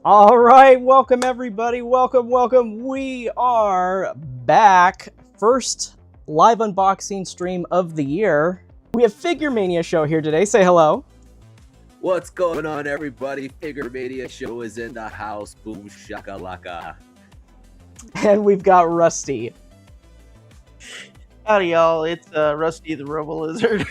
All right, welcome everybody. Welcome. We are back. First live unboxing stream of the year. We have Figure Mania Show here today. Say hello. What's going on, everybody? Figure Mania Show is in the house. Boom shakalaka. And we've got Rusty. Howdy, y'all. It's Rusty the Robo-Lizard.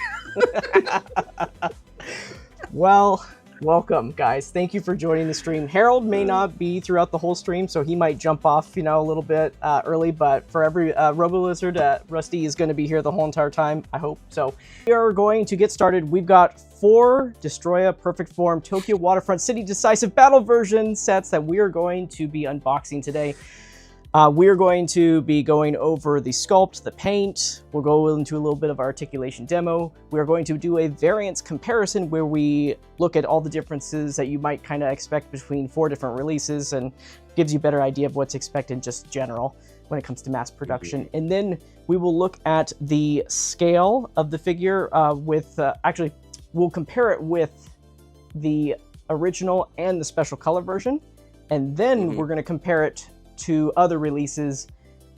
Well, welcome, guys. Thank you for joining the stream. Harold may not be throughout the whole stream, so he might jump off, a little bit early, but for every Robo-Lizard, Rusty is going to be here the whole entire time, I hope. So we are going to get started. We've got 4 Destoroyah Perfect Form Tokyo Waterfront City Decisive Battle version sets that we are going to be unboxing today. We are going to be going over the sculpt, the paint. We'll go into a little bit of articulation demo. We are going to do a variance comparison where we look at all the differences that you might kind of expect between 4 different releases and gives you a better idea of what's expected just general when it comes to mass production. And then we will look at the scale of the figure actually, we'll compare it with the original and the special color version. And then we're going to compare it to other releases.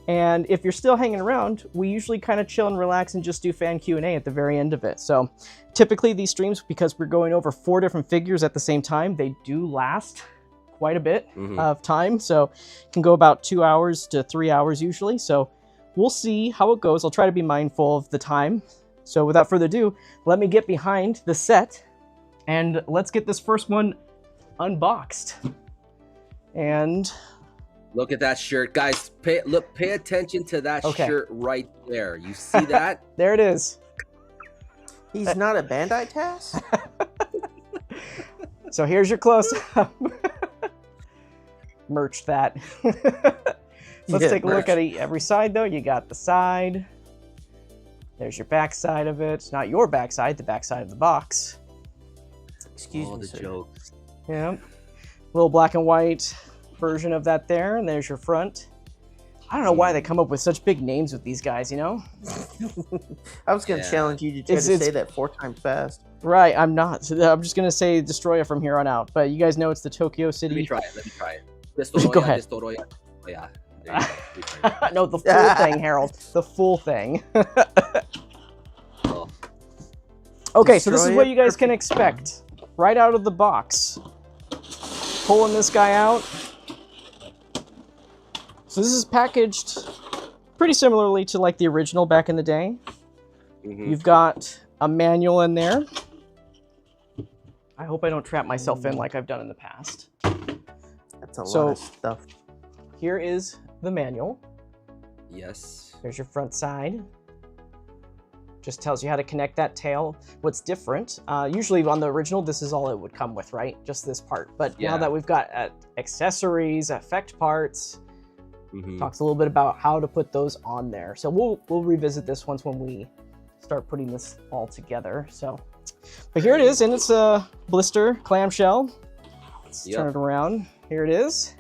And if you're still hanging around, we usually kind of chill and relax and just do fan Q&A at the very end of it. So typically these streams, because we're going over 4 different figures at the same time, they do last quite a bit of time. So it can go about 2 hours to 3 hours usually. So we'll see how it goes. I'll try to be mindful of the time. So without further ado, let me get behind the set and let's get this first one unboxed. And look at that shirt, guys. Pay attention to that shirt right there. You see that? There it is. He's not a Bandai task? So here's your close-up. Merch that. Let's take a look at every side, though. You got the side. There's your back side of it. Not your back side, the back side of the box. Excuse me, the sir. jokes. Yeah. Little black and white version of that there, and there's your front. I don't know why they come up with such big names with these guys, I was going to challenge you to try to say that 4 times fast. Right, I'm not. I'm just going to say Destoroyah from here on out, but you guys know it's the Tokyo City. Let me try it. Destoroyah, Go ahead. Destoroyah. Oh, yeah. There you go. No, the full thing, Harold. The full thing. Okay, so this is what you guys can expect right out of the box. Pulling this guy out. So this is packaged pretty similarly to like the original back in the day. You've got a manual in there. I hope I don't trap myself in like I've done in the past. That's a lot of stuff. Here is the manual. Yes. There's your front side. Just tells you how to connect that tail. What's different, usually on the original, this is all it would come with, right? Just this part. But now that we've got accessories, effect parts, talks a little bit about how to put those on there. So we'll revisit this once when we start putting this all together. So, but here it is, and it's a blister clamshell. Let's turn it around. Here it is.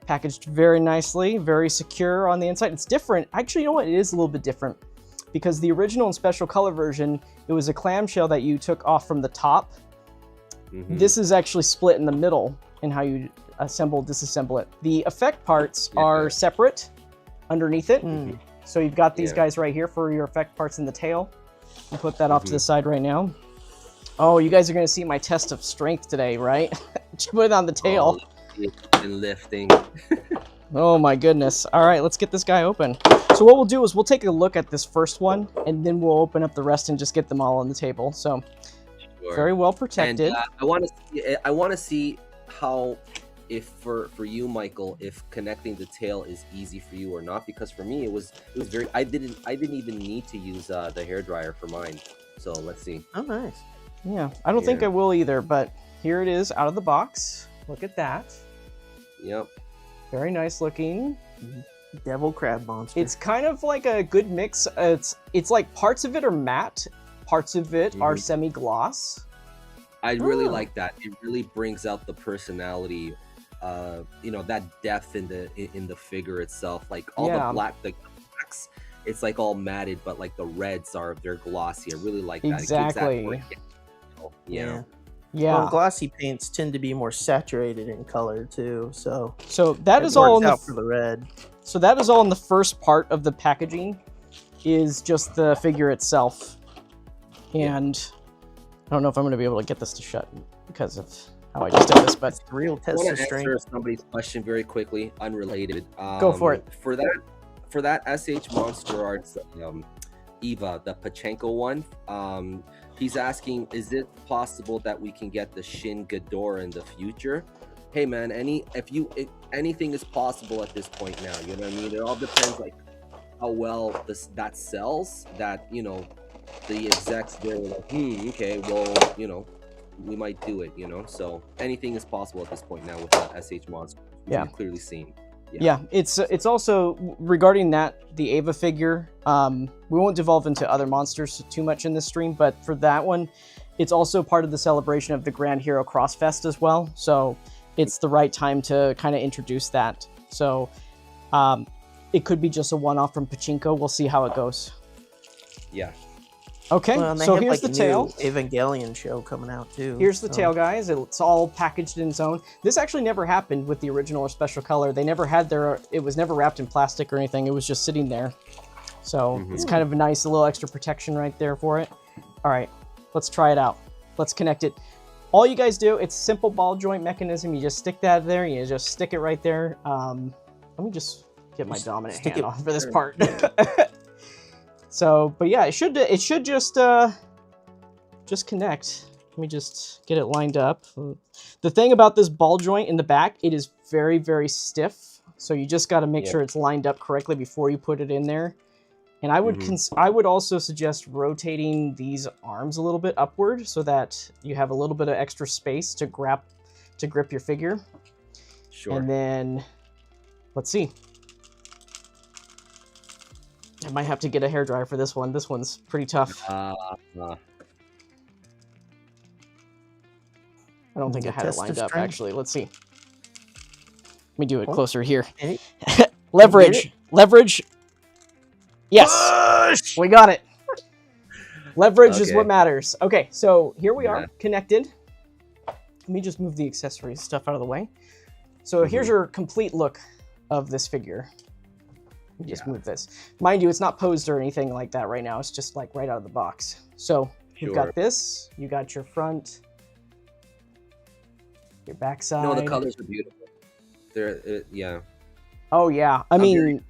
Packaged very nicely, very secure on the inside. It's different. Actually, you know what? It is a little bit different. Because the original and special color version, it was a clamshell that you took off from the top. This is actually split in the middle in how you disassemble it. The effect parts are separate underneath it. So you've got these guys right here for your effect parts in the tail. I'll put that off to the side right now. Oh, you guys are going to see my test of strength today, right? Put it on the tail. And lifting. Oh my goodness. All right, let's get this guy open. So what we'll do is we'll take a look at this first one, and then we'll open up the rest and just get them all on the table. So very well protected. And, I want to see how, if for you, Michael, if connecting the tail is easy for you or not. Because for me, it was very. I didn't even need to use the hairdryer for mine. So let's see. Oh, nice. Yeah, I don't think I will either, but here it is out of the box. Look at that. Yep. Very nice looking. Devil crab monster. It's kind of like a good mix. It's like parts of it are matte, parts of it are semi-gloss. I really like that. It really brings out the personality, that depth in the figure itself. Like all the blacks, it's like all matted, but like the reds they're glossy. I really like that. Exactly. Yeah. Yeah. Well, glossy paints tend to be more saturated in color too, so that is all out for the red. So that is all in the first part of the packaging, is just the figure itself. And I don't know if I'm going to be able to get this to shut because of how I just did this, but real test I of want to strength. answer somebody's question very quickly, unrelated. Go for it. For that S.H.MonsterArts Eva, the Pachenko one, he's asking, is it possible that we can get the Shin Ghidorah in the future? Hey man, anything is possible at this point now. You know what I mean? It all depends like how well that sells. That, you know, the execs, they're like, okay, well, you know, we might do it, you know. So anything is possible at this point now with the S.H. Monster. We've clearly seen. Yeah, it's also regarding the Ava figure. We won't devolve into other monsters too much in this stream, but for that one, it's also part of the celebration of the Grand Hero Crossfest as well. So it's the right time to kind of introduce that. So it could be just a one-off from Pachinko. We'll see how it goes. Yeah. Okay, well, so here's the tail. Evangelion show coming out too. Here's the tail, guys. It's all packaged in its own. This actually never happened with the original or special color. They never had it was never wrapped in plastic or anything. It was just sitting there. So it's kind of a nice little extra protection right there for it. All right, let's try it out. Let's connect it. All you guys do, it's a simple ball joint mechanism. You just stick that there. You just stick it right there. Let me just get my dominant hand off for this part. So, but yeah, it should just connect. Let me just get it lined up. The thing about this ball joint in the back, it is very, very stiff. So you just got to make sure it's lined up correctly before you put it in there. And I would also suggest rotating these arms a little bit upward so that you have a little bit of extra space to grip your figure. Sure. And then let's see. I might have to get a hairdryer for this one. This one's pretty tough. I don't think I had it lined up, actually. Let's see. Let me do it closer here. Leverage. Leverage. Yes. Push! We got it. Leverage is what matters. Okay, so here we are, connected. Let me just move the accessories stuff out of the way. So here's your complete look of this figure. Just move this. Mind you, it's not posed or anything like that right now. It's just like right out of the box. So you've got this. You got your front, your backside. No, the colors are beautiful. They're Oh yeah. I mean,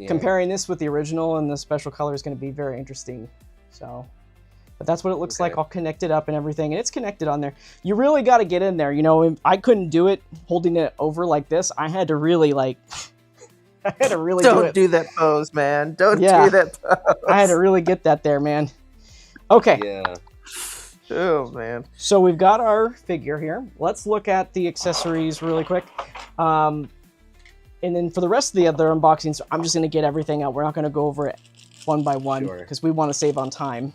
comparing this with the original and the special color is going to be very interesting. So, but that's what it looks like, all connected up and everything, and it's connected on there. You really got to get in there. You know, I couldn't do it holding it over like this. I had to really like. I had to really Don't do that pose, man. Don't do that pose. I had to really get that there, man. Okay. Yeah. Oh, man. So we've got our figure here. Let's look at the accessories really quick. And then for the rest of the other unboxings, I'm just going to get everything out. We're not going to go over it one by one because we want to save on time.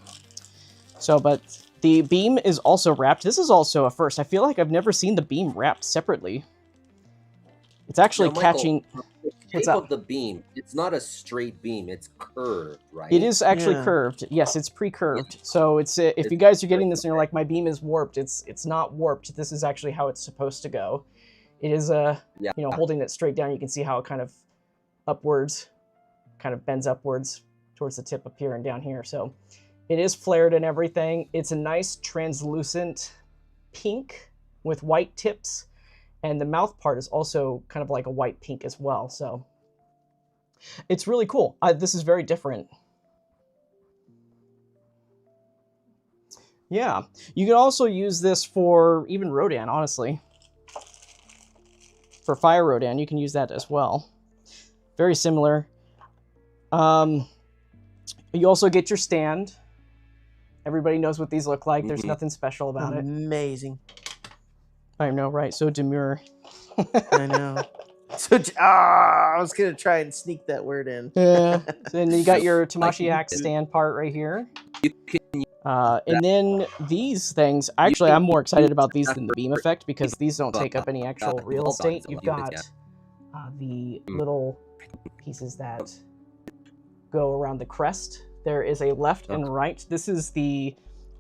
So, but the beam is also wrapped. This is also a first. I feel like I've never seen the beam wrapped separately. It's actually catching... The shape of the beam, it's not a straight beam, it's curved, right? It is actually curved. Yes, it's pre-curved. So it's if you guys are getting this and you're like, my beam is warped, it's not warped. This is actually how it's supposed to go. It is you know, holding it straight down, you can see how it kind of upwards, kind of bends upwards towards the tip up here and down here. So it is flared and everything. It's a nice translucent pink with white tips. And the mouth part is also kind of like a white pink as well. So it's really cool. This is very different. Yeah. You can also use this for even Rodan, honestly. For Fire Rodan, you can use that as well. Very similar. You also get your stand. Everybody knows what these look like. There's nothing special about it. Amazing. I know, right? So demure. I know. So, I was going to try and sneak that word in. Yeah. Then you got your Tamashii axe stand part right here. And then these things, actually, I'm more excited about these than the beam effect because these don't take up any actual real estate. You've got the little pieces that go around the crest. There is a left and right. This is the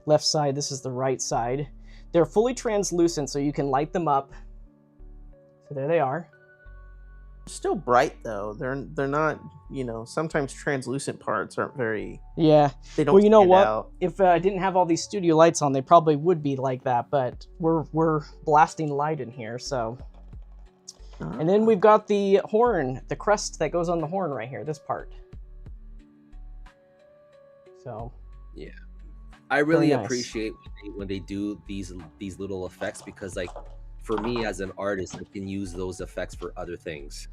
left side. This is the right side. They're fully translucent, so you can light them up. So there they are. Still bright though. They're not, you know, sometimes translucent parts aren't very. Yeah. They don't. Well, you know stand what? out. If I didn't have all these studio lights on, they probably would be like that. But we're blasting light in here, so. And then we've got the horn, the crest that goes on the horn right here. This part. So. Yeah, I really nice. appreciate when they do these little effects, because like for me as an artist, I can use those effects for other things.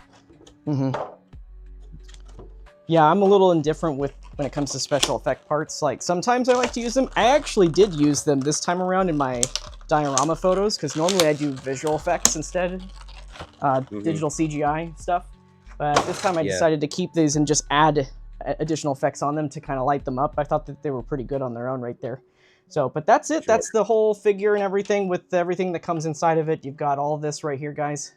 Yeah, I'm a little indifferent when it comes to special effect parts. Like sometimes I like to use them. I actually did use them this time around in my diorama photos, because normally I do visual effects instead, digital CGI stuff. But this time I decided to keep these and just add additional effects on them to kind of light them up. I thought that they were pretty good on their own right there. So, but that's it. That's the whole figure and everything with everything that comes inside of it. You've got all this right here, guys.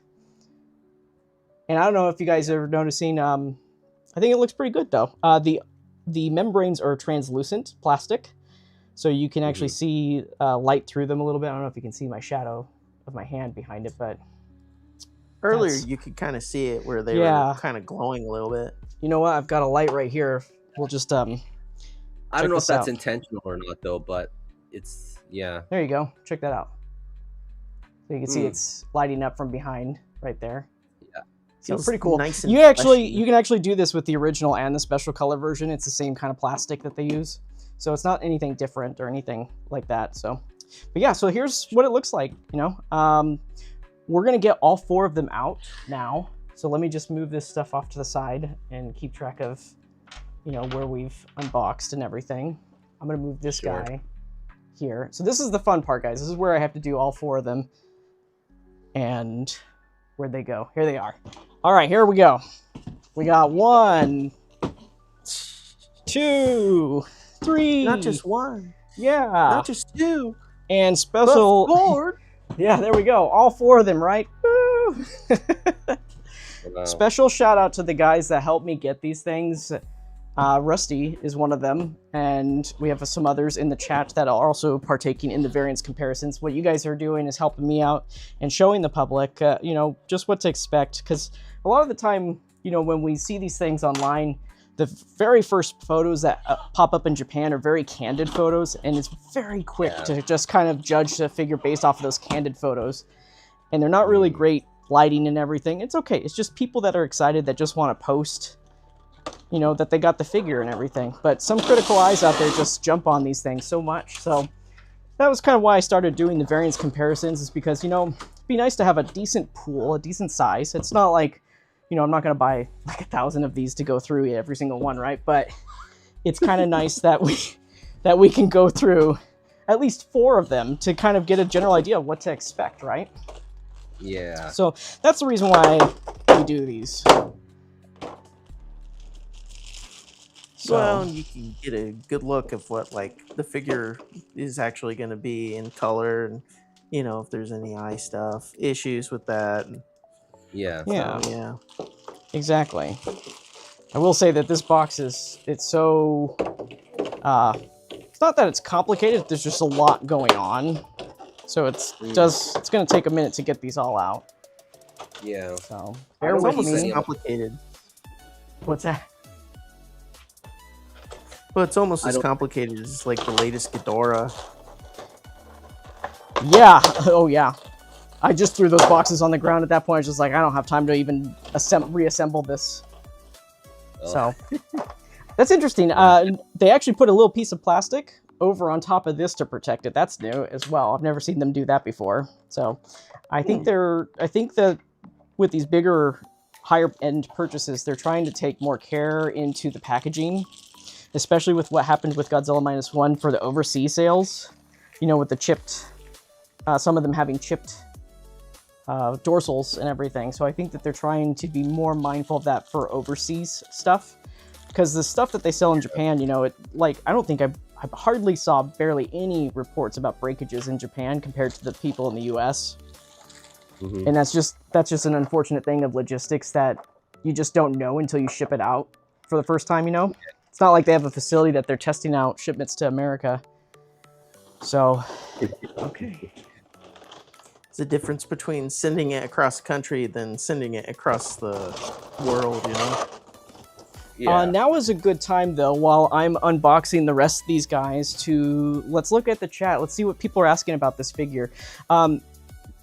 And I don't know if you guys are noticing, I think it looks pretty good though. The membranes are translucent plastic, so you can actually see light through them a little bit. I don't know if you can see my shadow of my hand behind it, but earlier you could kind of see it where they were kind of glowing a little bit. You know what? I've got a light right here. We'll just I don't know if that's intentional or not though, but it's There you go. Check that out. So you can see it's lighting up from behind right there. Yeah. So pretty cool. Nice you can actually do this with the original and the special color version. It's the same kind of plastic that they use. So it's not anything different or anything like that. So, but yeah, so here's what it looks like, you know. We're going to get all 4 of them out now. So let me just move this stuff off to the side and keep track of, you know, where we've unboxed and everything. I'm going to move this guy here. So this is the fun part, guys. This is where I have to do all 4 of them. And where'd they go? Here they are. All right, here we go. We got 1, 2, 3. Not just 1. Yeah. Not just 2. And special. Lord. Yeah, there we go. All 4 of them, right? Woo! Special shout out to the guys that helped me get these things. Rusty is one of them, and we have some others in the chat that are also partaking in the variance comparisons. What you guys are doing is helping me out and showing the public, you know, just what to expect. Because a lot of the time, you know, when we see these things online, the very first photos that pop up in Japan are very candid photos, and it's very quick to just kind of judge the figure based off of those candid photos. And they're not really great lighting and everything. It's okay. It's just people that are excited that just want to post, you know, that they got the figure and everything. But some critical eyes out there just jump on these things so much. So that was kind of why I started doing the variance comparisons, is because, you know, it'd be nice to have a decent pool, a decent size. It's not like, you know, I'm not going to buy like 1,000 of these to go through every single one, right? But it's kind of nice that we can go through at least 4 of them to kind of get a general idea of what to expect, right? Yeah. So that's the reason why we do these. So, well, and you can get a good look of what like the figure is actually going to be in color, and you know if there's any eye stuff, issues with that. Yeah. Yeah. Exactly. I will say that this box it's so it's not that it's complicated. There's just a lot going on, so it's going to take a minute to get these all out. Yeah. So It's almost complicated. What's that? Well, it's almost as complicated as like the latest Ghidorah. Yeah. Oh, yeah. I just threw those boxes on the ground at that point. I was just like, I don't have time to even reassemble this. Oh. So that's interesting. They actually put a little piece of plastic over on top of this to protect it. That's new as well. I've never seen them do that before. So I think that with these bigger, higher end purchases, they're trying to take more care into the packaging, especially with what happened with Godzilla -1 for the overseas sales, you know, with the chipped, some of them having chipped dorsals and everything. So I think that they're trying to be more mindful of that for overseas stuff, because the stuff that they sell in Japan, you know, I don't think I hardly saw barely any reports about breakages in Japan compared to the people in the US. Mm-hmm. And that's just an unfortunate thing of logistics that you just don't know until you ship it out for the first time, you know? It's not like they have a facility that they're testing out shipments to America. So, okay. It's the difference between sending it across the country than sending it across the world, you know? Yeah. Now is a good time, though, while I'm unboxing the rest of these guys, to let's look at the chat. Let's see what people are asking about this figure.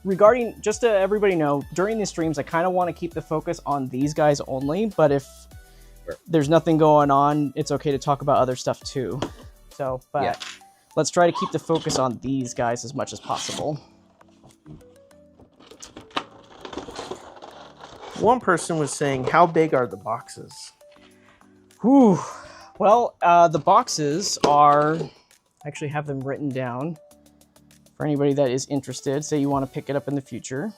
Regarding, just to everybody know, during these streams, I kind of want to keep the focus on these guys only, but if there's nothing going on, it's okay to talk about other stuff too. So, but let's try to keep the focus on these guys as much as possible. One person was saying, how big are the boxes? Whew. Well, the boxes are... I actually have them written down for anybody that is interested. Say you want to pick it up in the future.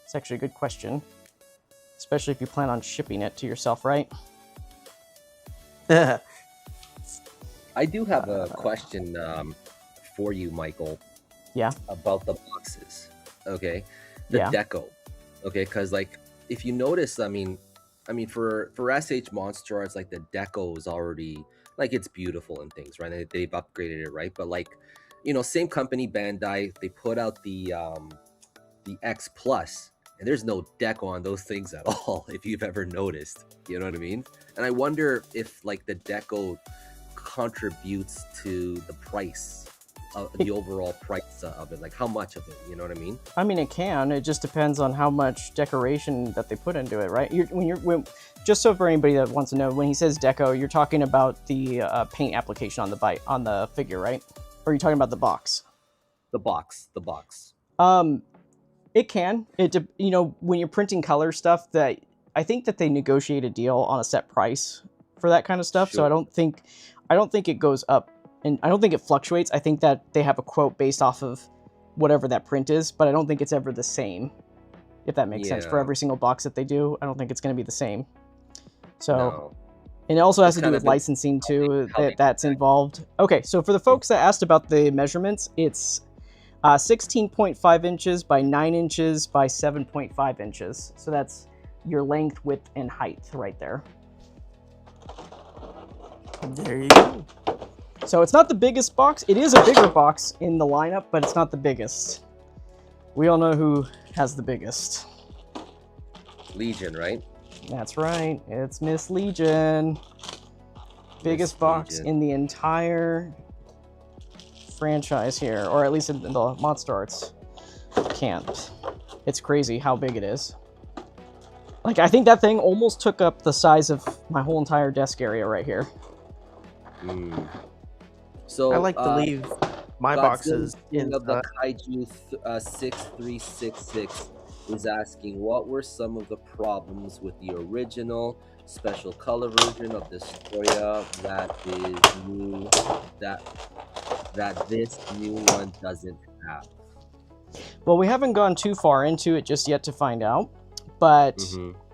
It's actually a good question. Especially if you plan on shipping it to yourself, right? I do have a question for you, Michael. Yeah. About the boxes. Okay. The deco. Okay, because like if you notice, I mean for S.H.MonsterArts, like the deco is already like it's beautiful and things, right? They've upgraded it, right? But like, you know, same company, Bandai, they put out the X Plus, and there's no deco on those things at all, if you've ever noticed. You know what I mean? And I wonder if like the deco contributes to the price, the overall price of it, like how much of it, you know what I mean? I mean, it can. It just depends on how much decoration that they put into it, right? Just so for anybody that wants to know, when he says deco, you're talking about the paint application on the figure, right? Or are you talking about the box? The box. It can. You know, when you're printing color stuff, that I think that they negotiate a deal on a set price for that kind of stuff. Sure. So I don't think it goes up, and I don't think it fluctuates. I think that they have a quote based off of whatever that print is, but I don't think it's ever the same. If that makes sense, for every single box that they do, I don't think it's going to be the same. So, and it also has to do with licensing too. That's involved. Okay, so for the folks that asked about the measurements, it's 16.5 inches by 9 inches by 7.5 inches. So that's your length, width, and height right there. There you go. So it's not the biggest box. It is a bigger box in the lineup, but it's not the biggest. We all know who has the biggest. Legion, right? That's right. It's Miss Legion. Biggest box in the entire franchise here, or at least in the MonsterArts camp. It's crazy how big it is. Like, I think that thing almost took up the size of my whole entire desk area right here. So I like to leave my boxes in the Kaiju 6366 is asking, what were some of the problems with the original special color version of Destoroyah that is new, that this new one doesn't have? Well, we haven't gone too far into it just yet to find out, but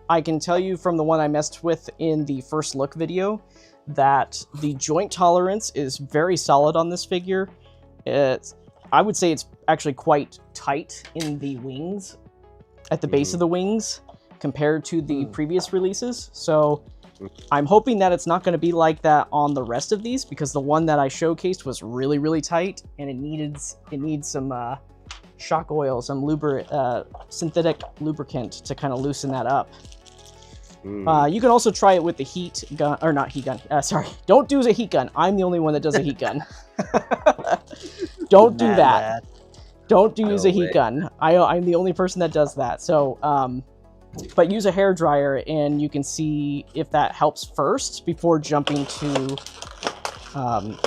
I can tell you from the one I messed with in the first look video that the joint tolerance is very solid on this figure. I would say it's actually quite tight in the wings, at the base of the wings, compared to the previous releases. So I'm hoping that it's not going to be like that on the rest of these, because the one that I showcased was really, really tight, and it needs some shock oil, some synthetic lubricant to kind of loosen that up. You can also try it with the heat gun, or not heat gun. Sorry, don't do a heat gun. I'm the only one that does a heat gun. Don't do that. Don't use a heat gun. I'm the only person that does that. So, but use a hair dryer, and you can see if that helps first before jumping to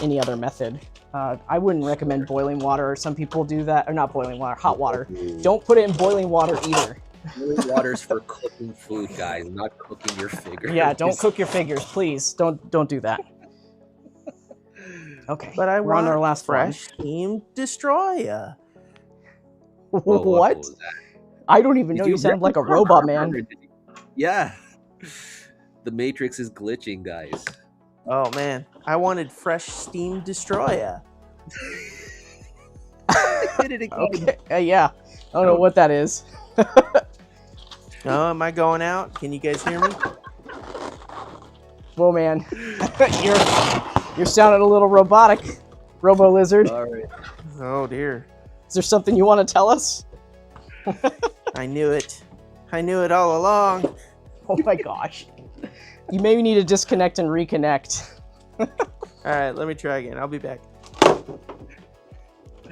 any other method. I wouldn't recommend boiling water. Some people do that, or not boiling water, hot water. Don't put it in boiling water either. Boiling water's for cooking food, guys, not cooking your figures. Yeah, don't cook your figures, please. Don't do that. Okay, but we're on our last fresh Team Destoroyah. What? I don't even know. You sound like a robot, man. Yeah. The Matrix is glitching, guys. Oh man, I wanted fresh Steam Destoroyah. I did it again. Okay. Yeah, I don't know what that is. Oh, am I going out? Can you guys hear me? Whoa, man. You're sounding a little robotic, Robo Lizard. All right. Oh dear. Is there something you want to tell us? I knew it. I knew it all along. Oh my gosh. You maybe need to disconnect and reconnect. All right, let me try again. I'll be back.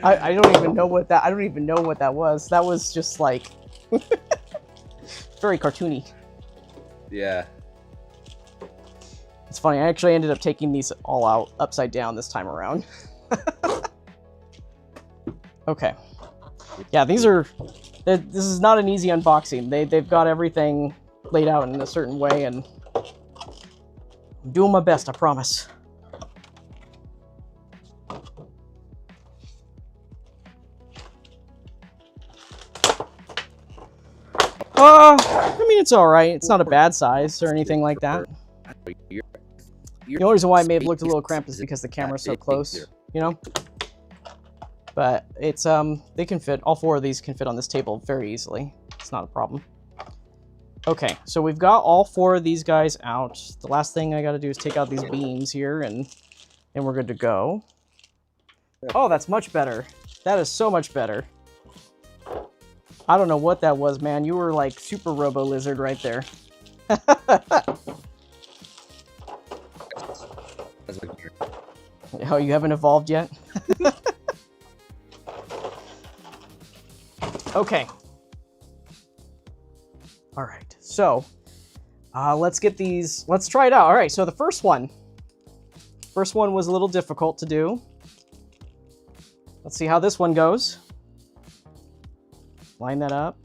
I don't even know what that. I don't even know what that was. That was just like very cartoony. Yeah. It's funny. I actually ended up taking these all out upside down this time around. Okay. Yeah, these are. This is not an easy unboxing. They've got everything laid out in a certain way, and I'm doing my best. I promise. I mean, it's all right. It's not a bad size or anything like that. The only reason why it may have looked a little cramped is because the camera's so close, you know? But it's, they can fit, all four of these can fit on this table very easily. It's not a problem. Okay, so we've got all four of these guys out. The last thing I gotta do is take out these beams here, and we're good to go. Oh, that's much better. That is so much better. I don't know what that was, man. You were like super Robo Lizard right there. Oh, you haven't evolved yet? Okay. All right, so let's get these, let's try it out. All right, so the first one was a little difficult to do. Let's see how this one goes. Line that up.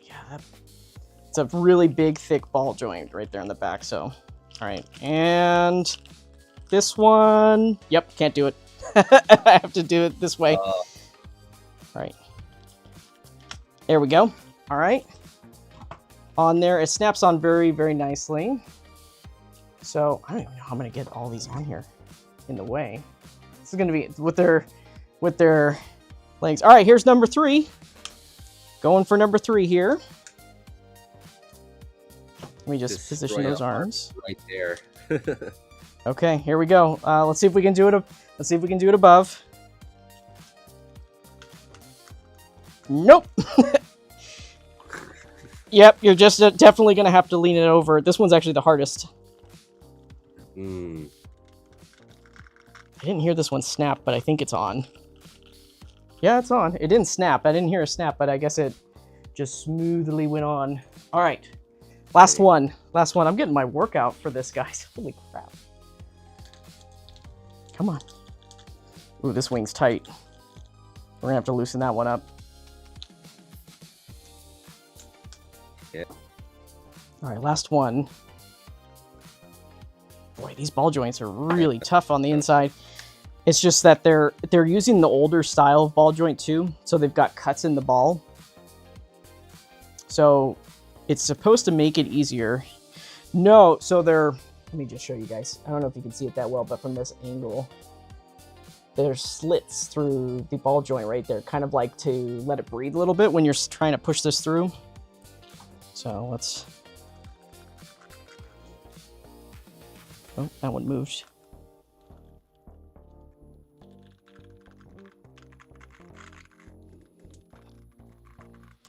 Yeah, it's a really big, thick ball joint right there in the back, so. All right, and this one, yep, can't do it. I have to do it this way. All right. There we go. All right. On there, it snaps on very, very nicely. So I don't even know how I'm gonna get all these on here in the way. This is gonna be with their legs. All right, here's number 3. Going for number 3 here. Let me just position those arms right there. Okay, here we go. Let's see if we can do it. Let's see if we can do it above. Nope. Yep, you're just definitely gonna have to lean it over. This one's actually the hardest. Mm. I didn't hear this one snap, but I think it's on. Yeah, it's on. It didn't snap. I didn't hear a snap, but I guess it just smoothly went on. All right, last one. Last one. I'm getting my workout for this, guys. Holy crap. Come on. Ooh, this wing's tight. We're gonna have to loosen that one up. Yeah. All right, last one. Boy, these ball joints are really tough on the inside. It's just that they're using the older style of ball joint too, so they've got cuts in the ball. So it's supposed to make it easier. No, so let me just show you guys. I don't know if you can see it that well, but from this angle, there's slits through the ball joint right there, kind of like to let it breathe a little bit when you're trying to push this through. So let's... Oh, that one moved.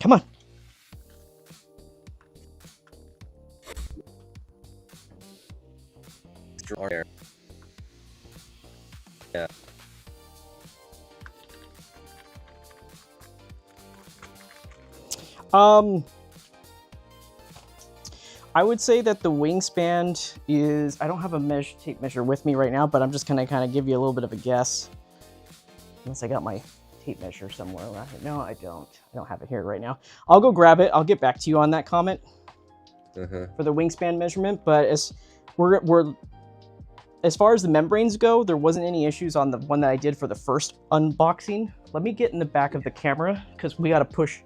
Come on. Yeah. I would say that the wingspan is, I don't have a tape measure with me right now, but I'm just gonna kind of give you a little bit of a guess. Unless I got my tape measure somewhere around here. No, I don't. I don't have it here right now. I'll go grab it. I'll get back to you on that comment for the wingspan measurement. But as far as the membranes go, there wasn't any issues on the one that I did for the first unboxing. Let me get in the back of the camera because we got to push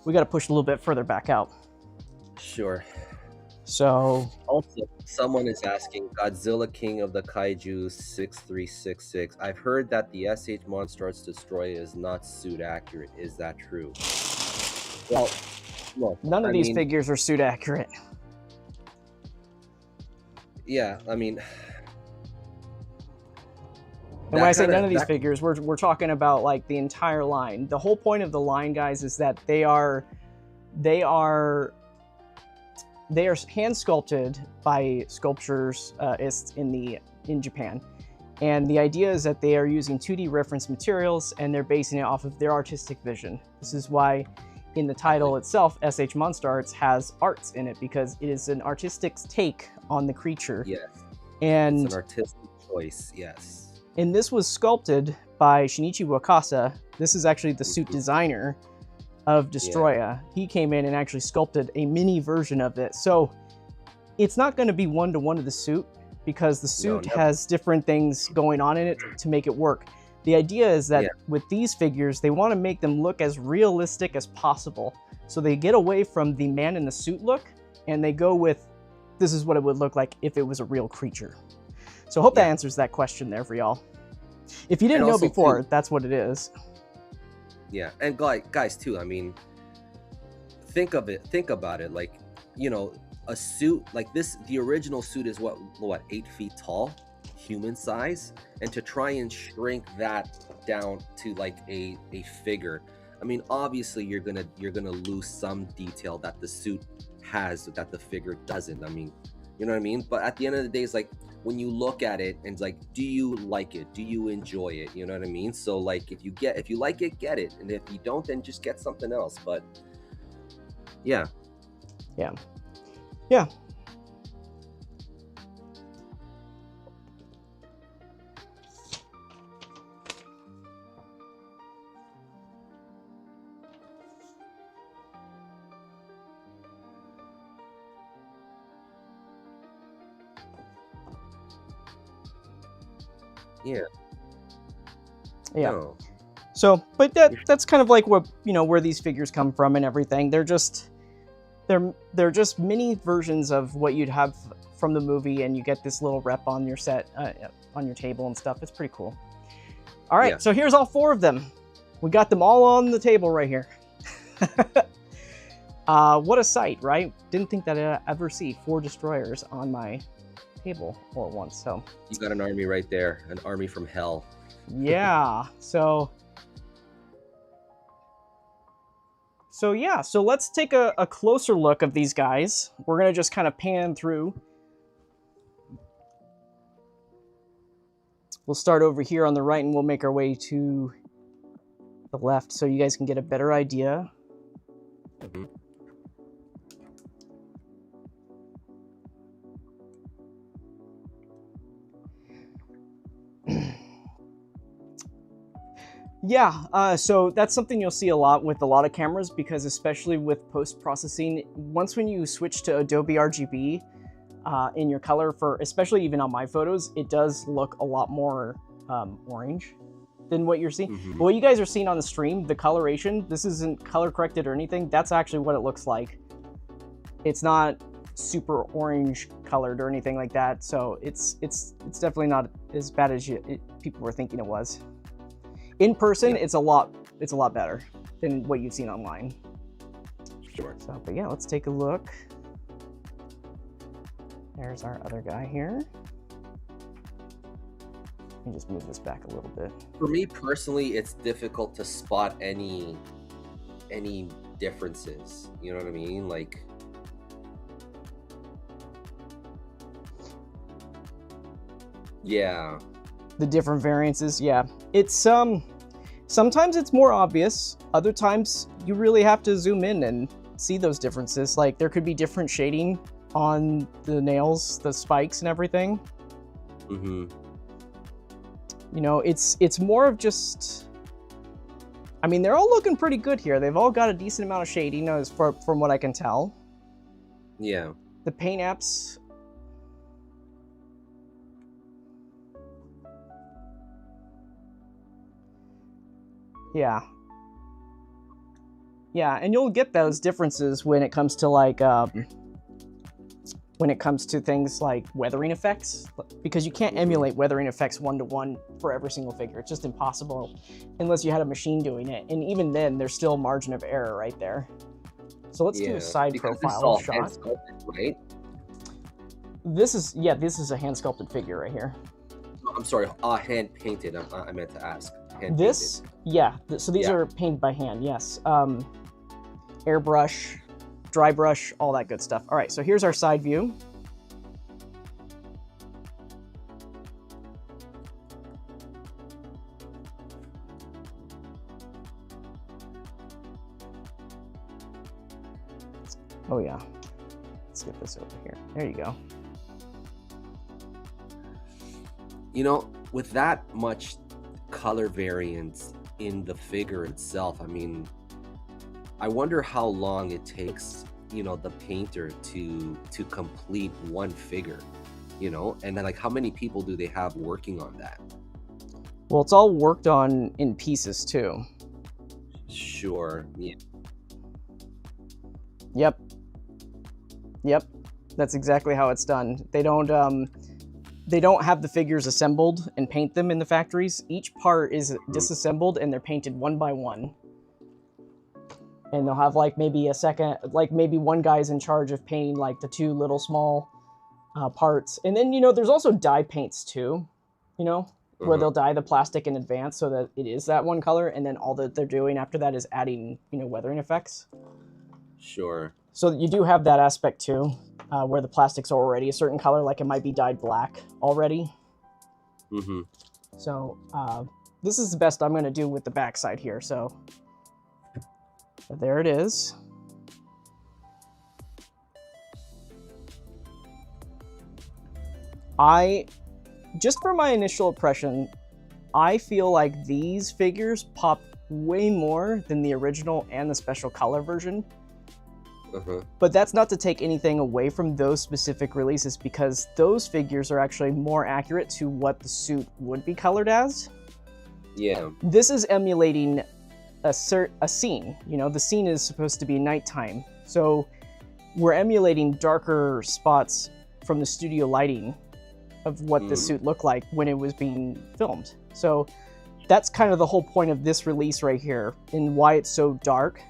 a little bit further back out. Sure. So also, someone is asking Godzilla King of the Kaiju 6366. I've heard that the S.H.MonsterArts Destoroyah is not suit accurate. Is that true? Well, look, none of these figures are suit accurate. Yeah, I mean, And when I say none of these figures, we're talking about like the entire line. The whole point of the line, guys, is that they are hand sculpted by sculptures in Japan. And the idea is that they are using 2D reference materials and they're basing it off of their artistic vision. This is why in the title itself, S.H.MonsterArts has arts in it, because it is an artistic take on the creature. Yes. And it's an artistic choice, yes. And this was sculpted by Shinichi Wakasa. This is actually the suit designer of Destoroyah. Yeah. He came in and actually sculpted a mini version of it. So it's not going to be one-to-one of the suit, because the suit has different things going on in it to make it work. The idea is that with these figures, they want to make them look as realistic as possible. So they get away from the man in the suit look, and they go with, this is what it would look like if it was a real creature. So I hope that answers that question there for y'all. If you didn't know before, that's what it is. Yeah, and guys too, I mean, think about it, like, you know, a suit like this, the original suit is what 8 feet tall, human size, and to try and shrink that down to like a figure, I mean, obviously you're gonna lose some detail that the suit has that the figure doesn't. I mean, you know what I mean? But at the end of the day, it's like, when you look at it and it's like, do you like it? Do you enjoy it? You know what I mean? So like, if you like it, get it, and if you don't, then just get something else. But yeah. No. So, but that's kind of like what, you know, where these figures come from and everything. They're just mini versions of what you'd have from the movie, and you get this little rep on your set, on your table and stuff. It's pretty cool. All right, so here's all 4 of them. We got them all on the table right here. What a sight, right? Didn't think that I'd ever see 4 destroyers on my table all at once. So you got an army right there, an army from hell. Yeah. So let's take a closer look of these guys. We're gonna just kind of pan through. We'll start over here on the right, and we'll make our way to the left so you guys can get a better idea. Mm-hmm. Yeah, so that's something you'll see a lot with a lot of cameras, because especially with post-processing, when you switch to Adobe RGB in your color, especially even on my photos, it does look a lot more orange than what you're seeing. Mm-hmm. But what you guys are seeing on the stream, the coloration, this isn't color corrected or anything. That's actually what it looks like. It's not super orange colored or anything like that. So it's definitely not as bad as people were thinking it was. In person, it's a lot better than what you've seen online. Sure. So, but yeah, let's take a look. There's our other guy here. Let me just move this back a little bit. For me personally, it's difficult to spot any differences. You know what I mean? Like, yeah. The different variances, yeah. It's sometimes it's more obvious. Other times you really have to zoom in and see those differences. Like, there could be different shading on the nails, the spikes and everything. Mm-hmm. You know, it's more of just, I mean, they're all looking pretty good here. They've all got a decent amount of shading from what I can tell. Yeah. The paint apps, yeah, and you'll get those differences when it comes to like when it comes to things like weathering effects, because you can't emulate weathering effects one-to-one for every single figure. It's just impossible unless you had a machine doing it, and even then there's still a margin of error right there. So let's do a side profile shot. Right? This is a hand sculpted figure right here. I'm sorry, hand painted. I meant to ask. Hand This, yeah. So these Yeah. are painted by hand. Yes. Airbrush, dry brush, all that good stuff. All right. So here's our side view. Oh yeah. Let's get this over here. There you go. You know, with that much color variance in the figure itself, I mean, I wonder how long it takes, you know, the painter to complete one figure, you know, and then like how many people do they have working on that? Well, it's all worked on in pieces too. Sure. Yeah. Yep. Yep. That's exactly how it's done. They don't have the figures assembled and paint them in the factories. Each part is disassembled and they're painted one by one. And they'll have like maybe maybe one guy's in charge of painting like the two little small parts. And then, you know, there's also dye paints too, you know, where they'll dye the plastic in advance so that it is that one color. And then all that they're doing after that is adding, you know, weathering effects. Sure. So you do have that aspect too, where the plastics are already a certain color, like it might be dyed black already. Mm-hmm. So this is the best I'm going to do with the backside here. So there it is. Just for my initial impression, I feel like these figures pop way more than the original and the special color version. But that's not to take anything away from those specific releases, because those figures are actually more accurate to what the suit would be colored as. Yeah. This is emulating a scene. You know, the scene is supposed to be nighttime. So we're emulating darker spots from the studio lighting of what the suit looked like when it was being filmed. So that's kind of the whole point of this release right here and why it's so dark.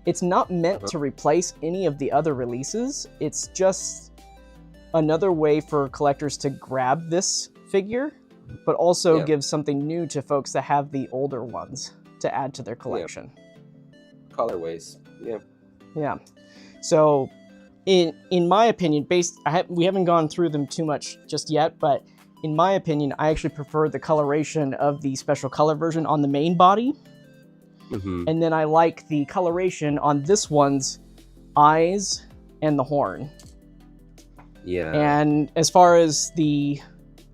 It's not meant to replace any of the other releases. It's just another way for collectors to grab this figure, but also give something new to folks that have the older ones to add to their collection. Colorways. Yeah. Yeah. So in my opinion, we haven't gone through them too much just yet, but in my opinion, I actually prefer the coloration of the special color version on the main body. And then I like the coloration on this one's eyes and the horn. Yeah. And as far as the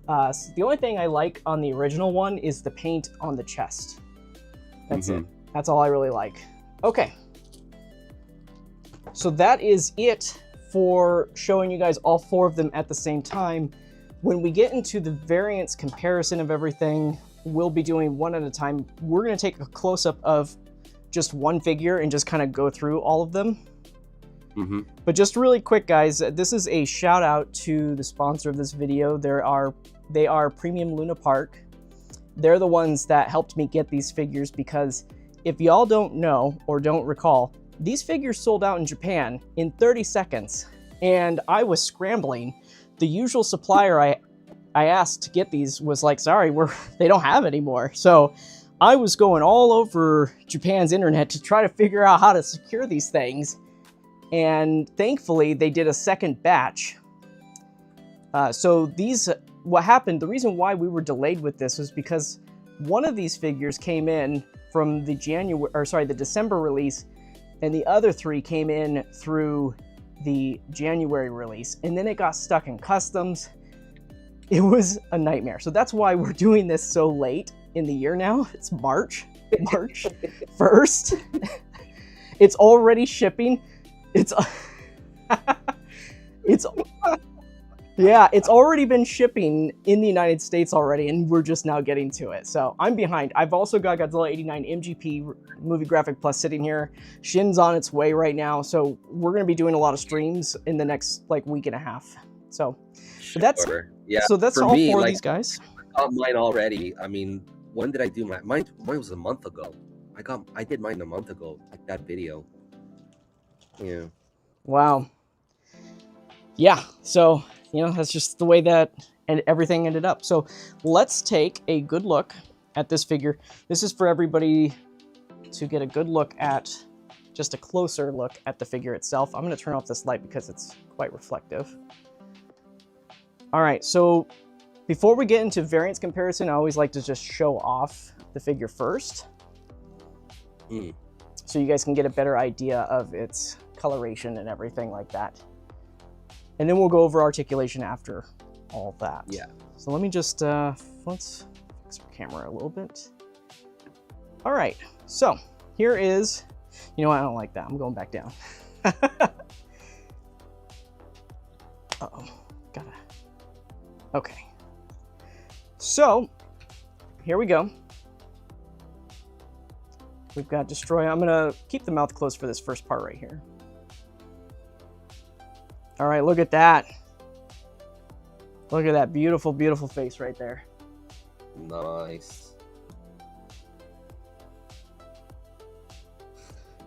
only thing I like on the original one is the paint on the chest. That's it. That's all I really like. Okay. So that is it for showing you guys all four of them at the same time. When we get into the variance comparison of everything, we'll be doing one at a time. We're going to take a close-up of just one figure and just kind of go through all of them. But just really quick, guys, this is a shout out to the sponsor of this video. They are Premium Luna Park. They're the ones that helped me get these figures, because if y'all don't know or don't recall, these figures sold out in Japan in 30 seconds. And I was scrambling. The usual supplier I asked to get these was like, sorry, they don't have anymore. So I was going all over Japan's internet to try to figure out how to secure these things. And thankfully they did a second batch. What happened, the reason why we were delayed with this was because one of these figures came in from the December release, and the other three came in through the January release, and then it got stuck in customs. It was a nightmare. So that's why we're doing this so late in the year now. It's March 1st. It's already shipping. It's already been shipping in the United States already, and we're just now getting to it. So I'm behind. I've also got Godzilla 89 MGP Movie Graphic Plus sitting here. Shin's on its way right now, so we're going to be doing a lot of streams in the next week and a half. So that's all four of these guys. I got mine already. I mean, when did I do mine? Mine was a month ago. I did mine a month ago, like that video. Yeah. Wow. Yeah. So, that's just the way that and everything ended up. So let's take a good look at this figure. This is for everybody to get a good look at, just a closer look at the figure itself. I'm going to turn off this light because it's quite reflective. All right, so before we get into variance comparison, I always like to just show off the figure first. So you guys can get a better idea of its coloration and everything like that. And then we'll go over articulation after all that. Yeah. So let me just, let's fix our camera a little bit. All right, so here is, you know what, I don't like that. I'm going back down. Uh-oh, gotta, okay. So, here we go. We've got Destoroyah. I'm gonna keep the mouth closed for this first part right here. All right, look at that. Look at that beautiful, beautiful face right there. Nice.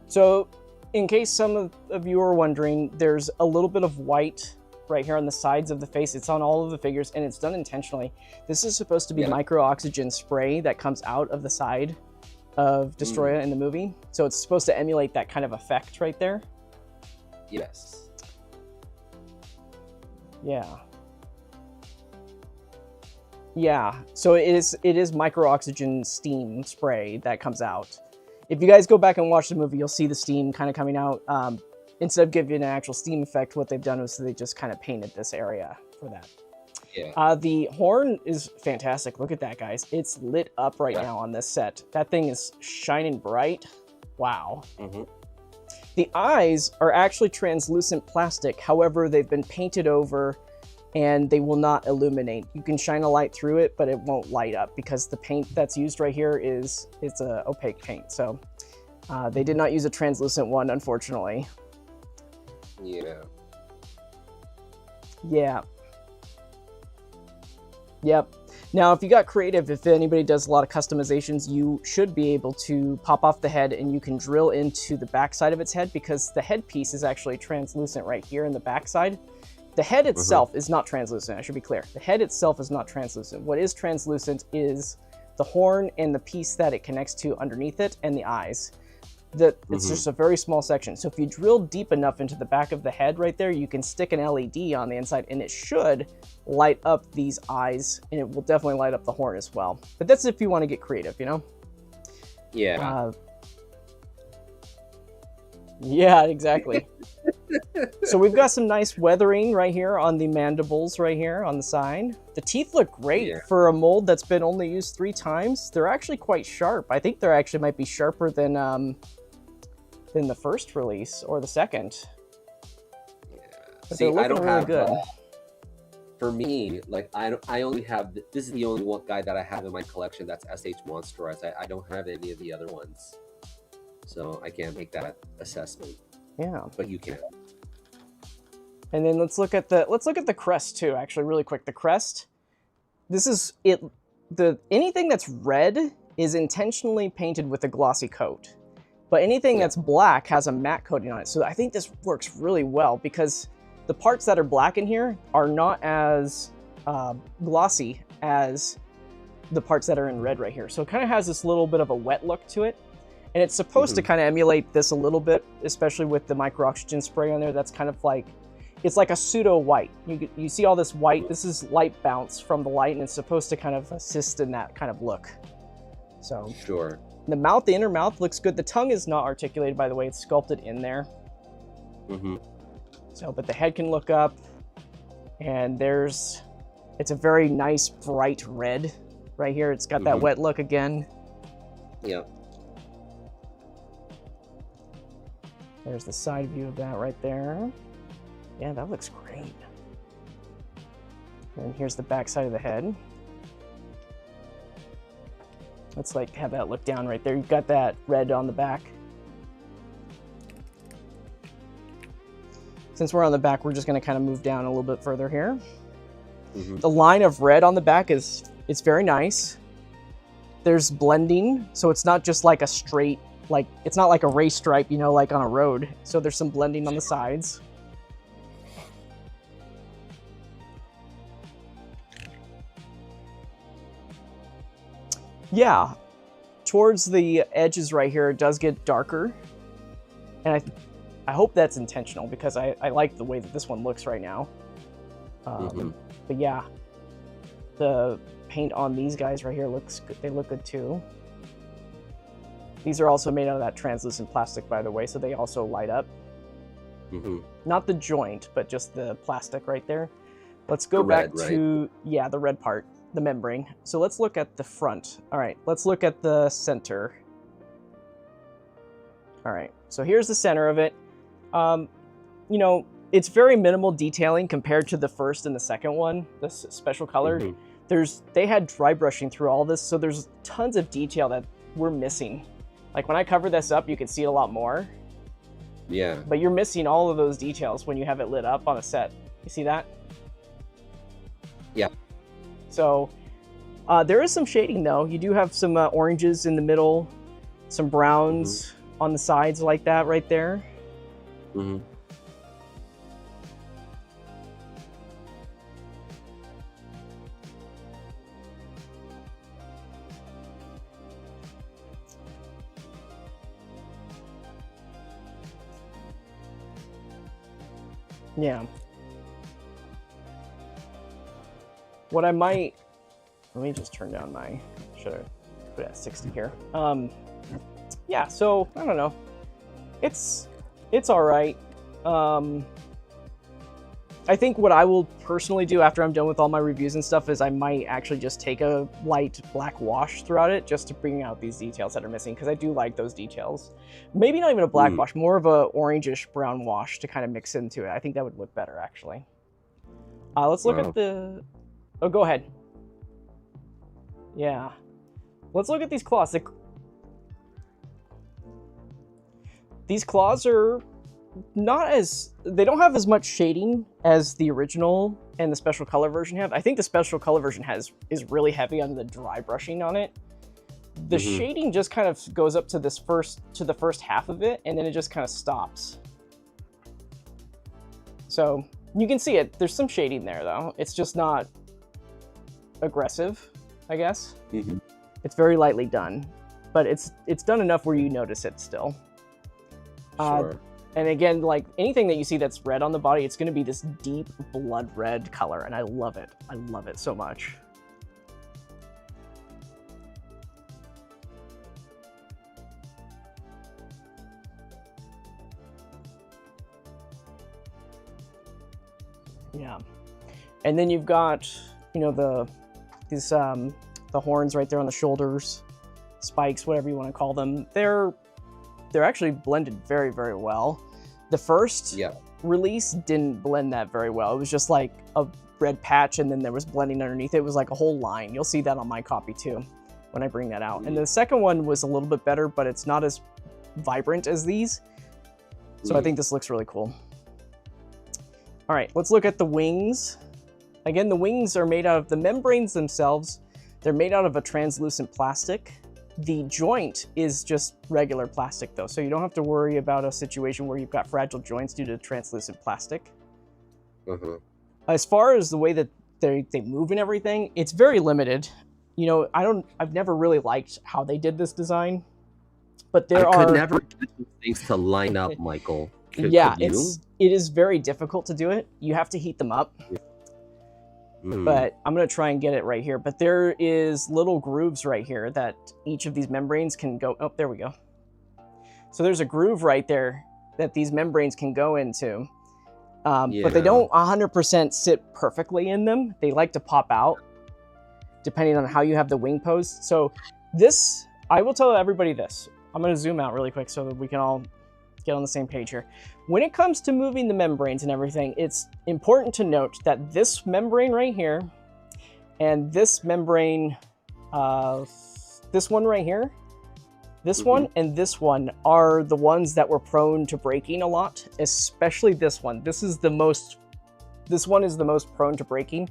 So, in case some of you are wondering, there's a little bit of white right here on the sides of the face. It's on all of the figures, and it's done intentionally. This is supposed to be micro-oxygen spray that comes out of the side of Destoroyah in the movie. So it's supposed to emulate that kind of effect right there. Yes. Yeah. Yeah, so it is micro-oxygen steam spray that comes out. If you guys go back and watch the movie, you'll see the steam kind of coming out. Instead of giving an actual steam effect, what they've done is they just kind of painted this area for that. Yeah. The horn is fantastic. Look at that, guys. It's lit up right now on this set. That thing is shining bright. Wow. The eyes are actually translucent plastic. However, they've been painted over and they will not illuminate. You can shine a light through it, but it won't light up because the paint that's used right here it's a opaque paint. So they did not use a translucent one, unfortunately. Yeah. Yeah. Yep. Now, if you got creative, if anybody does a lot of customizations, you should be able to pop off the head and you can drill into the backside of its head because the headpiece is actually translucent right here in the backside. The head itself is not translucent, I should be clear. The head itself is not translucent. What is translucent is the horn and the piece that it connects to underneath it and the eyes. It's just a very small section. So if you drill deep enough into the back of the head right there, you can stick an LED on the inside and it should light up these eyes, and it will definitely light up the horn as well. But that's if you want to get creative, you know? Yeah. Yeah, exactly. So we've got some nice weathering right here on the mandibles right here on the side. The teeth look great for a mold that's been only used 3 times. They're actually quite sharp. I think they're actually might be sharper than the first release or the second. Yeah. But See, they're looking I don't really have good. For me, like I only have this is the only one guy that I have in my collection that's S.H.MonsterArts. I don't have any of the other ones, so I can't make that assessment. Yeah, but you can. And then let's look at the crest too. Actually, really quick, the crest. This is it. Anything that's red is intentionally painted with a glossy coat, but anything that's black has a matte coating on it. So I think this works really well because the parts that are black in here are not as glossy as the parts that are in red right here. So it kind of has this little bit of a wet look to it. And it's supposed to kind of emulate this a little bit, especially with the micro-oxygen spray on there. That's kind of like, it's like a pseudo white. You see all this white, this is light bounce from the light, and it's supposed to kind of assist in that kind of look. So sure. The mouth, the inner mouth looks good. The tongue is not articulated, by the way. It's sculpted in there. So, but the head can look up, and it's a very nice bright red right here. It's got that wet look again. Yeah. There's the side view of that right there. Yeah, that looks great. And here's the back side of the head. Let's like have that look down right there. You've got that red on the back. Since we're on the back, we're just going to kind of move down a little bit further here. The line of red on the back it's very nice. There's blending, so it's not just like a straight, like it's not like a race stripe, you know, like on a road. So there's some blending on the sides. Yeah, towards the edges right here, it does get darker. And I hope that's intentional because I like the way that this one looks right now. But yeah, the paint on these guys right here looks good. They look good too. These are also made out of that translucent plastic, by the way, so they also light up. Not the joint, but just the plastic right there. Let's go back to, yeah, the red part, the membrane. So let's look at the front. All right, let's look at the center. All right, so here's the center of it. You know, it's very minimal detailing compared to the first and the second one, the special colored. They had dry brushing through all this, so there's tons of detail that we're missing. Like when I cover this up, you can see it a lot more. Yeah. But you're missing all of those details when you have it lit up on a set. You see that? Yeah. So there is some shading though. You do have some oranges in the middle, some browns on the sides like that right there. Yeah. What I might, let me just turn down my, should have put it at 60 here. Yeah, so I don't know. It's all right. I think what I will personally do after I'm done with all my reviews and stuff is I might actually just take a light black wash throughout it just to bring out these details that are missing, because I do like those details. Maybe not even a black wash, more of a orangish brown wash to kind of mix into it. I think that would look better actually. Let's look at the, oh, go ahead. Yeah. Let's look at these claws. These claws are not as, they don't have as much shading as the original and the special color version have. I think the special color version is really heavy on the dry brushing on it. The shading just kind of goes up to the first half of it, and then it just kind of stops. So you can see it. There's some shading there though. It's just not aggressive, I guess. It's very lightly done, but it's done enough where you notice it still. Sure. And again, like anything that you see that's red on the body, it's going to be this deep blood red color, and I love it. I love it so much. Yeah. And then you've got, you know, the horns right there on the shoulders, spikes, whatever you want to call them. They're actually blended very, very well. The first release didn't blend that very well. It was just like a red patch, and then there was blending underneath. It was like a whole line. You'll see that on my copy too when I bring that out. And the second one was a little bit better, but it's not as vibrant as these. So I think this looks really cool. All right, let's look at the wings. Again, the wings are made out of the membranes themselves. They're made out of a translucent plastic. The joint is just regular plastic though, so you don't have to worry about a situation where you've got fragile joints due to translucent plastic. As far as the way that they move and everything, it's very limited. You know, I've never really liked how they did this design, but I could never get things to line up, Michael. Yeah, it is very difficult to do it. You have to heat them up. But I'm going to try and get it right here. But there is little grooves right here that each of these membranes can go. Oh, there we go. So there's a groove right there that these membranes can go into. But they don't 100% sit perfectly in them. They like to pop out depending on how you have the wing posed. So this, I will tell everybody this. I'm going to zoom out really quick so that we can all get on the same page here. When it comes to moving the membranes and everything, it's important to note that this membrane right here and this membrane, this one right here, this one and this one are the ones that were prone to breaking a lot, especially this one. This one is the most prone to breaking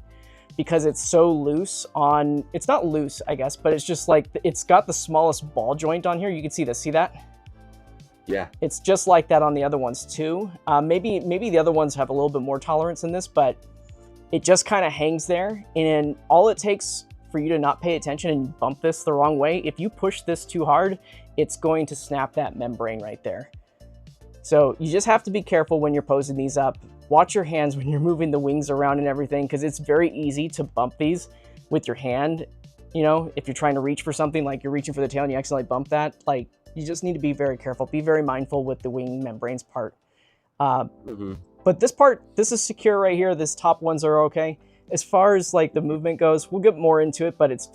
because it's so loose on, it's not loose, I guess, but it's just like, it's got the smallest ball joint on here. You can see this, see that? Yeah. It's just like that on the other ones too. Maybe the other ones have a little bit more tolerance than this, but it just kind of hangs there. And all it takes for you to not pay attention and bump this the wrong way. If you push this too hard, it's going to snap that membrane right there. So you just have to be careful when you're posing these up. Watch your hands when you're moving the wings around and everything, because it's very easy to bump these with your hand. You know, if you're trying to reach for something, like you're reaching for the tail and you accidentally bump that, like you just need to be very careful. Be very mindful with the wing membranes part. But this part, this is secure right here. This top ones are okay. As far as like the movement goes, we'll get more into it, but it's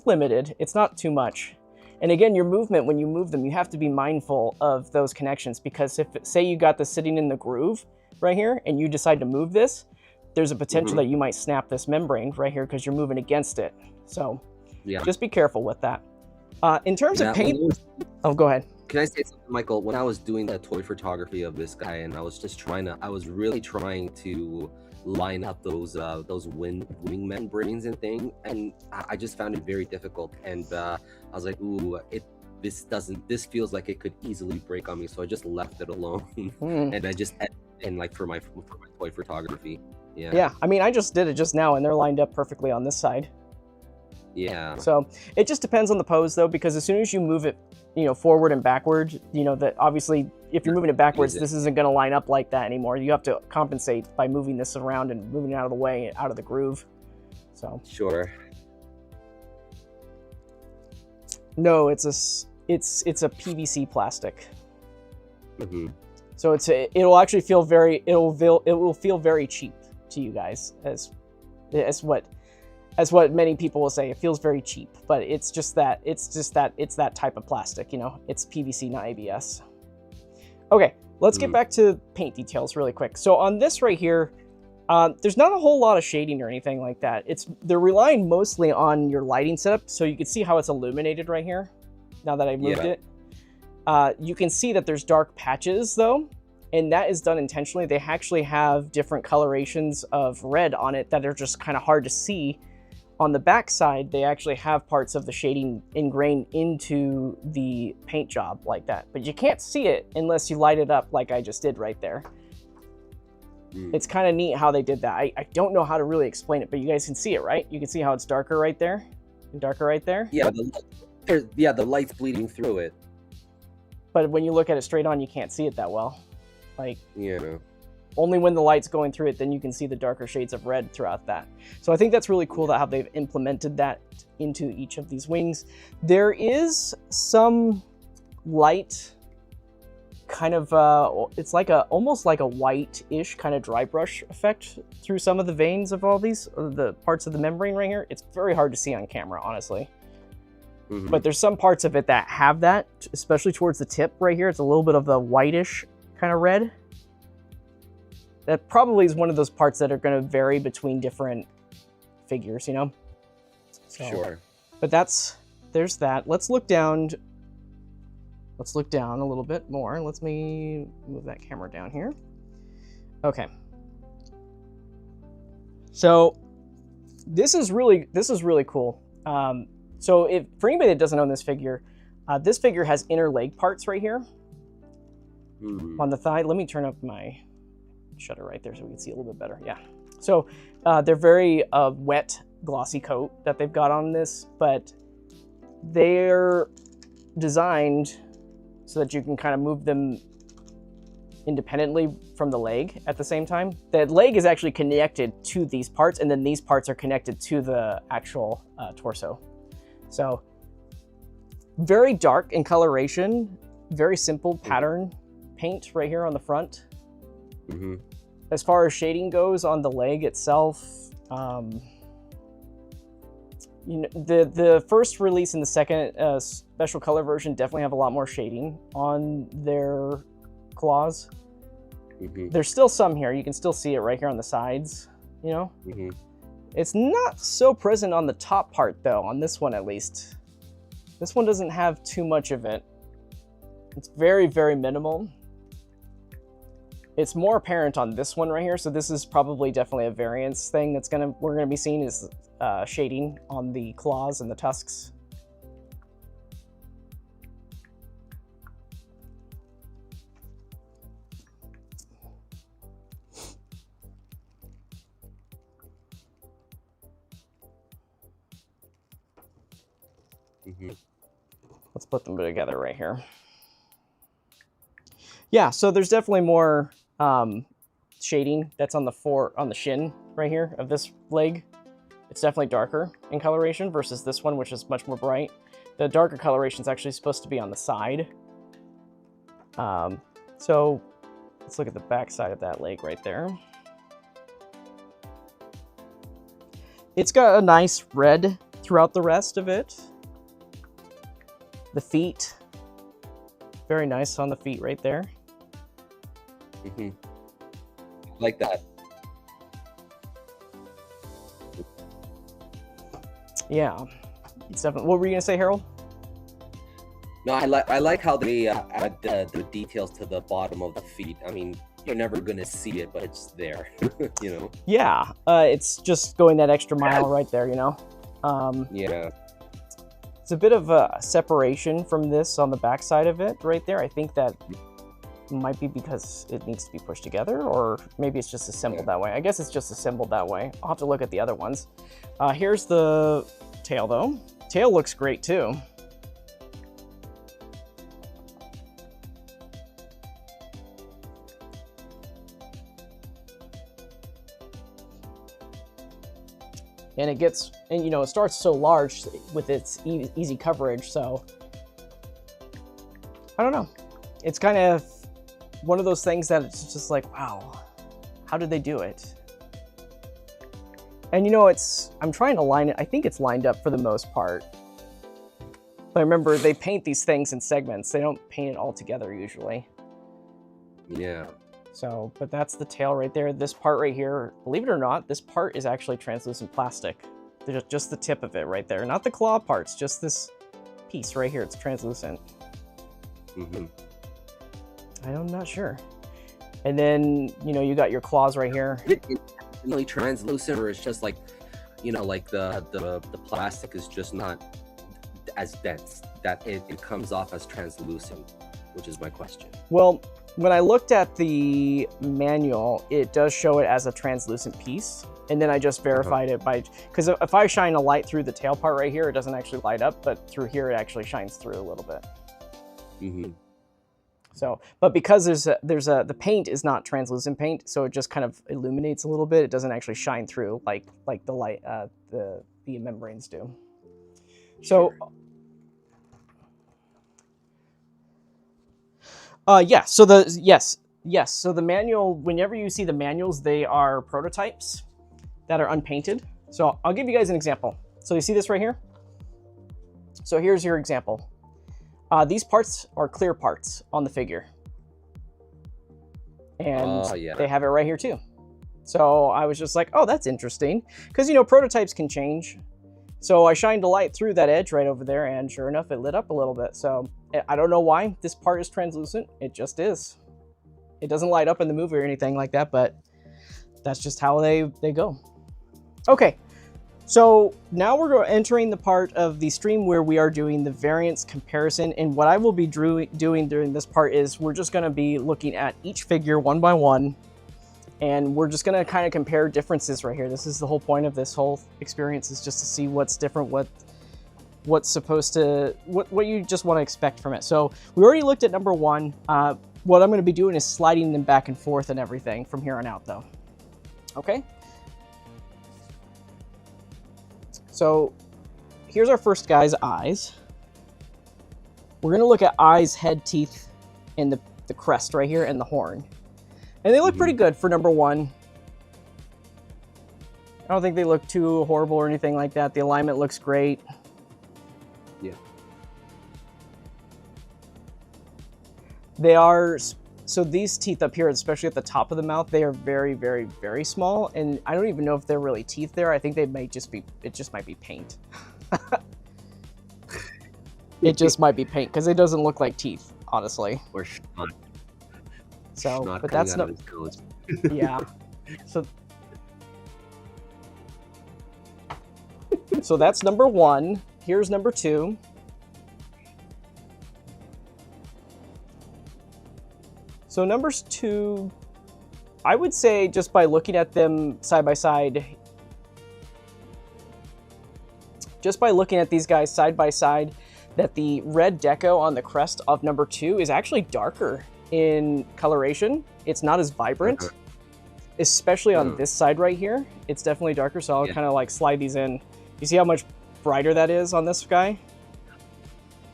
limited. It's not too much. And again, your movement, when you move them, you have to be mindful of those connections, because if, say you got this sitting in the groove right here and you decide to move this, there's a potential that you might snap this membrane right here because you're moving against it. So just be careful with that. In terms of paint, oh, go ahead. Can I say something, Michael? When I was doing the toy photography of this guy, and I was really trying to line up those wing membranes and thing, and I just found it very difficult. And I was like, ooh, this feels like it could easily break on me. So I just left it alone, and I just and like for my toy photography. Yeah. I mean, I just did it just now, and they're lined up perfectly on this side. Yeah. So it just depends on the pose, though, because as soon as you move it, you know, forward and backward, you know, that obviously if you're moving it backwards, this isn't going to line up like that anymore. You have to compensate by moving this around and moving it out of the way, out of the groove. So sure. No, it's a PVC plastic. So it'll actually feel it will feel very cheap to you guys, as what many people will say. It feels very cheap, but it's that type of plastic, you know. It's PVC, not ABS. Okay, let's get back to paint details really quick. So on this right here, there's not a whole lot of shading or anything like that. They're relying mostly on your lighting setup, so you can see how it's illuminated right here. Now that I moved it, you can see that there's dark patches though, and that is done intentionally. They actually have different colorations of red on it that are just kind of hard to see. On the back side, they actually have parts of the shading ingrained into the paint job like that, but you can't see it unless you light it up like I just did right there. It's kind of neat how they did that. I don't know how to really explain it, but you guys can see it, right? You can see how it's darker right there and darker right there. Yeah, the light's bleeding through it. But when you look at it straight on, you can't see it that well. Like, yeah. Only when the light's going through it, then you can see the darker shades of red throughout that. So I think that's really cool that how they've implemented that into each of these wings. There is some light kind of, it's like almost like a white-ish kind of dry brush effect through some of the veins of all these, the parts of the membrane right here. It's very hard to see on camera, honestly. But there's some parts of it that have that, especially towards the tip right here. It's a little bit of the whitish kind of red. That probably is one of those parts that are going to vary between different figures, you know? So, sure. But there's that. Let's look down a little bit more. Let me move that camera down here. Okay. So this is really cool. So for anybody that doesn't own this figure has inner leg parts right here on the thigh. Let me turn up my shutter right there so we can see a little bit better. Yeah. So they're very wet, glossy coat that they've got on this, but they're designed so that you can kind of move them independently from the leg at the same time. The leg is actually connected to these parts, and then these parts are connected to the actual torso. So very dark in coloration, very simple pattern paint right here on the front. As far as shading goes on the leg itself, you know, the first release and the second special color version definitely have a lot more shading on their claws. There's still some here. You can still see it right here on the sides, you know? It's not so present on the top part though, on this one at least. This one doesn't have too much of it. It's very, very minimal. It's more apparent on this one right here, so this is probably definitely a variance thing we're gonna be seeing is shading on the claws and the tusks. Hmm. Let's put them together right here. Yeah, so there's definitely more shading that's on the shin right here of this leg. It's definitely darker in coloration versus this one, which is much more bright. The darker coloration is actually supposed to be on the side. So let's look at the back side of that leg right there. It's got a nice red throughout the rest of it. The feet, very nice on the feet right there. Hmm. Like that. Yeah, it's definitely. What were you gonna say, Harold? No, I like how they add the details to the bottom of the feet. I mean, you're never gonna see it, but it's there. You know. Yeah, it's just going that extra mile right there, you know. Yeah. It's a bit of a separation from this on the back side of it right there. I think that might be because it needs to be pushed together, or maybe it's just assembled that way. I guess it's just assembled that way. I'll have to look at the other ones. Here's the tail though. Tail looks great too. And it gets, and you know, it starts so large with its easy coverage, so I don't know. It's kind of one of those things that it's just like, wow, how did they do it? And you know, I'm trying to line it, I think it's lined up for the most part. But remember, they paint these things in segments. They don't paint it all together usually. Yeah. So, but that's the tail right there. This part right here, believe it or not, this part is actually translucent plastic. Just the tip of it right there. Not the claw parts, just this piece right here. It's translucent. Mm-hmm. I'm not sure. And then, you know, you got your claws right here. It's really translucent, or it's just like, you know, like the plastic is just not as dense that it comes off as translucent, which is my question. Well, when I looked at the manual, it does show it as a translucent piece. And then I just verified it by, because if I shine a light through the tail part right here, it doesn't actually light up, but through here, it actually shines through a little bit. Mm-hmm. So, but because the paint is not translucent paint, so it just kind of illuminates a little bit. It doesn't actually shine through like the light, the membranes do. So, yeah. So So the manual, whenever you see the manuals, they are prototypes that are unpainted. So I'll give you guys an example. So you see this right here? So here's your example. These parts are clear parts on the figure. And they have it right here too. So I was just like, oh, that's interesting. Because, you know, prototypes can change. So I shined a light through that edge right over there, and sure enough, it lit up a little bit. So I don't know why this part is translucent. It just is. It doesn't light up in the movie or anything like that, but that's just how they go. Okay, so now we're entering the part of the stream where we are doing the variance comparison. And what I will be doing during this part is we're just going to be looking at each figure one by one. And we're just going to kind of compare differences right here. This is the whole point of this whole experience, is just to see what's different, what's supposed to, what you just want to expect from it. So we already looked at number one. What I'm going to be doing is sliding them back and forth and everything from here on out though. Okay. So here's our first guy's eyes. We're going to look at eyes, head, teeth, and the crest right here and the horn. And they look pretty good for number one. I don't think they look too horrible or anything like that. The alignment looks great. Yeah. They are, so these teeth up here, especially at the top of the mouth, they are very, very, very small. And I don't even know if they're really teeth there. I think they may just be, it just might be paint. It just might be paint because it doesn't look like teeth, honestly. Or snot. So, Snot but that's not, yeah. So that's number one. Here's number two. So numbers two, I would say just by looking at them side by side, just by looking at these guys side by side, that the red deco on the crest of number 2 is actually darker in coloration. It's not as vibrant, especially on this side right here. It's definitely darker, so I'll kind of like slide these in. You see how much brighter that is on this guy?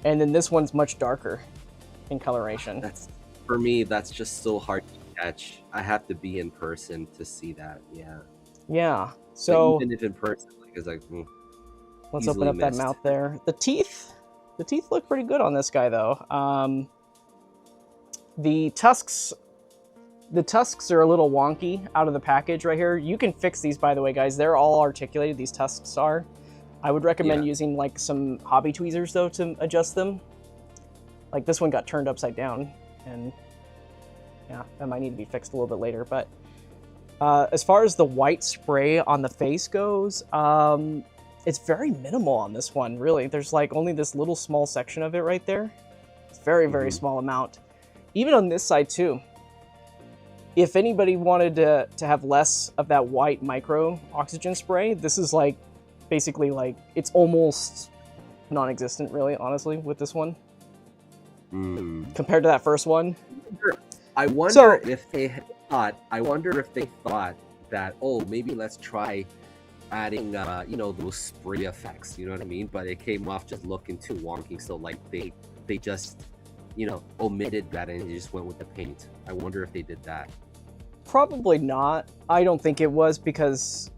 And then this one's much darker in coloration. That's, for me, that's just so hard to catch. I have to be in person to see that. Yeah. Yeah. So even if in person, like, it's like, let's open up that mouth there. The teeth look pretty good on this guy though. The tusks are a little wonky out of the package right here. You can fix these, by the way, guys. They're all articulated. These tusks are. I would recommend using like some hobby tweezers though to adjust them. Like this one got turned upside down, and yeah, that might need to be fixed a little bit later. But as far as the white spray on the face goes, it's very minimal on this one, really. There's like only this little small section of it right there. It's very, very small amount. Even on this side too. If anybody wanted to have less of that white micro oxygen spray, this is like basically like it's almost non-existent, really, honestly, with this one compared to that first one. I wonder if they thought. I wonder if they thought that, oh, maybe let's try adding, you know, those spray effects. You know what I mean? But it came off just looking too wonky. So like they just, you know, omitted that and they just went with the paint. I wonder if they did that. Probably not. I don't think it was, because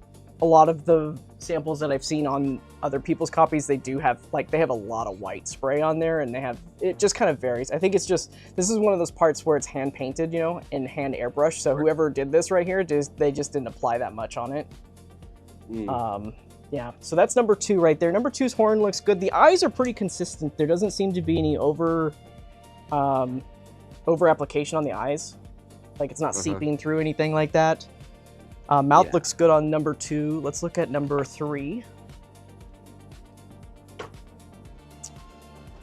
a lot of the samples that I've seen on other people's copies, they do have, like, they have a lot of white spray on there, and it just kind of varies. I think it's just, this is one of those parts where it's hand painted, you know, and hand airbrush. So whoever did this right here, they just didn't apply that much on it. Yeah, so that's number 2 right there. Number 2's horn looks good. The eyes are pretty consistent. There doesn't seem to be any over application on the eyes. Like it's not seeping through anything like that. Mouth looks good on number 2. Let's look at number 3.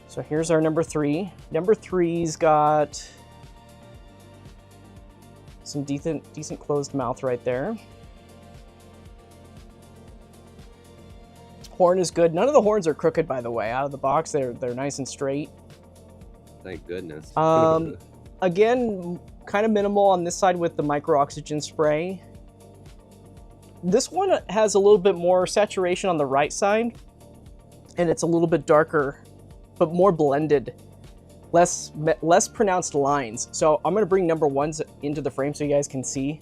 So here's our number 3. Number 3's got some decent closed mouth right there. Horn is good. None of the horns are crooked, by the way. Out of the box, they're nice and straight. Thank goodness. Again, kind of minimal on this side with the micro oxygen spray. This one has a little bit more saturation on the right side, and it's a little bit darker, but more blended, less pronounced lines. So I'm gonna bring number 1's into the frame so you guys can see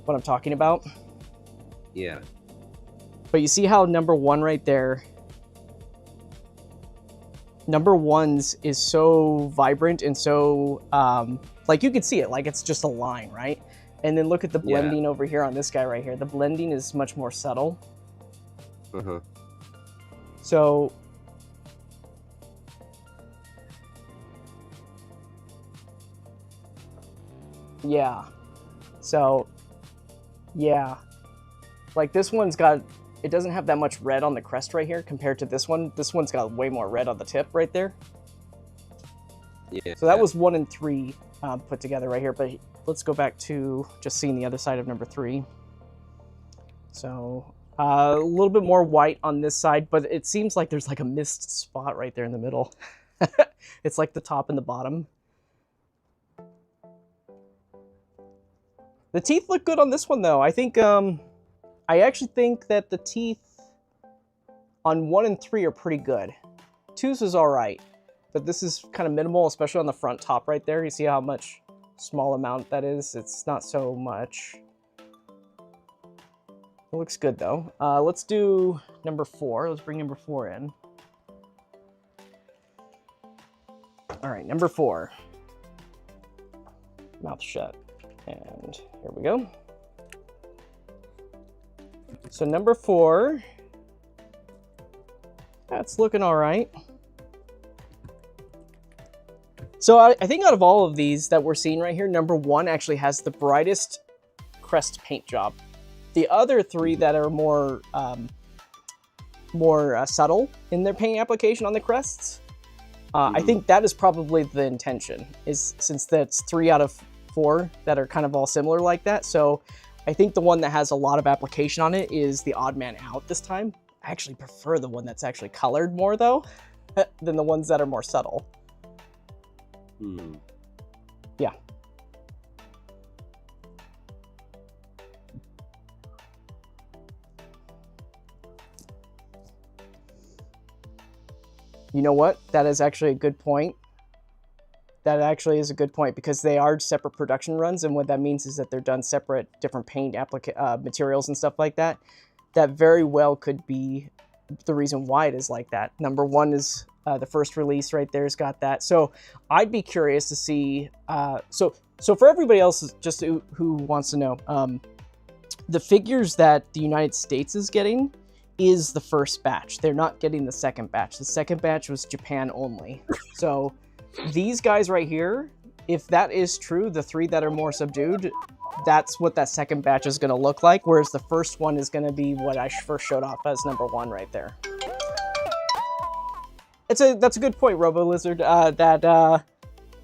what I'm talking about. Yeah. But you see how number 1 right there, number 1's is so vibrant and so, like you can see it, like it's just a line, right? And then look at the blending over here on this guy right here. The blending is much more subtle. So, yeah. So, yeah. Like this one's got, it doesn't have that much red on the crest right here compared to this one. This one's got way more red on the tip right there. Yeah. So that was 1 and 3 put together right here. But let's go back to just seeing the other side of number 3. So a little bit more white on this side, but it seems like there's like a missed spot right there in the middle. It's like the top and the bottom. The teeth look good on this one though. I think, I actually think that the teeth on 1 and 3 are pretty good. 2's is all right, but this is kind of minimal, especially on the front top right there. You see how much small amount that is? It's not so much. It looks good though. Let's do number 4. Let's bring number 4 in. All right, number 4. Mouth shut. And here we go. So number 4, that's looking all right. So I think out of all of these that we're seeing right here, number 1 actually has the brightest crest paint job. The other 3 that are more subtle in their paint application on the crests, I think that is probably the intention, is since that's 3 out of 4 that are kind of all similar like that. So I think the one that has a lot of application on it is the odd man out this time. I actually prefer the one that's actually colored more though, than the ones that are more subtle. Yeah. You know what? That is actually a good point. That actually is a good point because they are separate production runs, and what that means is that they're done separate, different paint materials and stuff like that. That very well could be the reason why it is like that. Number one is the first release right there's got that. So I'd be curious to see. So for everybody else, just who wants to know, the figures that the United States is getting is the first batch. They're not getting the second batch. The second batch was Japan only. So these guys right here, if that is true, the 3 that are more subdued, that's what that second batch is going to look like, whereas the first one is going to be what I first showed off as number 1 right there. That's a good point, Robo Lizard, that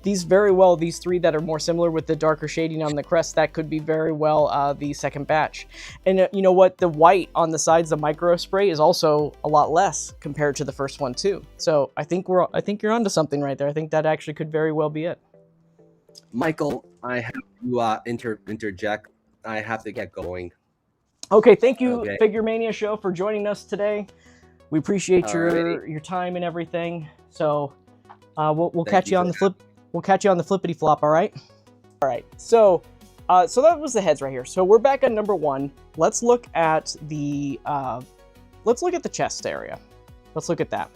these 3 that are more similar with the darker shading on the crest, that could be very well the second batch. And you know what? The white on the sides, the micro spray, is also a lot less compared to the first one too. So I think you're onto something right there. I think that actually could very well be it. Michael, I have to interject. I have to get going. Okay, thank you, Figure Mania Show, for joining us today. We appreciate your time and everything. So we'll catch you on the flip. We'll catch you on the flippity flop. All right. All right. So that was the heads right here. So we're back on number 1. Let's look at the chest area. Let's look at that.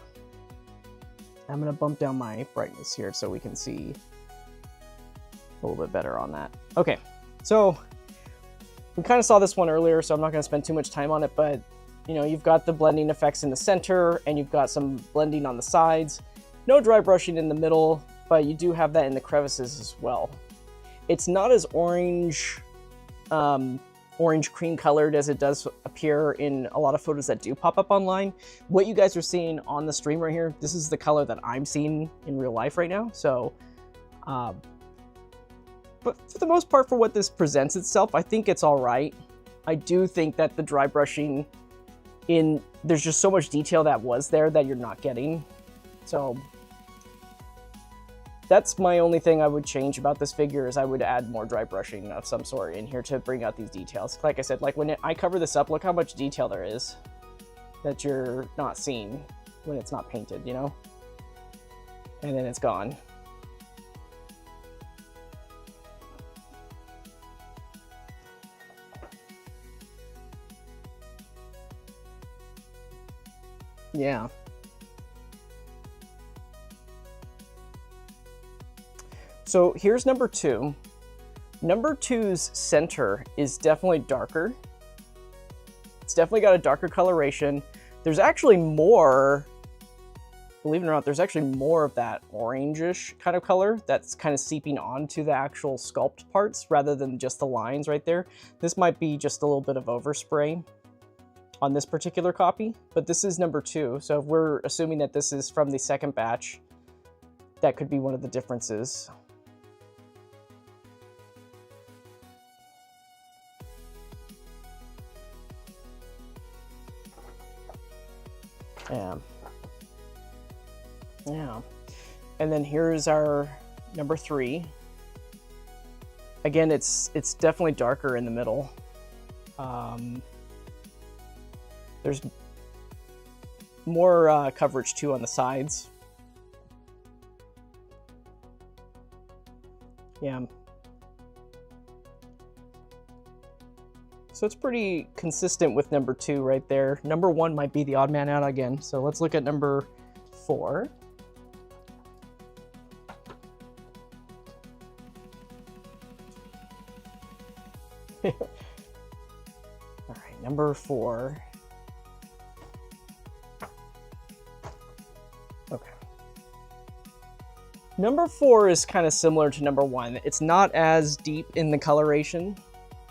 I'm gonna bump down my brightness here so we can see a little bit better on that. Okay. So we kind of saw this one earlier, so I'm not going to spend too much time on it, but you know, you've got the blending effects in the center and you've got some blending on the sides. No dry brushing in the middle, but you do have that in the crevices as well. It's not as orange cream colored as it does appear in a lot of photos that do pop up online. What you guys are seeing on the stream right here, this is the color that I'm seeing in real life right now. So, but for the most part, for what this presents itself, I think it's all right. I do think that the dry brushing there's just so much detail that was there that you're not getting. So that's my only thing I would change about this figure, is I would add more dry brushing of some sort in here to bring out these details. Like I said, like when I cover this up, look how much detail there is that you're not seeing when it's not painted, you know? And then it's gone. Yeah. So here's number 2. Number 2's center is definitely darker. It's definitely got a darker coloration. There's actually more, believe it or not, there's actually more of that orangish kind of color that's kind of seeping onto the actual sculpt parts rather than just the lines right there. This might be just a little bit of overspray on this particular copy, but this is number 2. So if we're assuming that this is from the second batch, that could be one of the differences. Yeah. And then here's our number 3. Again, it's definitely darker in the middle. There's more coverage too on the sides. Yeah. So it's pretty consistent with number 2 right there. Number 1 might be the odd man out again. So let's look at number 4. All right, number 4. Okay. Number 4 is kind of similar to number 1. It's not as deep in the coloration.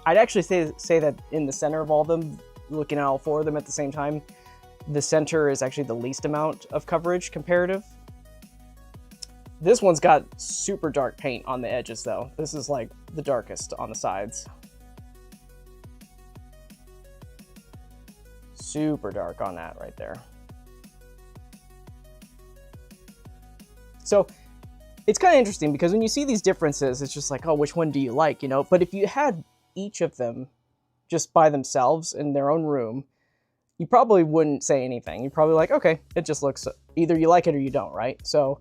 I'd actually say that in the center of all of them, looking at all 4 of them at the same time, the center is actually the least amount of coverage comparative. This one's got super dark paint on the edges though. This is like the darkest on the sides. super dark on that right there. So it's kind of interesting because when you see these differences, it's just like, oh, which one do you like, you know? But if you had each of them just by themselves in their own room, you probably wouldn't say anything. You're probably like, okay, it just looks, either you like it or you don't, right? So,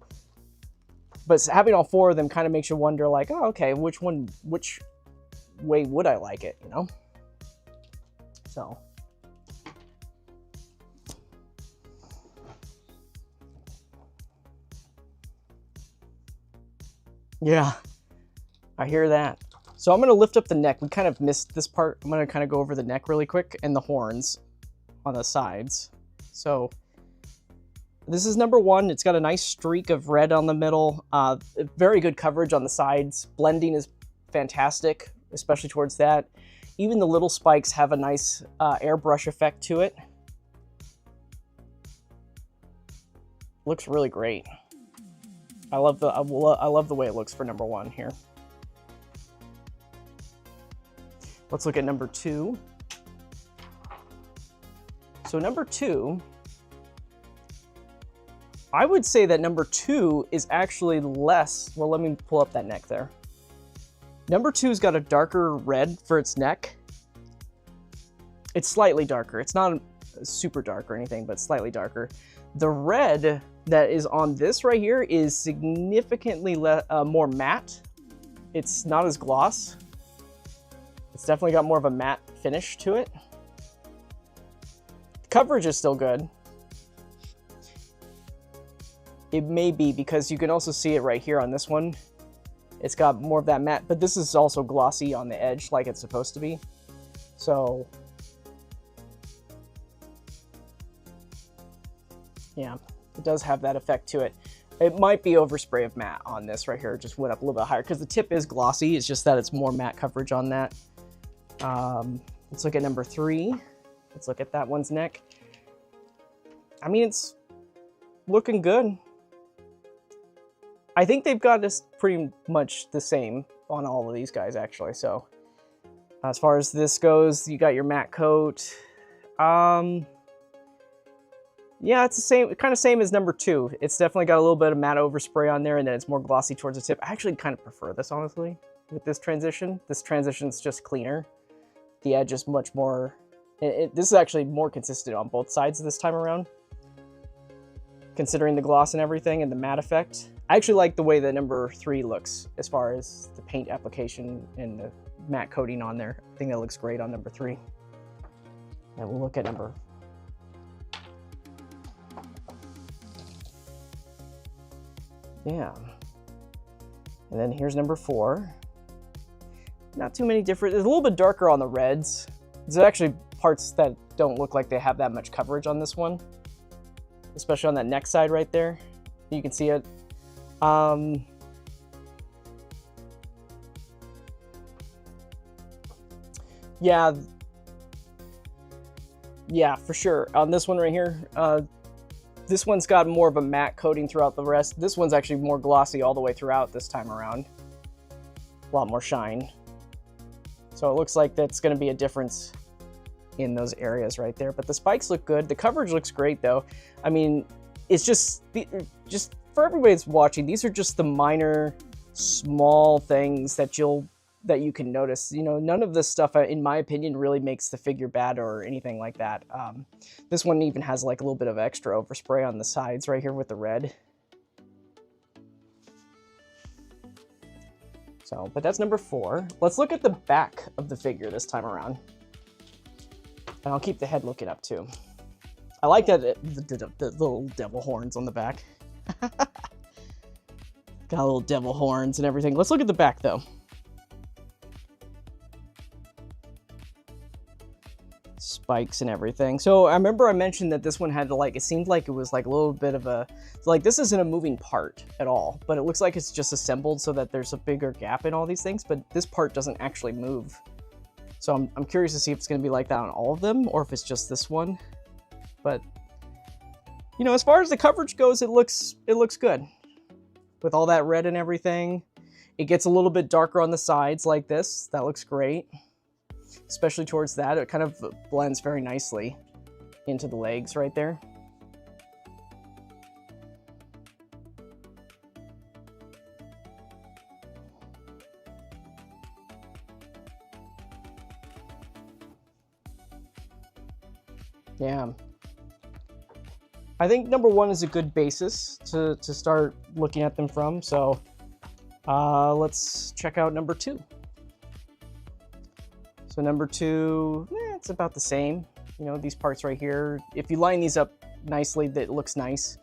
but having all four of them kind of makes you wonder like, oh, okay, which way would I like it, you know? So. Yeah, I hear that. So I'm going to lift up the neck. We kind of missed this part. I'm going to kind of go over the neck really quick and the horns on the sides. So this is number one. It's got a nice streak of red on the middle. Very good coverage on the sides. Blending is fantastic, especially towards that. Even the little spikes have a nice airbrush effect to it. Looks really great. I love the way it looks for number one here. Let's look at number two. So number two, I would say that number two is actually less, well, let me pull up that neck there. Number two's got a darker red for its neck. It's slightly darker. It's not super dark or anything, but slightly darker. The red that is on this right here is significantly more matte. It's not as gloss. It's definitely got more of a matte finish to it. Coverage is still good. It may be because you can also see it right here on this one. It's got more of that matte, but this is also glossy on the edge like it's supposed to be. So, yeah, it does have that effect to it. It might be overspray of matte on this right here. It just went up a little bit higher because the tip is glossy. It's just that it's more matte coverage on that. Let's look at number three. Let's look at that one's neck. I mean, it's looking good. I think they've got this pretty much the same on all of these guys, actually. So as far as this goes, you got your matte coat. Yeah, it's the same, kind of same as number two. It's definitely got a little bit of matte overspray on there, and then it's more glossy towards the tip. I actually kind of prefer this, honestly, with this transition. This transition's just cleaner. The edge is much more, this is actually more consistent on both sides this time around, considering the gloss and everything and the matte effect. I actually like the way that number three looks as far as the paint application and the matte coating on there. I think that looks great on number three. And we'll look at number. Yeah. And then here's number four. Not too many different, it's a little bit darker on the reds. There's actually parts that don't look like they have that much coverage on this one, especially on that neck side right there. You can see it. Yeah, for sure. On this one right here, this one's got more of a matte coating throughout the rest. This one's actually more glossy all the way throughout this time around. A lot more shine. So it looks like that's going to be a difference in those areas right there. But the spikes look good. The coverage looks great, though. I mean, it's just for everybody that's watching, these are just the minor, small things that you can notice. You know, none of this stuff, in my opinion, really makes the figure bad or anything like that. This one even has like a little bit of extra overspray on the sides right here with the red. So, but that's number four. Let's look at the back of the figure this time around. And I'll keep the head looking up too. I like that the little devil horns on the back. Got little devil horns and everything. Let's look at the back though. Spikes and everything. So I remember I mentioned that this one had to like, it seemed like it was like a little bit of a, like this isn't a moving part at all, but it looks like it's just assembled so that there's a bigger gap in all these things, but this part doesn't actually move. So I'm curious to see if it's going to be like that on all of them or if it's just this one. But you know, as far as the coverage goes, it looks good with all that red and everything. It gets a little bit darker on the sides like this. That looks great. Especially towards that, it kind of blends very nicely. into the legs right there. Yeah. I think number 1 is a good basis to start looking at them from. So let's check out number 2. So number 2, it's about the same. You know, these parts right here, if you line these up nicely, that looks nice.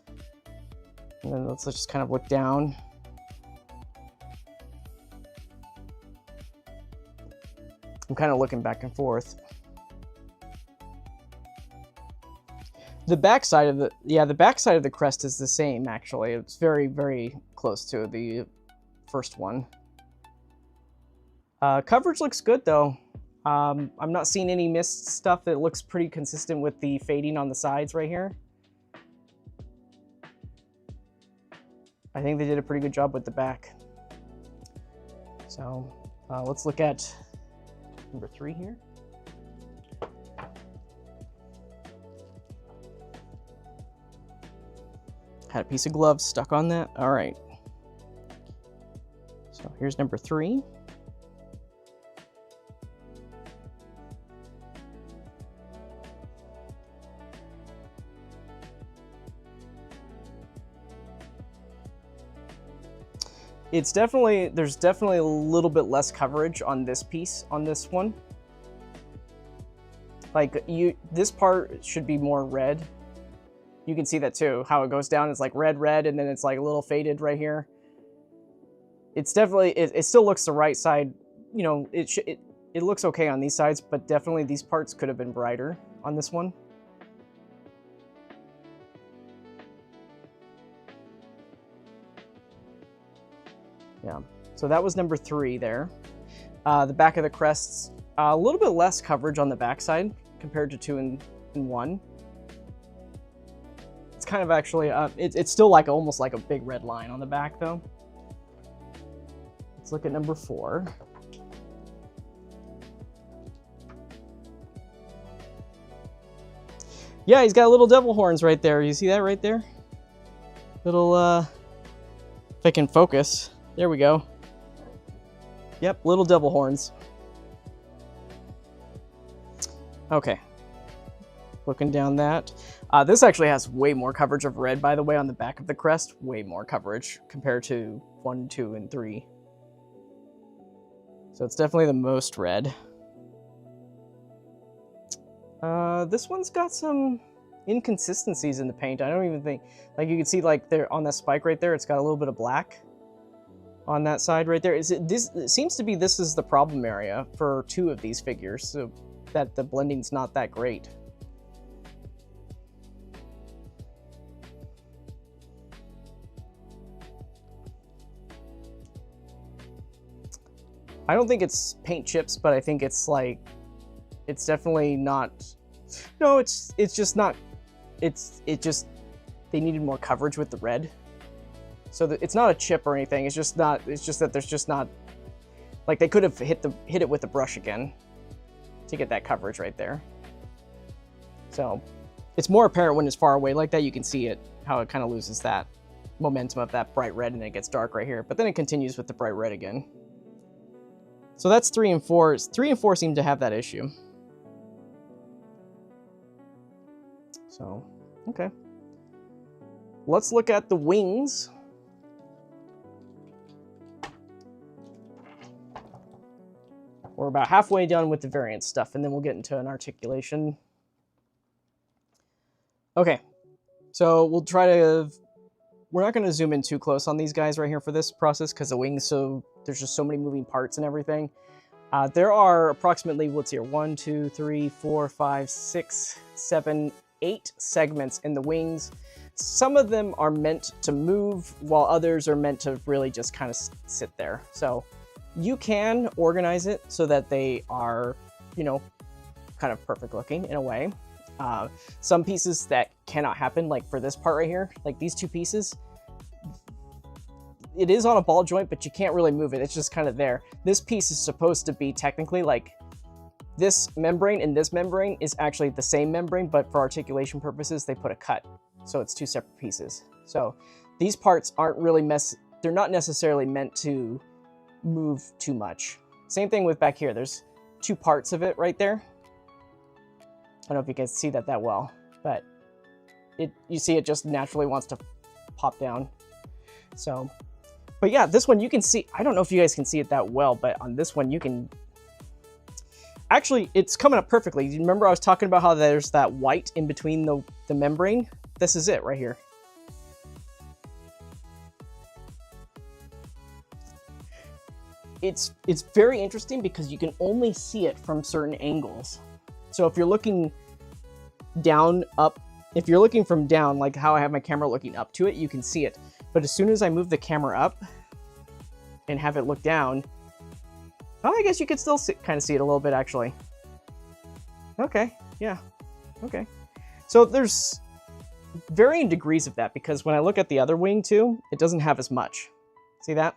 And then let's just kind of look down. I'm kind of looking back and forth. The backside of the crest is the same, actually. It's very, very close to the first one. Coverage looks good, though. I'm not seeing any mist stuff. That looks pretty consistent with the fading on the sides right here. I think they did a pretty good job with the back. So let's look at number 3 here. Had a piece of glove stuck on that. All right. So here's number 3. There's definitely a little bit less coverage on this piece, on this one. Like this part should be more red. You can see that too, how it goes down. It's like red, and then it's like a little faded right here. It's definitely, it still looks the right side. You know, it looks okay on these sides, but definitely these parts could have been brighter on this one. Yeah, so that was number 3 there. The back of the crests, a little bit less coverage on the backside compared to 2 and 1. It's kind of actually, it's still like almost like a big red line on the back though. Let's look at number 4. Yeah, he's got little devil horns right there. You see that right there? Little, if I can focus. There we go. Yep, little devil horns. Okay. Looking down that. This actually has way more coverage of red, by the way, on the back of the crest. Way more coverage compared to 1, 2, and 3. So it's definitely the most red. This one's got some inconsistencies in the paint. I don't even think, like you can see like there on that spike right there, it's got a little bit of black on that side right there. It seems to be this is the problem area for 2 of these figures, so that the blending's not that great. I don't think it's paint chips, but I think it's like, it's definitely not, no, it's just not, it just, they needed more coverage with the red. So it's not a chip or anything, it's just that there's just not, like they could have hit it with the brush again to get that coverage right there. So it's more apparent when it's far away like that. You can see it, how it kind of loses that momentum of that bright red and it gets dark right here, but then it continues with the bright red again. So that's 3 and 4. 3 and 4 seem to have that issue. So, okay. Let's look at the wings. We're about halfway done with the variance stuff, and then we'll get into an articulation. Okay, so we'll try to... We're not going to zoom in too close on these guys right here for this process, because the wings, so there's just so many moving parts and everything. There are approximately, what's here, 1, 2, 3, 4, 5, 6, 7, 8 segments in the wings. Some of them are meant to move, while others are meant to really just kind of sit there. So you can organize it so that they are, you know, kind of perfect looking in a way. Some pieces that cannot happen, like for this part right here, like these 2 pieces, it is on a ball joint, but you can't really move it. It's just kind of there. This piece is supposed to be technically like this membrane and this membrane is actually the same membrane, but for articulation purposes, they put a cut. So it's two separate pieces. So these parts aren't really they're not necessarily meant to move too much. Same thing with back here. There's two parts of it right there. I don't know if you can see that well, but you see it just naturally wants to pop down. So, but yeah, this one you can see, I don't know if you guys can see it that well, but on this one you can, actually it's coming up perfectly. You remember I was talking about how there's that white in between the membrane? This is it right here. It's very interesting because you can only see it from certain angles. So if you're looking down, up, if you're looking from down, like how I have my camera looking up to it, you can see it. But as soon as I move the camera up and have it look down, oh, I guess you could still kind of see it a little bit actually. Okay, yeah, okay. So there's varying degrees of that because when I look at the other wing too, it doesn't have as much. See that?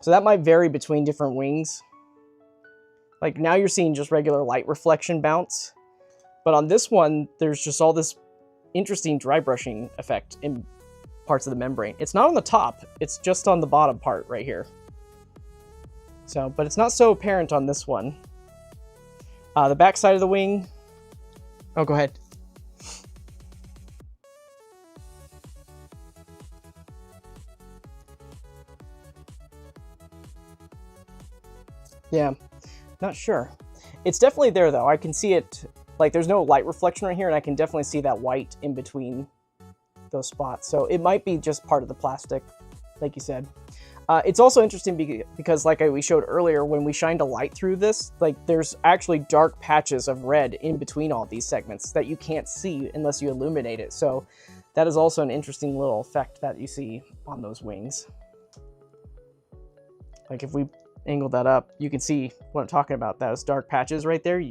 So that might vary between different wings. Like now you're seeing just regular light reflection bounce. But on this one, there's just all this interesting dry brushing effect in parts of the membrane. It's not on the top, it's just on the bottom part right here. So, but it's not so apparent on this one. The back side of the wing. Oh, go ahead. Yeah, not sure. It's definitely there though. I can see it, like there's no light reflection right here, and I can definitely see that white in between those spots. So it might be just part of the plastic, like you said. It's also interesting because like we showed earlier, when we shined a light through this, like there's actually dark patches of red in between all these segments that you can't see unless you illuminate it. So that is also an interesting little effect that you see on those wings. Like if we angle that up, you can see what I'm talking about. Those dark patches right there,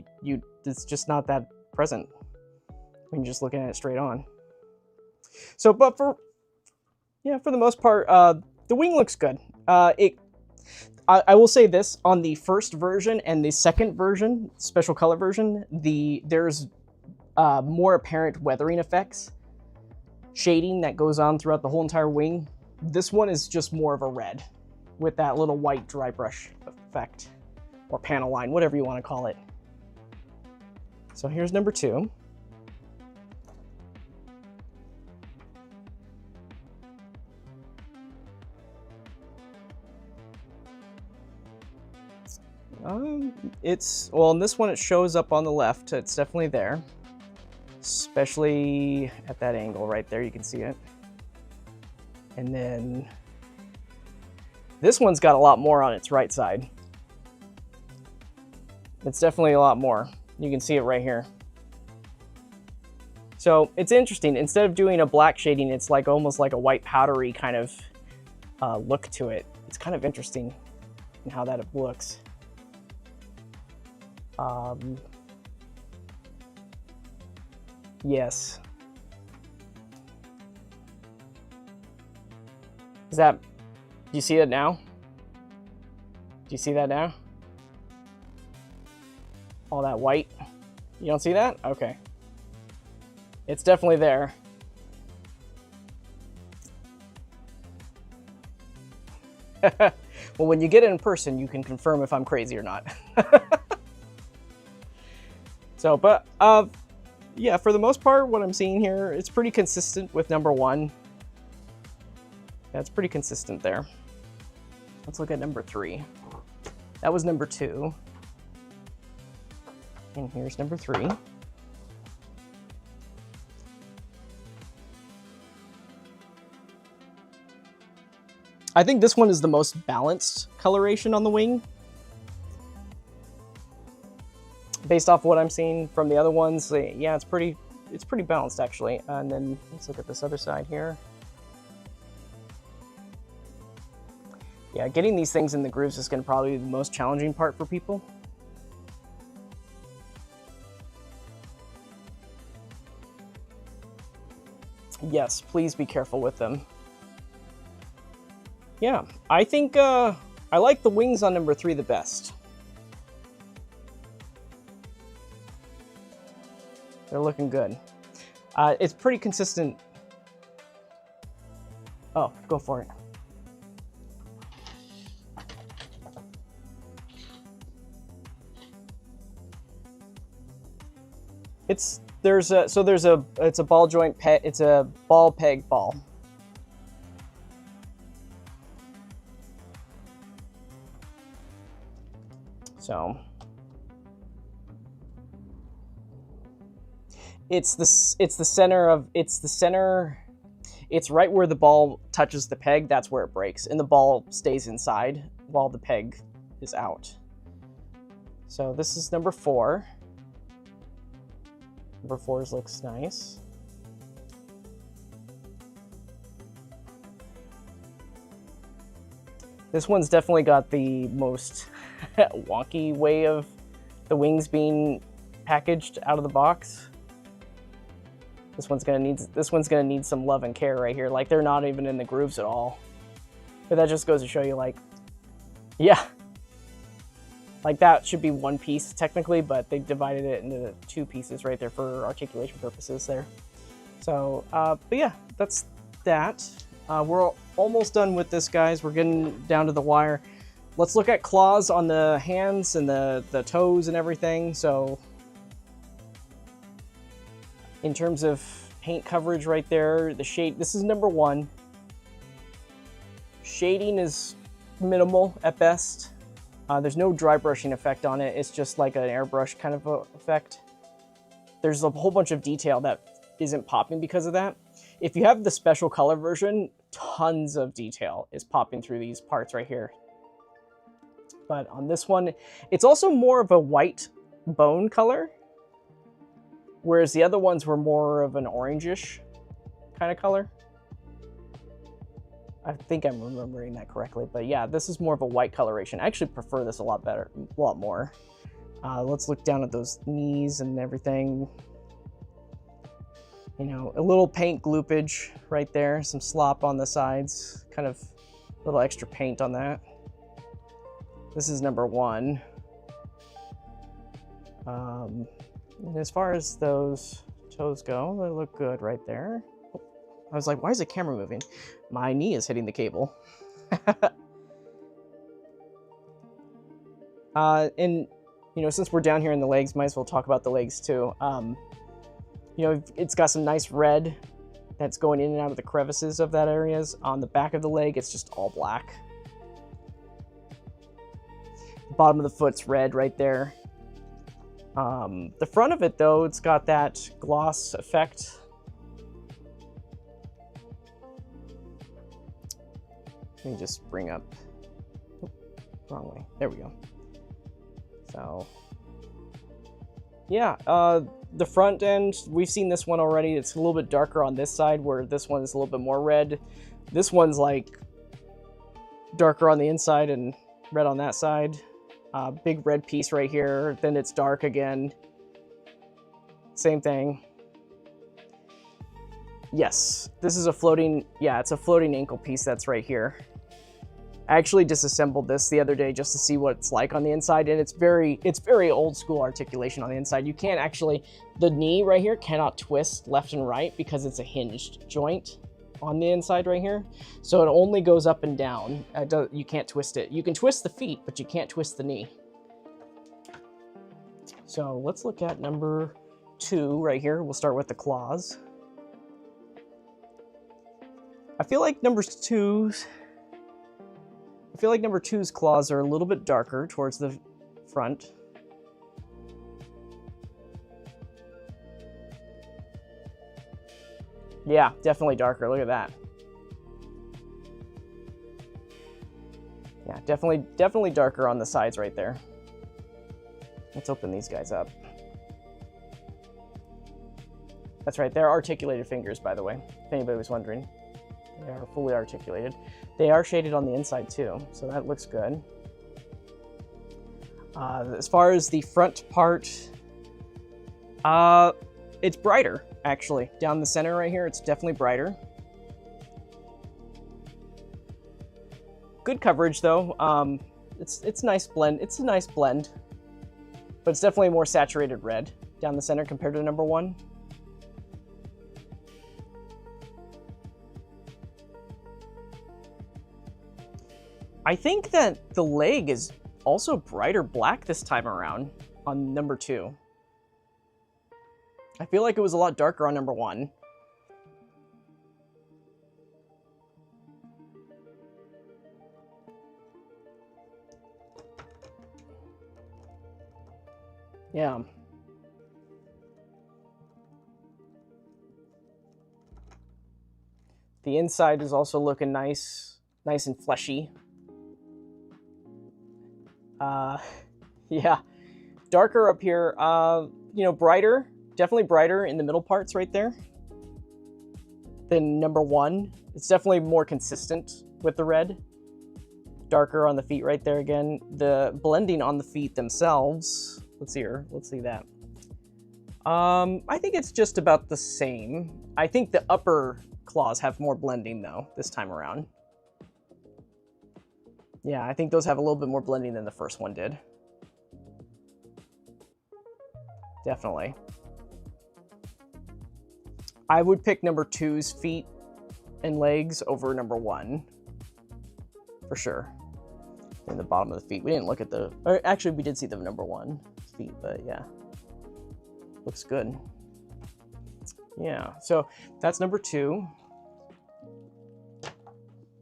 it's just not that present when you're just looking at it straight on. So, but for the most part, the wing looks good. I will say this, on the first version and the second version, special color version, there's more apparent weathering effects, shading that goes on throughout the whole entire wing. This one is just more of a red with that little white dry brush effect, or panel line, whatever you want to call it. So here's number 2. Well, in this one it shows up on the left. It's definitely there, especially at that angle right there. You can see it. And then this one's got a lot more on its right side. It's definitely a lot more. You can see it right here. So it's interesting. Instead of doing a black shading, it's like almost like a white powdery kind of look to it. It's kind of interesting in how that looks. Yes. Do you see it now? Do you see that now? All that white? You don't see that? Okay. It's definitely there. Well, when you get it in person, you can confirm if I'm crazy or not. So, but yeah, for the most part, what I'm seeing here, it's pretty consistent with number 1. Yeah, it's pretty consistent there. Let's look at number 3. That was number 2. And here's number 3. I think this one is the most balanced coloration on the wing, based off what I'm seeing from the other ones. Yeah, it's pretty balanced actually. And then let's look at this other side here. Yeah, getting these things in the grooves is going to probably be the most challenging part for people. Yes, please be careful with them. Yeah, I think I like the wings on number 3 the best. They're looking good. It's pretty consistent. Oh, go for it. It's a ball joint peg. It's a ball peg ball. So it's the center. It's right where the ball touches the peg. That's where it breaks, and the ball stays inside while the peg is out. So this is number 4. Number 4's looks nice. This one's definitely got the most wonky way of the wings being packaged out of the box. This one's gonna need some love and care right here. Like, they're not even in the grooves at all. But that just goes to show you, like, yeah. Like, that should be one piece technically, but they divided it into 2 pieces right there for articulation purposes there. So, but yeah, that's that. We're almost done with this, guys. We're getting down to the wire. Let's look at claws on the hands and the toes and everything. So, in terms of paint coverage right there, the shade, this is number 1. Shading is minimal at best. There's no dry brushing effect on it. It's just like an airbrush kind of effect. There's a whole bunch of detail that isn't popping because of that. If you have the special color version, tons of detail is popping through these parts right here. But on this one, it's also more of a white bone color, whereas the other ones were more of an orangish kind of color. I think I'm remembering that correctly, but yeah, this is more of a white coloration. I actually prefer this a lot more. Let's look down at those knees and everything. You know, a little paint gloopage right there, some slop on the sides, kind of a little extra paint on that. This is number 1. And as far as those toes go, they look good right there. I was like, why is the camera moving? My knee is hitting the cable. And, you know, since we're down here in the legs, might as well talk about the legs too. You know, it's got some nice red that's going in and out of the crevices of that areas. On the back of the leg, it's just all black. The bottom of the foot's red right there. The front of it, though, it's got that gloss effect. Let me just bring up, wrong way, there we go. So, yeah, the front end, we've seen this one already. It's a little bit darker on this side, where this one is a little bit more red. This one's like darker on the inside and red on that side. Big red piece right here, then it's dark again. Same thing. Yes, this is a floating, yeah, it's a floating ankle piece that's right here. I actually disassembled this the other day just to see what it's like on the inside, and it's very old school articulation on the inside. You can't actually, the knee right here cannot twist left and right because it's a hinged joint on the inside right here. So it only goes up and down. You can't twist it. You can twist the feet, but you can't twist the knee. So let's look at number 2 right here. We'll start with the claws. I feel like number 2's claws are a little bit darker towards the front. Yeah, definitely darker. Look at that. Yeah, definitely darker on the sides right there. Let's open these guys up. That's right, they're articulated fingers, by the way, if anybody was wondering. They are fully articulated. They are shaded on the inside too, so that looks good. As far as the front part, it's brighter, actually. Down the center right here, it's definitely brighter. good coverage though. It's nice blend. It's a nice blend, but it's definitely more saturated red down the center compared to number 1. I think that the leg is also brighter black this time around on number 2. I feel like it was a lot darker on number 1. Yeah. The inside is also looking nice and fleshy. Yeah, darker up here, you know, brighter, definitely brighter in the middle parts right there than number 1. It's definitely more consistent with the red. Darker on the feet right there again. The blending on the feet themselves, let's see here, let's see that. I think it's just about the same. I think the upper claws have more blending though this time around. Yeah, I think those have a little bit more blending than the first one did. Definitely. I would pick number 2's feet and legs over number 1. For sure. In the bottom of the feet. We didn't look at the... Or actually, we did see the number 1 feet, but yeah. Looks good. Yeah, so that's number 2.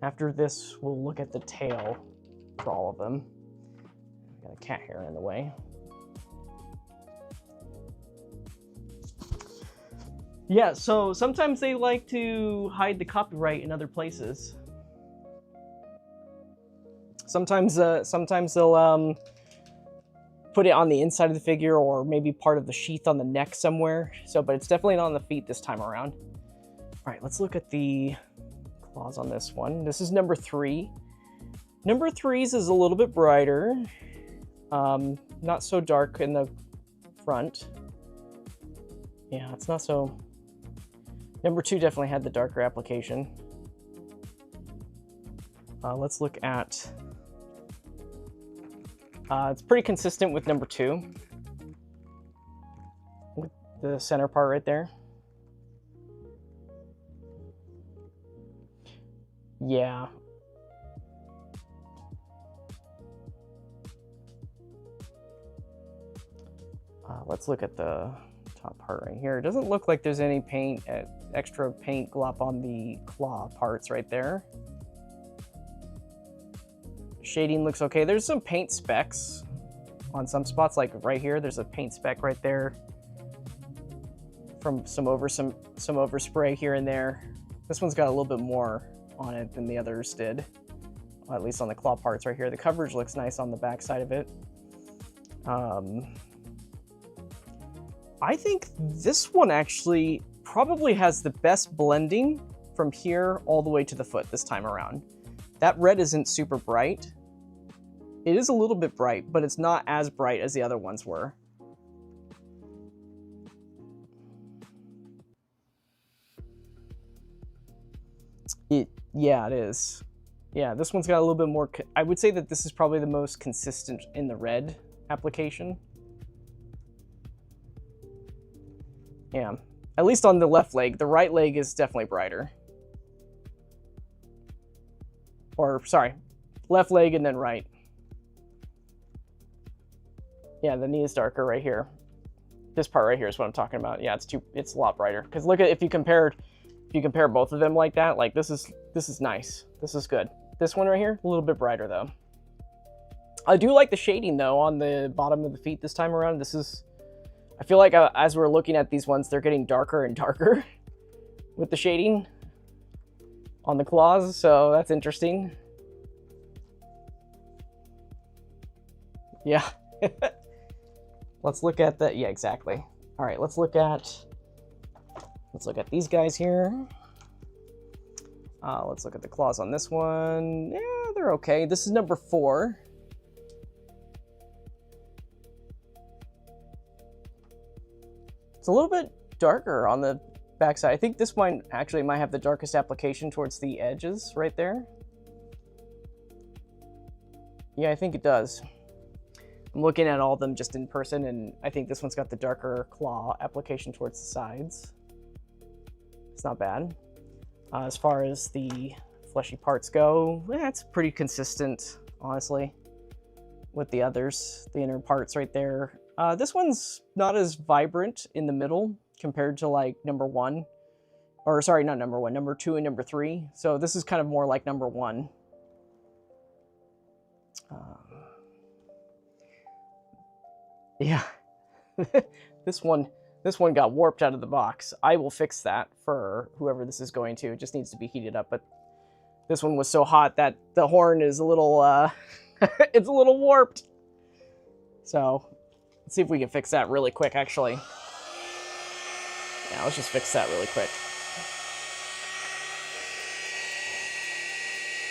After this, we'll look at the tail for all of them. Got a cat hair in the way. Yeah, so sometimes they like to hide the copyright in other places. Sometimes they'll put it on the inside of the figure or maybe part of the sheath on the neck somewhere. So, but it's definitely not on the feet this time around. All right, let's look at the claws on this one. This is number 3. Number 3's is a little bit brighter. Not so dark in the front. Yeah, it's not so... Number 2 definitely had the darker application. Let's look at... it's pretty consistent with number 2. With the center part right there. Yeah. Let's look at the top part right here. It doesn't look like there's any paint, extra paint glop on the claw parts right there. Shading looks okay. There's some paint specks on some spots, like right here. There's a paint speck right there from some overspray here and there. This one's got a little bit more on it than the others did, at least on the claw parts right here. The coverage looks nice on the back side of it. I think this one actually probably has the best blending from here all the way to the foot this time around. That red isn't super bright. It is a little bit bright, but it's not as bright as the other ones were. Yeah, it is. Yeah, this one's got a little bit more... I would say that this is probably the most consistent in the red application. Yeah, at least on the left leg. The right leg is definitely brighter. Or, sorry, left leg and then right. Yeah, the knee is darker right here. This part right here is what I'm talking about. Yeah, it's a lot brighter. Because look at, if you compare both of them like that, like this is nice. This is good. This one right here, a little bit brighter though. I do like the shading though on the bottom of the feet this time around. I feel like as we're looking at these ones, they're getting darker and darker with the shading on the claws, so that's interesting. Yeah. Let's look at the, yeah, exactly. All right, let's look at these guys here. Let's look at the claws on this one. Yeah, they're okay. This is number 4. It's a little bit darker on the backside. I think this one actually might have the darkest application towards the edges right there. Yeah, I think it does. I'm looking at all of them just in person, and I think this one's got the darker claw application towards the sides. It's not bad. As far as the fleshy parts go, it's pretty consistent, honestly, with the others. The inner parts right there. This one's not as vibrant in the middle compared to like number 1. Or sorry, not number 1, number 2 and number 3. So this is kind of more like number 1. Yeah, this one got warped out of the box. I will fix that for whoever this is going to. It just needs to be heated up. But this one was so hot that the horn is a little, it's a little warped. So let's see if we can fix that really quick, actually. Yeah, let's just fix that really quick.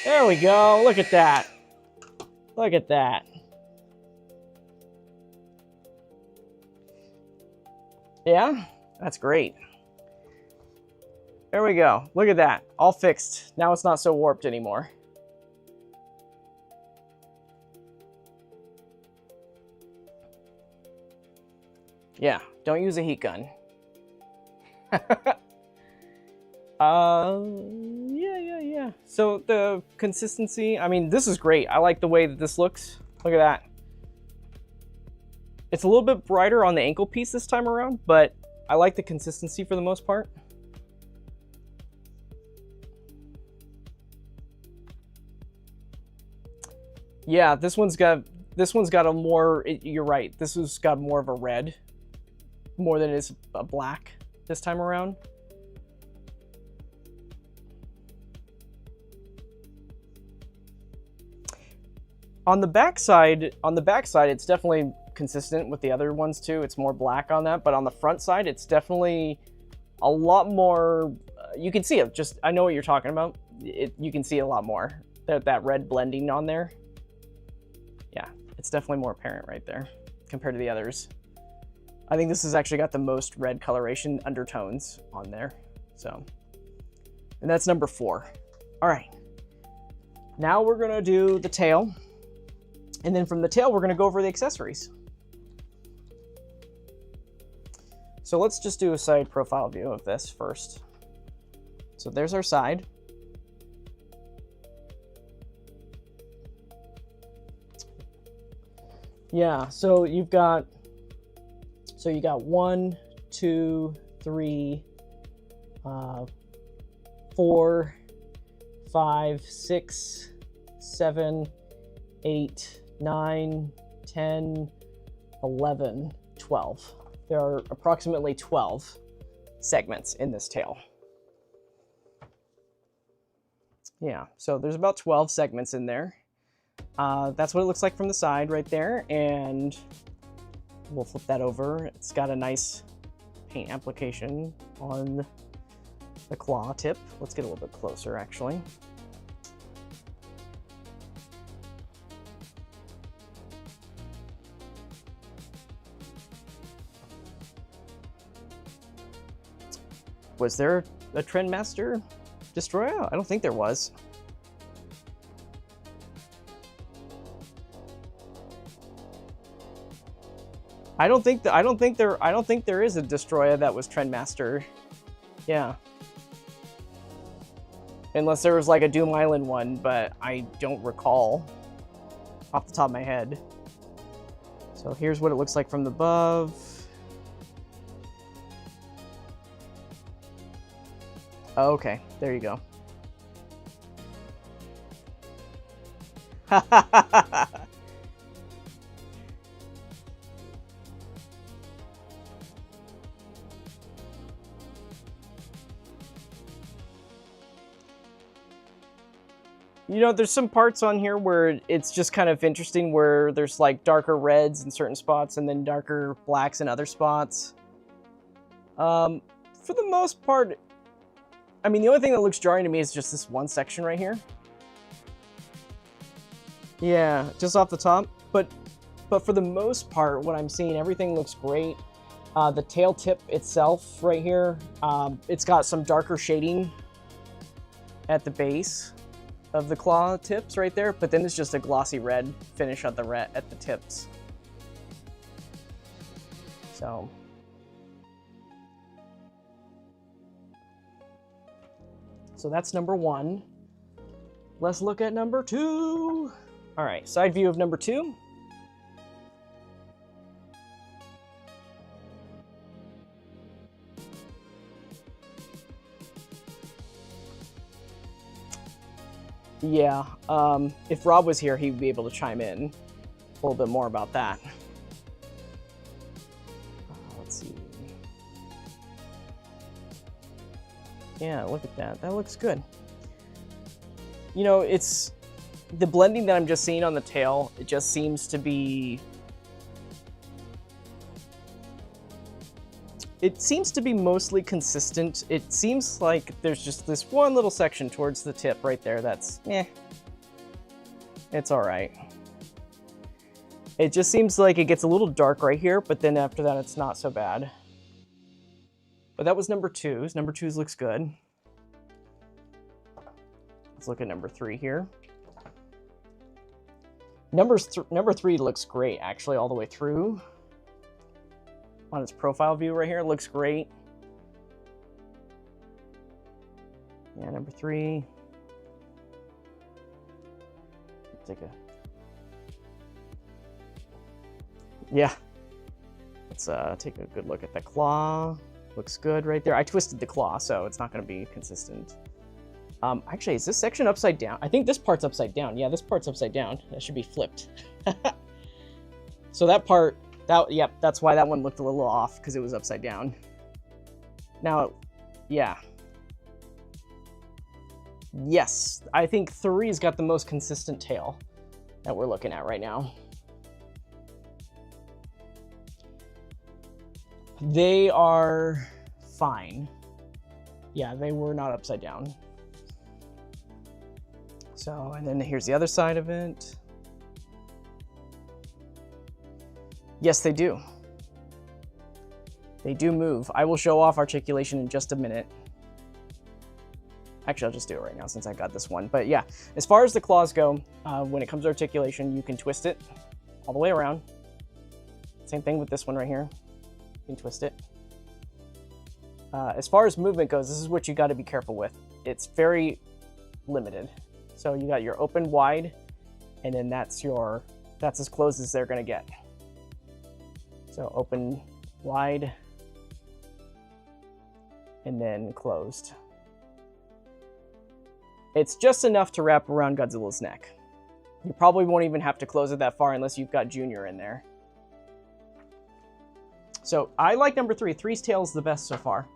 There we go. Look at that. Look at that. Yeah, that's great. There we go. Look at that. All fixed. Now it's not so warped anymore. Yeah, don't use a heat gun. Yeah. So the consistency, I mean, this is great. I like the way that this looks. Look at that. It's a little bit brighter on the ankle piece this time around, but I like the consistency for the most part. Yeah, this one's got a more, you're right, this has got more of a red, more than it is a black this time around. On the back side, it's definitely consistent with the other ones too. It's more black on that, but on the front side, it's definitely a lot more. You can see it. I know what you're talking about. You can see a lot more. That red blending on there. Yeah, it's definitely more apparent right there compared to the others. I think this has actually got the most red coloration undertones on there. So, and that's number 4. All right. Now we're gonna do the tail. And then from the tail, we're going to go over the accessories. So let's just do a side profile view of this first. So there's our side. Yeah, so you got 1, 2, 3, 4, 5, 6, 7, 8, 9, 10, 11, 12. There are approximately 12 segments in this tail. Yeah, so there's about 12 segments in there. That's what it looks like from the side right there, and we'll flip that over. It's got a nice paint application on the claw tip. Let's get a little bit closer, actually. Was there a Trendmaster Destoroyah? I don't think there was. I don't think there is a Destoroyah that was Trendmaster. Yeah. Unless there was like a Doom Island one, but I don't recall off the top of my head. So here's what it looks like from the above. Oh, okay, there you go. You know, there's some parts on here where it's just kind of interesting where there's like darker reds in certain spots and then darker blacks in other spots. For the most part, I mean, the only thing that looks jarring to me is just this one section right here. Yeah, just off the top. But for the most part, what I'm seeing, everything looks great. The tail tip itself right here, it's got some darker shading at the base. of the claw tips right there, but then it's just a glossy red finish at the tips. So that's number 1. Let's look at number 2. All right, side view of number 2. Yeah, if Rob was here, he'd be able to chime in a little bit more about that. Let's see. Yeah, look at that. That looks good. You know, it's the blending that I'm just seeing on the tail. It just seems to be... It seems to be mostly consistent. It seems like there's just this one little section towards the tip right there that's, it's all right. It just seems like it gets a little dark right here, but then after that, it's not so bad. But that was number 2's. Number 2's looks good. Let's look at number 3 here. Number 3 looks great, actually, all the way through. On its profile view right here, it looks great. Yeah, number 3. Take a... Yeah. Let's take a good look at the claw. Looks good right there. I twisted the claw, so it's not going to be consistent. Actually, is this section upside down? I think this part's upside down. Yeah, this part's upside down. That should be flipped. So that part... Yep, that's why that one looked a little off, because it was upside down. Now, yeah. Yes, I think 3's got the most consistent tail that we're looking at right now. They are fine. Yeah, they were not upside down. So, and then here's the other side of it. Yes, they do. They do move. I will show off articulation in just a minute. Actually, I'll just do it right now since I got this one. But yeah, as far as the claws go, when it comes to articulation, you can twist it all the way around. Same thing with this one right here. You can twist it. As far as movement goes, this is what you got to be careful with. It's very limited. So you got your open wide, and then that's as close as they're going to get. So open wide, and then closed. It's just enough to wrap around Godzilla's neck. You probably won't even have to close it that far unless you've got Junior in there. So I like number 3. 3's tail is the best so far.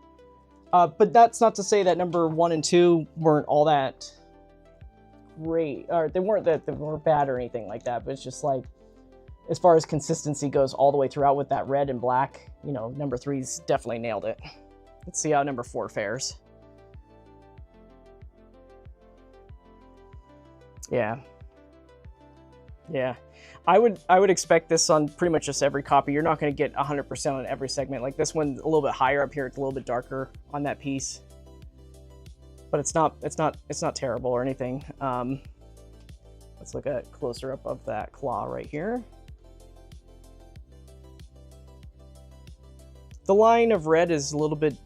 But that's not to say that number 1 and 2 weren't all that great, or they weren't bad or anything like that, but it's just like, as far as consistency goes all the way throughout with that red and black, you know, number 3's definitely nailed it. Let's see how number 4 fares. Yeah. Yeah. I would expect this on pretty much just every copy. You're not going to get 100% on every segment. Like this one, a little bit higher up here, it's a little bit darker on that piece. But it's not terrible or anything. Let's look at closer up of that claw right here. The line of red is a little bit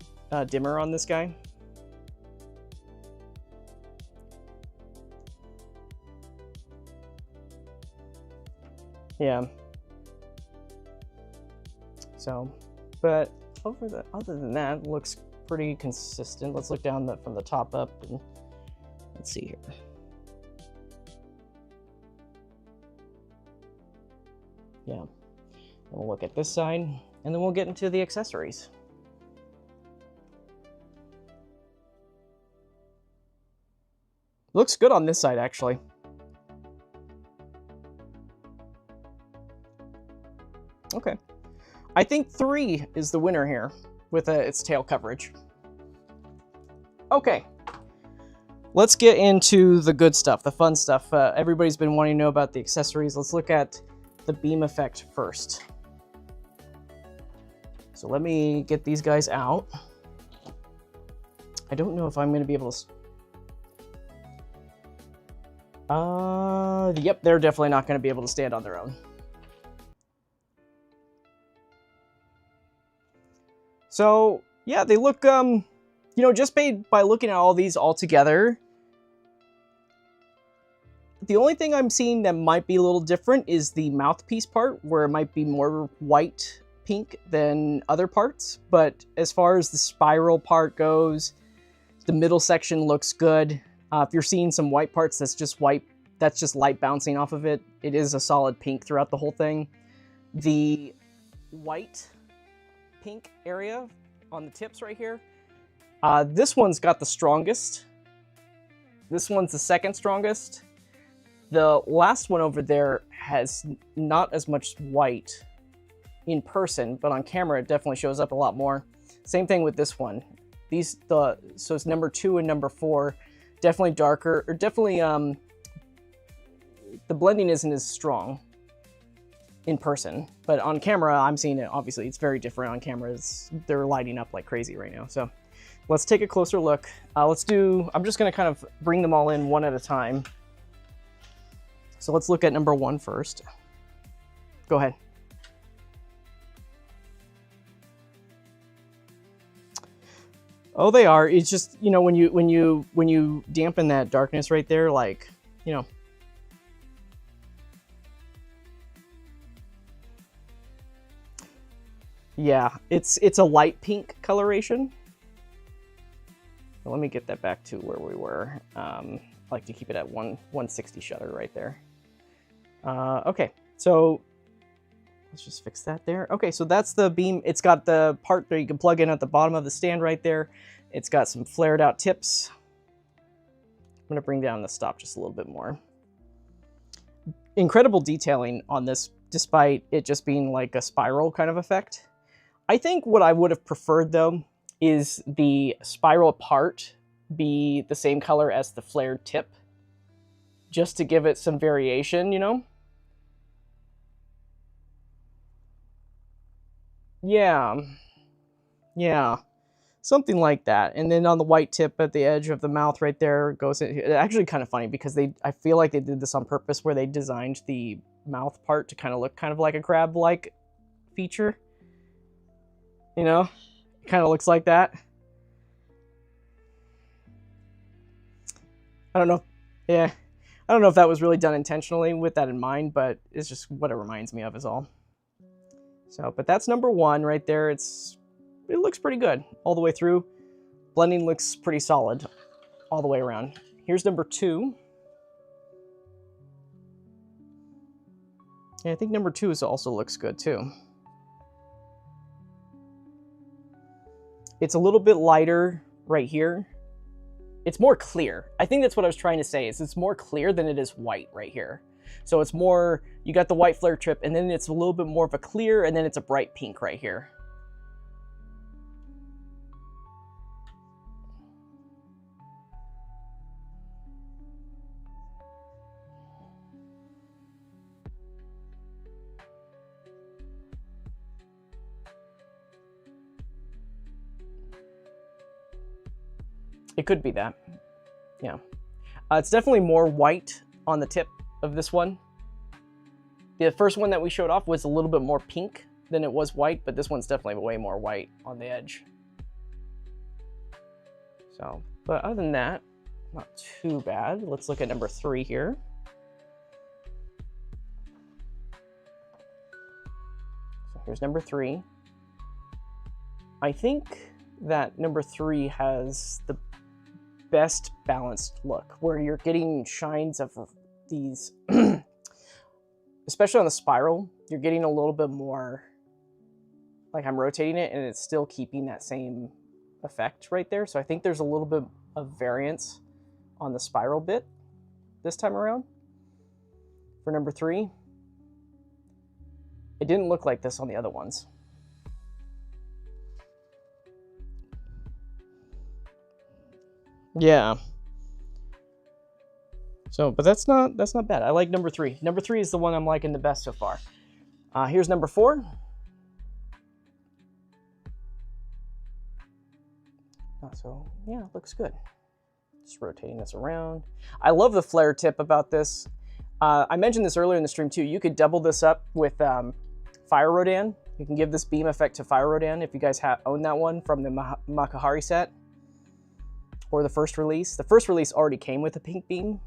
dimmer on this guy. Yeah. So, but other than that, it looks pretty consistent. Let's look down from the top up and let's see here. Yeah. And we'll look at this side, and then we'll get into the accessories. Looks good on this side, actually. Okay. I think 3 is the winner here with its tail coverage. Okay. Let's get into the good stuff, the fun stuff. Everybody's been wanting to know about the accessories. Let's look at the beam effect first. So let me get these guys out. I don't know if I'm going to be able to... Yep, they're definitely not going to be able to stand on their own. So, yeah, they look, you know, just by looking at all these all together, the only thing I'm seeing that might be a little different is the mouthpiece part, where it might be more white pink than other parts. But as far as the spiral part goes, the middle section looks good. If you're seeing some white parts, that's just white. That's just light bouncing off of it. It is a solid pink throughout the whole thing. The white pink area on the tips right here, this one's got the strongest. This one's the second strongest. The last one over there has not as much white in person, but on camera it definitely shows up a lot more. Same thing with this one. So it's number 2 and number 4, definitely darker, or definitely the blending isn't as strong in person, but on camera I'm seeing it. Obviously it's very different on camera. They're lighting up like crazy right now. So let's take a closer look. I'm just going to kind of bring them all in one at a time. So let's look at number 1 first. Go ahead. Oh, they are. It's just, you know, when you dampen that darkness right there, like, you know. Yeah, it's a light pink coloration. Well, let me get that back to where we were. I like to keep it at 160 shutter right there. Okay, so let's just fix that there. Okay, so that's the beam. It's got the part that you can plug in at the bottom of the stand right there. It's got some flared out tips. I'm gonna bring down the stop just a little bit more. Incredible detailing on this, despite it just being like a spiral kind of effect. I think what I would have preferred though is the spiral part be the same color as the flared tip, just to give it some variation, you know? Yeah, something like that. And then on the white tip at the edge of the mouth right there goes in. It's actually kind of funny because I feel like they did this on purpose, where they designed the mouth part to kind of look kind of like a crab-like feature. You know, kind of looks like that. I don't know. Yeah, I don't know if that was really done intentionally with that in mind, but it's just what it reminds me of is all. So, but that's number 1 right there. It looks pretty good all the way through. Blending looks pretty solid all the way around. Here's number 2. Yeah, I think number 2 also looks good too. It's a little bit lighter right here. It's more clear. I think that's what I was trying to say, is it's more clear than it is white right here. So it's more, you got the white flare trip, and then it's a little bit more of a clear, and then it's a bright pink right here. It could be that, yeah. It's definitely more white on the tip of this one. The first one that we showed off was a little bit more pink than it was white, but this one's definitely way more white on the edge. So, but other than that, not too bad. Let's look at number 3 here. So here's number 3. I think that number 3 has the best balanced look, where you're getting shines of these, especially on the spiral, you're getting a little bit more, like I'm rotating it and it's still keeping that same effect right there. So I think there's a little bit of variance on the spiral bit this time around for number 3. It didn't look like this on the other ones. Yeah. So, but that's not bad. I like number 3. Number 3 is the one I'm liking the best so far. Here's number 4. So yeah, looks good. Just rotating this around. I love the flare tip about this. I mentioned this earlier in the stream too. You could double this up with Fire Rodan. You can give this beam effect to Fire Rodan if you guys own that one from the Makahari set or the first release. The first release already came with a pink beam,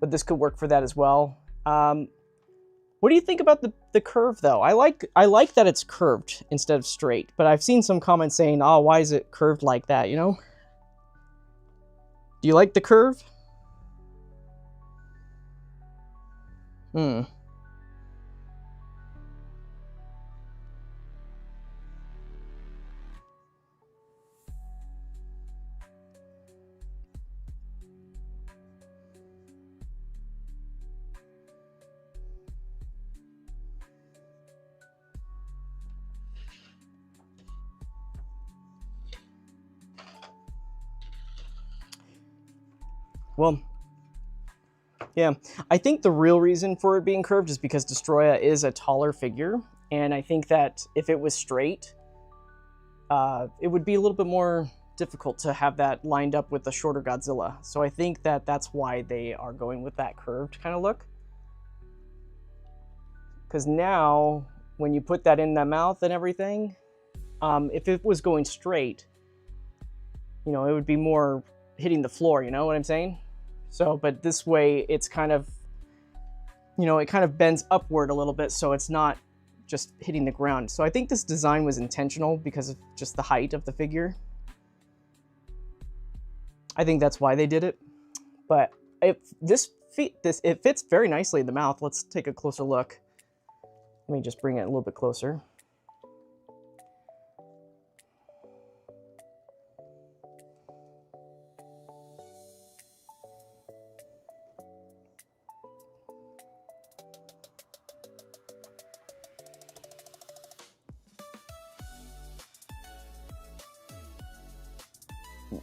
but this could work for that as well. What do you think about the curve though? I like that it's curved instead of straight, but I've seen some comments saying, oh, why is it curved like that, you know? Do you like the curve? Well, yeah, I think the real reason for it being curved is because Destoroyah is a taller figure, and I think that if it was straight, it would be a little bit more difficult to have that lined up with the shorter Godzilla. So I think that that's why they are going with that curved kind of look. Because now, when you put that in the mouth and everything, if it was going straight, you know, it would be more hitting the floor, you know what I'm saying? So, but this way it's kind of, you know, it kind of bends upward a little bit, so it's not just hitting the ground. So I think this design was intentional because of just the height of the figure. I think that's why they did it. But it fits very nicely in the mouth. Let's take a closer look. Let me just bring it a little bit closer.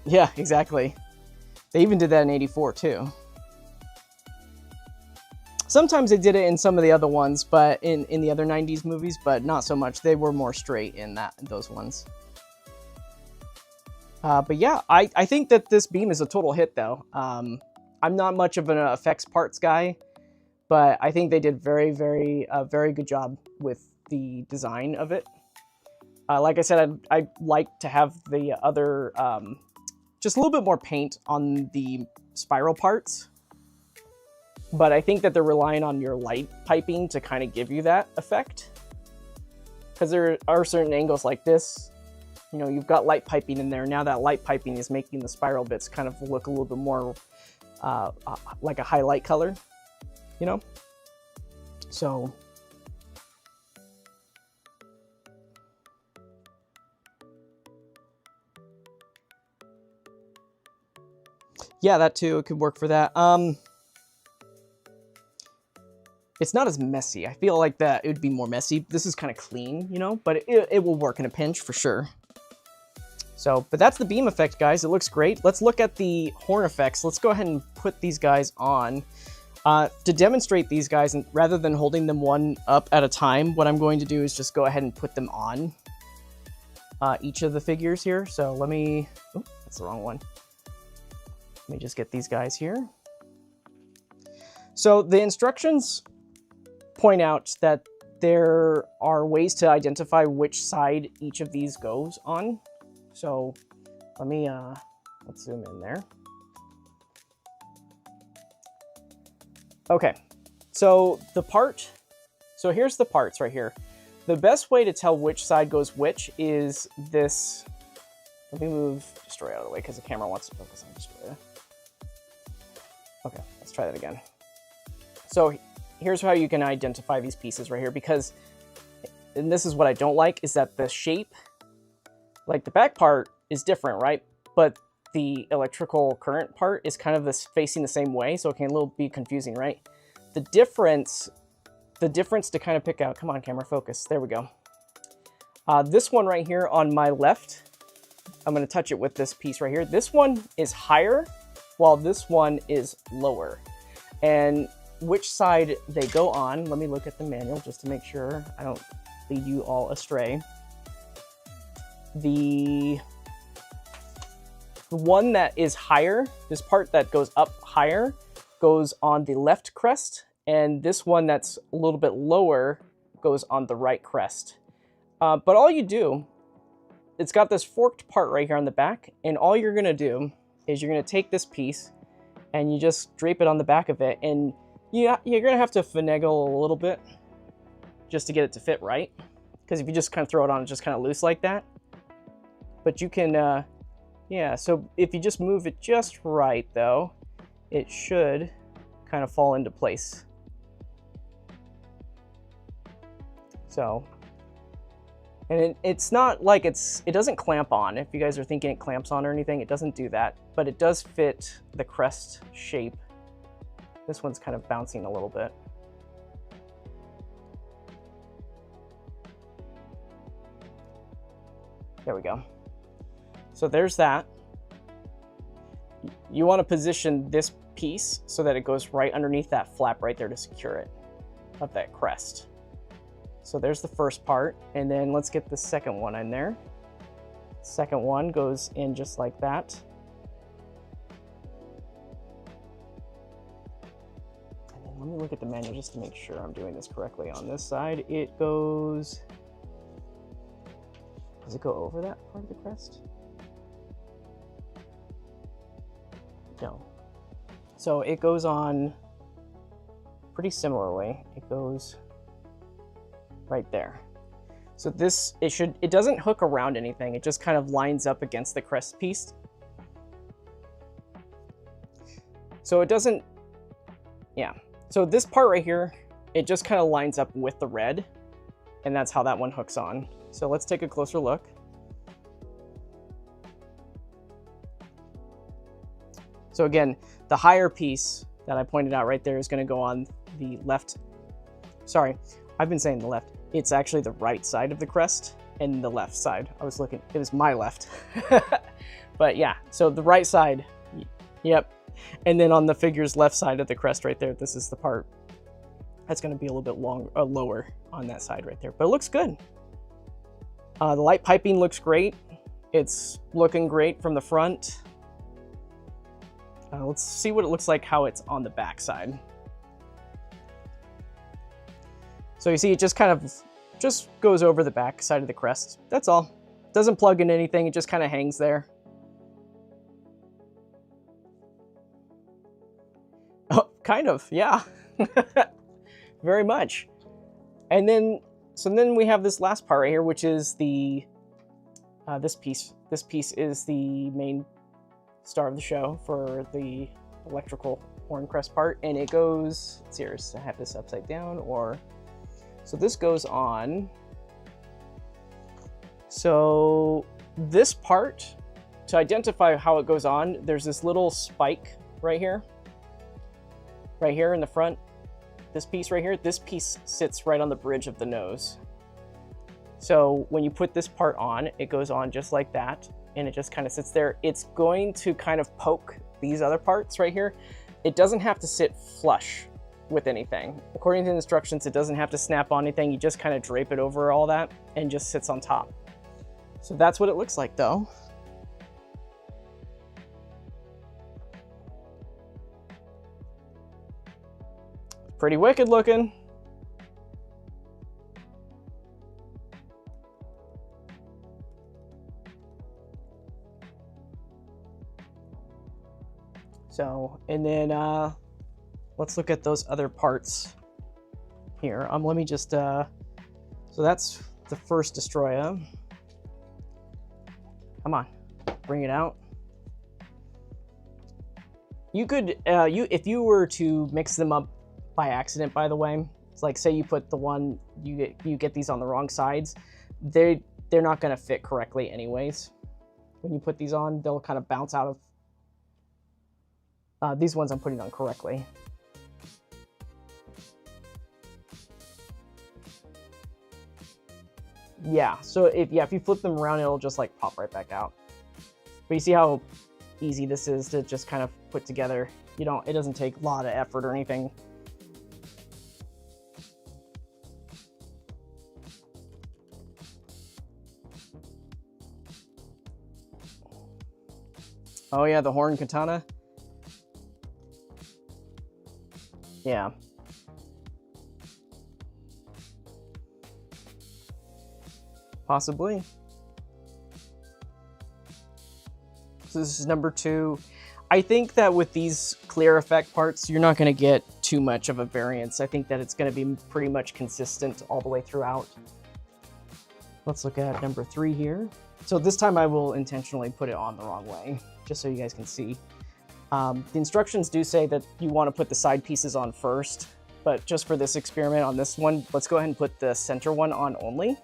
Yeah, exactly. They even did that in '84 too. Sometimes they did it in some of the other ones, but in the other '90s movies, but not so much. They were more straight in those ones. But yeah, I think that this beam is a total hit though. I'm not much of an effects parts guy, but I think they did very good job with the design of it. Like I said, I'd like to have the other, just a little bit more paint on the spiral parts. But I think that they're relying on your light piping to kind of give you that effect. Because there are certain angles like this, you know, you've got light piping in there. Now that light piping is making the spiral bits kind of look a little bit more like a highlight color, you know? So... yeah, that too, it could work for that. It's not as messy. I feel like that it would be more messy. This is kind of clean, you know, but it will work in a pinch for sure. So, but that's the beam effect, guys. It looks great. Let's look at the horn effects. Let's go ahead and put these guys on. To demonstrate these guys, and rather than holding them one up at a time, what I'm going to do is just go ahead and put them on each of the figures here. So let me, oh, that's the wrong one. Let me just get these guys here. So the instructions point out that there are ways to identify which side each of these goes on. So let me, let's zoom in there. Okay, so so here's the parts right here. The best way to tell which side goes which is this. Let me move Destoroyah out of the way because the camera wants to focus on Destoroyah. Okay, let's try that again. So here's how you can identify these pieces right here, because, and this is what I don't like, is that the shape, like the back part is different, right? But the electrical current part is kind of this facing the same way, so it can a little be confusing, right? The difference to kind of pick out, come on camera, focus, there we go. This one right here on my left, I'm gonna touch it with this piece right here. This one is higher, while this one is lower. And which side they go on, let me look at the manual just to make sure I don't lead you all astray. the one that is higher, this part that goes up higher, goes on the left crest, and this one that's a little bit lower goes on the right crest. But all you do, it's got this forked part right here on the back, and all you're gonna do is you're gonna take this piece and you just drape it on the back of it, and you're gonna have to finagle a little bit just to get it to fit right. Because if you just kind of throw it on, it's just kind of loose like that. But you can, yeah, so if you just move it just right though, it should kind of fall into place. So, and it's not like it doesn't clamp on. If you guys are thinking it clamps on or anything, it doesn't do that, but it does fit the crest shape. This one's kind of bouncing a little bit. There we go. So there's that. You want to position this piece so that it goes right underneath that flap right there to secure it, of that crest. So there's the first part, and then let's get the second one in there. Second one goes in just like that. And then let me look at the manual just to make sure I'm doing this correctly. On this side, it goes... Does it go over that part of the crest? No. So it goes on pretty similarly. It goes right there. So this, it doesn't hook around anything. It just kind of lines up against the crest piece. So it doesn't, yeah. So this part right here, it just kind of lines up with the red, and that's how that one hooks on. So let's take a closer look. So again, the higher piece that I pointed out right there is going to go on the left. Sorry, I've been saying the left. It's actually the right side of the crest and the left side. I was looking, it was my left. But yeah, so the right side, yep. And then on the figure's left side of the crest right there, this is the part that's going to be a little bit lower on that side right there. But it looks good. The light piping looks great. It's looking great from the front. Let's see what it looks like how it's on the back side. So you see it just kind of just goes over the back side of the crest. That's all. Doesn't plug in anything. It just kind of hangs there. Oh, kind of, yeah. Very much. And then, so then we have this last part right here, which is the, this piece. This piece is the main star of the show for the electrical horn crest part. And it goes, let's see here, I have this upside down or, so this goes on. So this part, to identify how it goes on, there's this little spike right here in the front. This piece right here, this piece sits right on the bridge of the nose. So when you put this part on, it goes on just like that, and it just kind of sits there. It's going to kind of poke these other parts right here. It doesn't have to sit flush with anything. According to the instructions, it doesn't have to snap on anything. You just kind of drape it over all that and just sits on top. So that's what it looks like though. Pretty wicked looking. So, and then let's look at those other parts here. Let me just, so that's the first Destoroyah. Come on, bring it out. You could, if you were to mix them up by accident, by the way, it's like say you put the one, you get these on the wrong sides, they're not gonna fit correctly anyways. When you put these on, they'll kind of bounce out of, these ones I'm putting on correctly. Yeah, so if you flip them around, it'll just like pop right back out. But you see how easy this is to just kind of put together. It doesn't take a lot of effort or anything. Oh yeah, the horn katana. Yeah. Possibly. So this is number 2. I think that with these clear effect parts, you're not going to get too much of a variance. I think that it's going to be pretty much consistent all the way throughout. Let's look at number 3 here. So this time I will intentionally put it on the wrong way, just so you guys can see. The instructions do say that you want to put the side pieces on first, but just for this experiment on this one, let's go ahead and put the center one on only.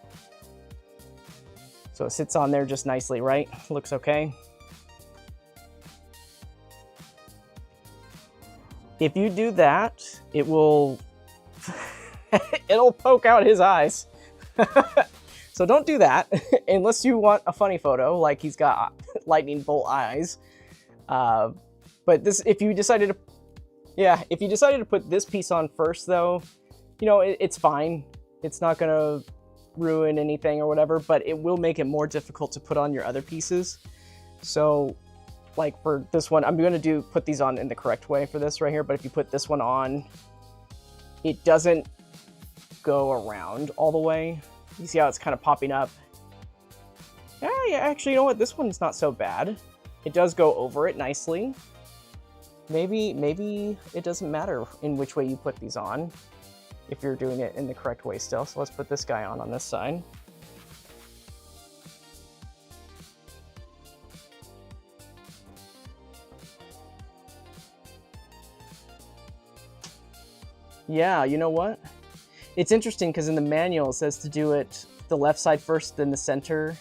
So it sits on there just nicely, right? Looks okay. If you do that, it will, it'll poke out his eyes. So don't do that unless you want a funny photo, like he's got lightning bolt eyes. But this, if you decided to put this piece on first though, you know, it's fine. It's not gonna ruin anything or whatever, but it will make it more difficult to put on your other pieces. So like for this one, I'm gonna put these on in the correct way for this right here, but if you put this one on, it doesn't go around all the way. You see how it's kind of popping up? Yeah, actually, you know what? This one's not so bad. It does go over it nicely. Maybe it doesn't matter in which way you put these on, if you're doing it in the correct way still. So let's put this guy on this side. Yeah, you know what? It's interesting because in the manual it says to do it the left side first, then the center,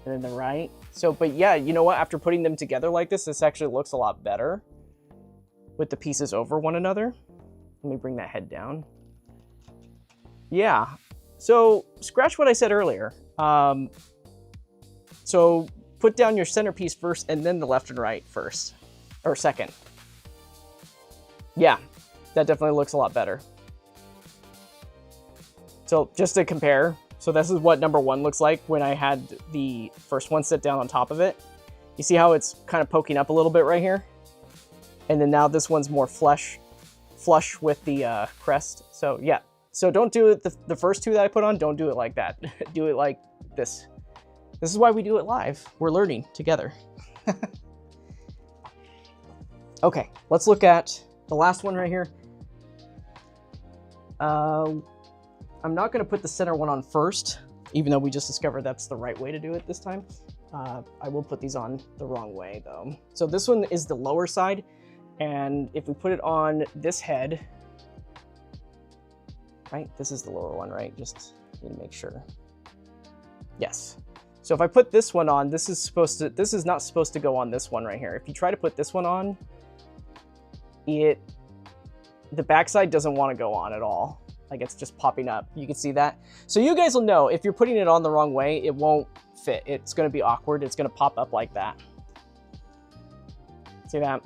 and then the right. So, but yeah, you know what? After putting them together like this actually looks a lot better with the pieces over one another. Let me bring that head down. Yeah, so scratch what I said earlier. So put down your centerpiece first and then the left and right first, or second. Yeah, that definitely looks a lot better. So just to compare, so this is what number 1 looks like when I had the first one sit down on top of it. You see how it's kind of poking up a little bit right here? And then now this one's more flush with the crest. So yeah, so don't do it, the first 2 that I put on, don't do it like that. Do it like this. This is why we do it live. We're learning together. Okay, let's look at the last one right here. I'm not going to put the center one on first, even though we just discovered that's the right way to do it this time. I will put these on the wrong way though. So this one is the lower side, and if we put it on this head, right? This is the lower one, right? Just need to make sure. Yes. So if I put this one on, this is not supposed to go on this one right here. If you try to put this one on, the backside doesn't want to go on at all. Like it's just popping up. You can see that. So you guys will know if you're putting it on the wrong way, it won't fit. It's going to be awkward. It's going to pop up like that. See that?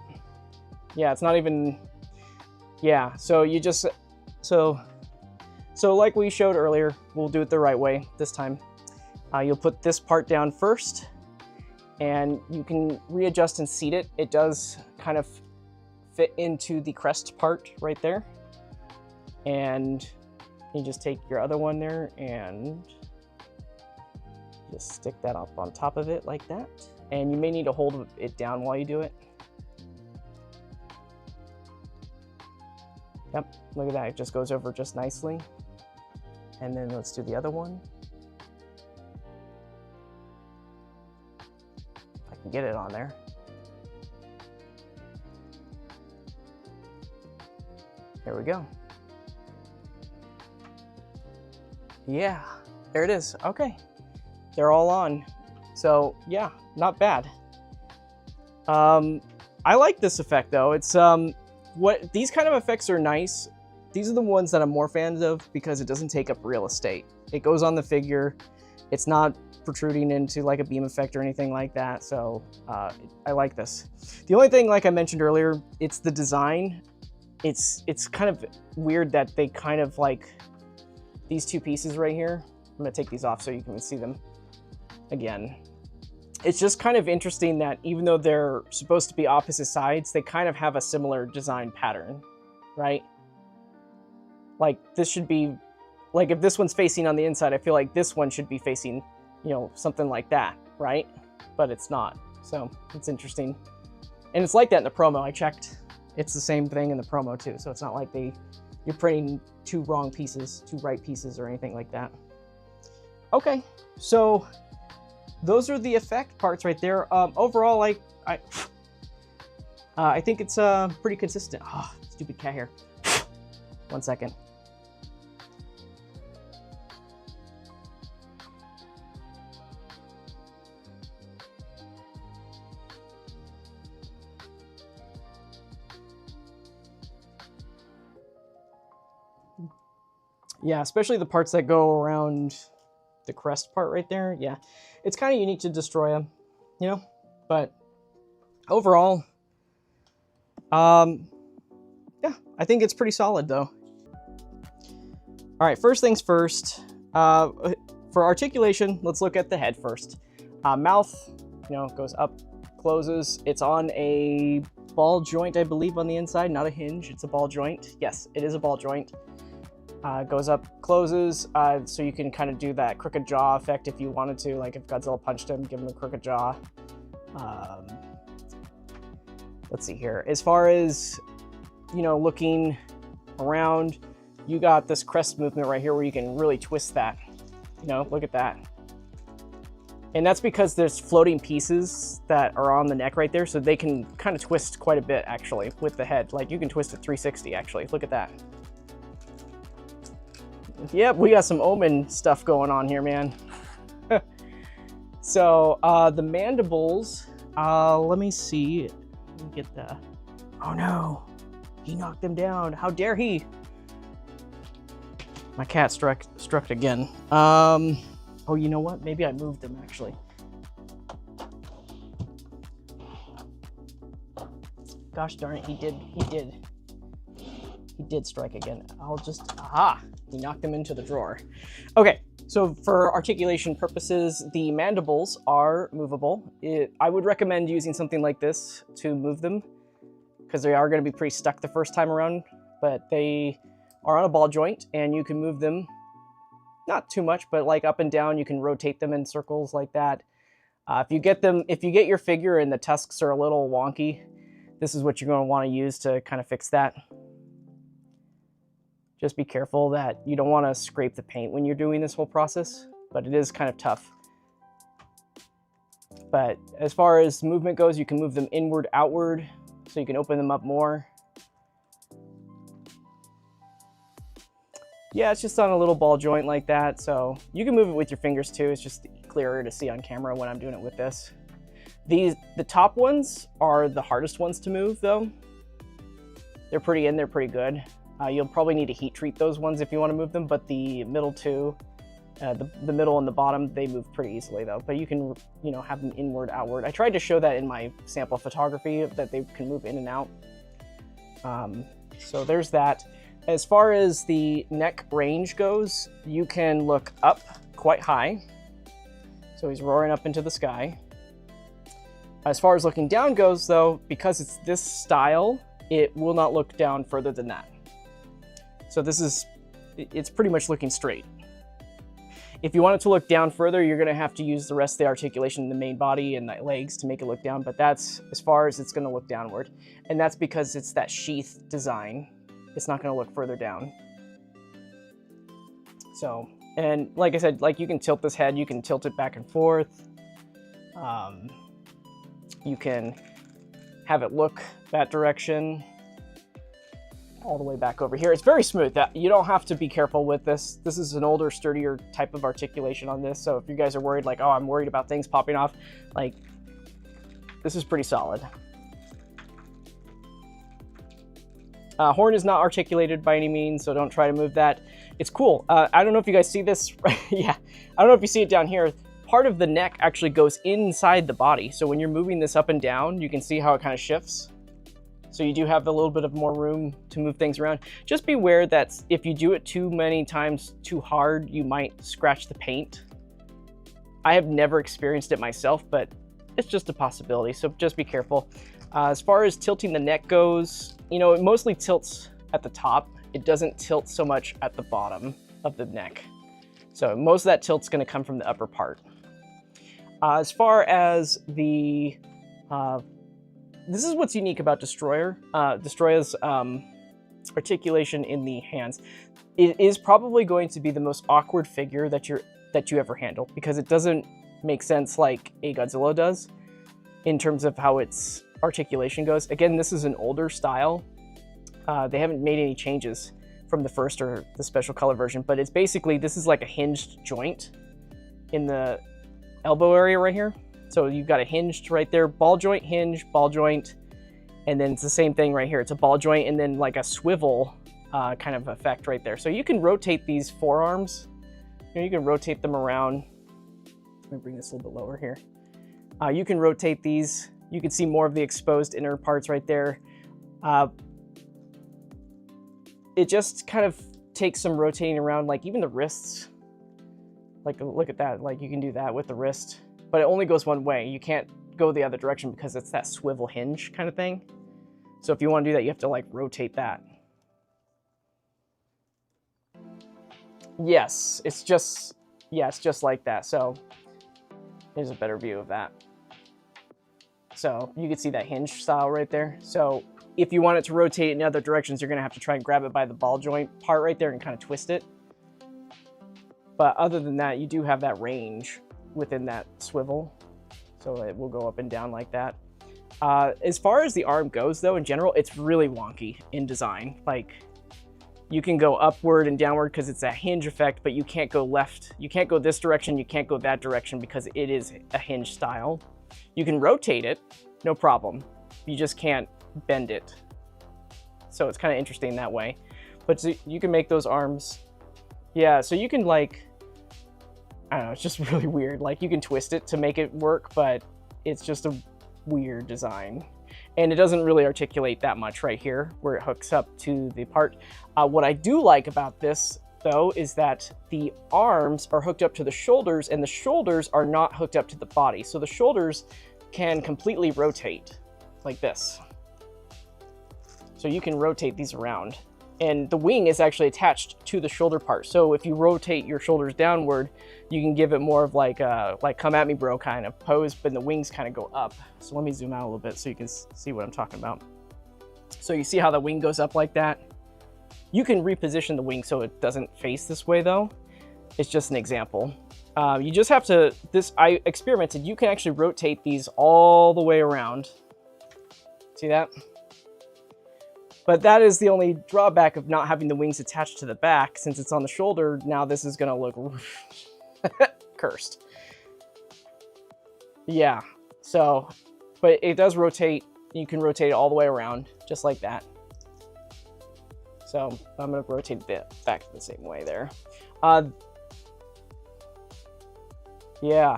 Yeah, it's not even, yeah. So you just, so like we showed earlier, we'll do it the right way this time. You'll put this part down first and you can readjust and seat it. It does kind of fit into the crest part right there. And you just take your other one there and just stick that up on top of it like that. And you may need to hold it down while you do it. Yep, look at that, it just goes over just nicely. And then let's do the other one. If I can get it on there. There we go. Yeah, there it is. Okay, they're all on. So yeah, not bad. I like this effect though. It's these kind of effects are nice. These are the ones that I'm more fans of because it doesn't take up real estate. It goes on the figure. It's not protruding into like a beam effect or anything like that. So I like this. The only thing, like I mentioned earlier, it's the design. It's kind of weird that they kind of like these 2 pieces right here. I'm gonna take these off so you can see them again. it's just kind of interesting that even though they're supposed to be opposite sides, they kind of have a similar design pattern, right? Like this should be, like if this one's facing on the inside, I feel like this one should be facing, you know, something like that, right? But it's not. So it's interesting. And it's like that in the promo. I checked. It's the same thing in the promo too. So it's not like you're printing two wrong pieces, two right pieces or anything like that. Okay, so those are the effect parts right there. Overall, I think it's pretty consistent. Oh, stupid cat hair. 1 second. Yeah, especially the parts that go around the crest part right there. Yeah, it's kind of unique to Destoroyah, you know, but overall, yeah, I think it's pretty solid though. All right, first things first, for articulation, let's look at the head first. Mouth, you know, goes up, closes. It's on a ball joint, I believe, on the inside, not a hinge. It's a ball joint. Yes, it is a ball joint. Goes up, closes, so you can kind of do that crooked jaw effect if you wanted to, like if Godzilla punched him, give him a crooked jaw. Let's see here. As far as, you know, looking around, you got this crest movement right here where you can really twist that. You know, look at that. And that's because there's floating pieces that are on the neck right there, so they can kind of twist quite a bit actually with the head. Like you can twist it 360 actually. Look at that. Yep, we got some Omen stuff going on here, man. So the mandibles, let me see. Let me get the, oh no, he knocked them down. How dare he? My cat struck again. Oh, you know what? Maybe I moved them actually. Gosh darn it, he did strike again. I'll just, aha, he knocked them into the drawer. Okay, so for articulation purposes, the mandibles are movable. I would recommend using something like this to move them because they are going to be pretty stuck the first time around, but they are on a ball joint and you can move them, not too much, but like up and down, you can rotate them in circles like that. If you get your figure and the tusks are a little wonky, this is what you're going to want to use to kind of fix that. Just be careful that you don't want to scrape the paint when you're doing this whole process, but it is kind of tough. But as far as movement goes, you can move them inward, outward, so you can open them up more. Yeah, it's just on a little ball joint like that, so you can move it with your fingers too. It's just clearer to see on camera when I'm doing it with this. The top ones are the hardest ones to move though. They're pretty good. You'll probably need to heat treat those ones if you want to move them, but the middle two, the middle and the bottom, they move pretty easily though. But you can, you know, have them inward, outward. I tried to show that in my sample photography that they can move in and out. So there's that. As far as the neck range goes, you can look up quite high. So he's roaring up into the sky. As far as looking down goes though, because it's this style, it will not look down further than that. So it's pretty much looking straight. If you want it to look down further, you're gonna have to use the rest of the articulation in the main body and the legs to make it look down, but that's as far as it's gonna look downward. And that's because it's that sheath design. It's not gonna look further down. So, and like I said, like you can tilt this head, you can tilt it back and forth. You can have it look that direction. All the way back over here. It's very smooth. You don't have to be careful with this. This is an older, sturdier type of articulation on this. So if you guys are worried, like, oh, I'm worried about things popping off, like, this is pretty solid. Horn is not articulated by any means, so don't try to move that. It's cool. I don't know if you guys see this. Yeah, I don't know if you see it down here. Part of the neck actually goes inside the body. So when you're moving this up and down, you can see how it kind of shifts. So you do have a little bit of more room to move things around. Just beware that if you do it too many times too hard, you might scratch the paint. I have never experienced it myself, but it's just a possibility, so just be careful. As far as tilting the neck goes, you know, it mostly tilts at the top. It doesn't tilt so much at the bottom of the neck. So most of that tilt's going to come from the upper part. As far as the, this is what's unique about Destoroyah's articulation in the hands. It is probably going to be the most awkward figure that you ever handle, because it doesn't make sense like a Godzilla does in terms of how its articulation goes. Again, this is an older style. They haven't made any changes from the first or the special color version, but it's basically, this is like a hinged joint in the elbow area right here. So you've got a hinged right there, ball joint, hinge, ball joint, and then it's the same thing right here. It's a ball joint and then like a swivel kind of effect right there. So you can rotate these forearms. You can rotate them around. Let me bring this a little bit lower here. You can rotate these. You can see more of the exposed inner parts right there. It just kind of takes some rotating around, like even the wrists. Like, look at that. Like, you can do that with the wrist, but it only goes one way. You can't go the other direction because it's that swivel hinge kind of thing. So if you want to do that, you have to like rotate that. Yes, it's just like that. So here's a better view of that. So you can see that hinge style right there. So if you want it to rotate in other directions, you're going to have to try and grab it by the ball joint part right there and kind of twist it. But other than that, you do have that range within that swivel. So it will go up and down like that. As far as the arm goes, though, in general, it's really wonky in design. Like, you can go upward and downward because it's a hinge effect, but you can't go left. You can't go this direction. You can't go that direction because it is a hinge style. You can rotate it, no problem. You just can't bend it. So it's kind of interesting that way. But so you can make those arms. Yeah, so you can like, I don't know, it's just really weird. Like, you can twist it to make it work, but it's just a weird design. And it doesn't really articulate that much right here where it hooks up to the part. What I do like about this, though, is that the arms are hooked up to the shoulders and the shoulders are not hooked up to the body. So the shoulders can completely rotate like this. So you can rotate these around. And the wing is actually attached to the shoulder part. So if you rotate your shoulders downward, you can give it more of like a come at me bro kind of pose, but the wings kind of go up. So let me zoom out a little bit so you can see what I'm talking about. So you see how the wing goes up like that? You can reposition the wing so it doesn't face this way though. It's just an example. You just have to, I experimented, you can actually rotate these all the way around. See that? But that is the only drawback of not having the wings attached to the back. Since it's on the shoulder, now this is gonna look cursed. Yeah, so, but it does rotate. You can rotate it all the way around, just like that. So I'm gonna rotate it back the same way there. Yeah.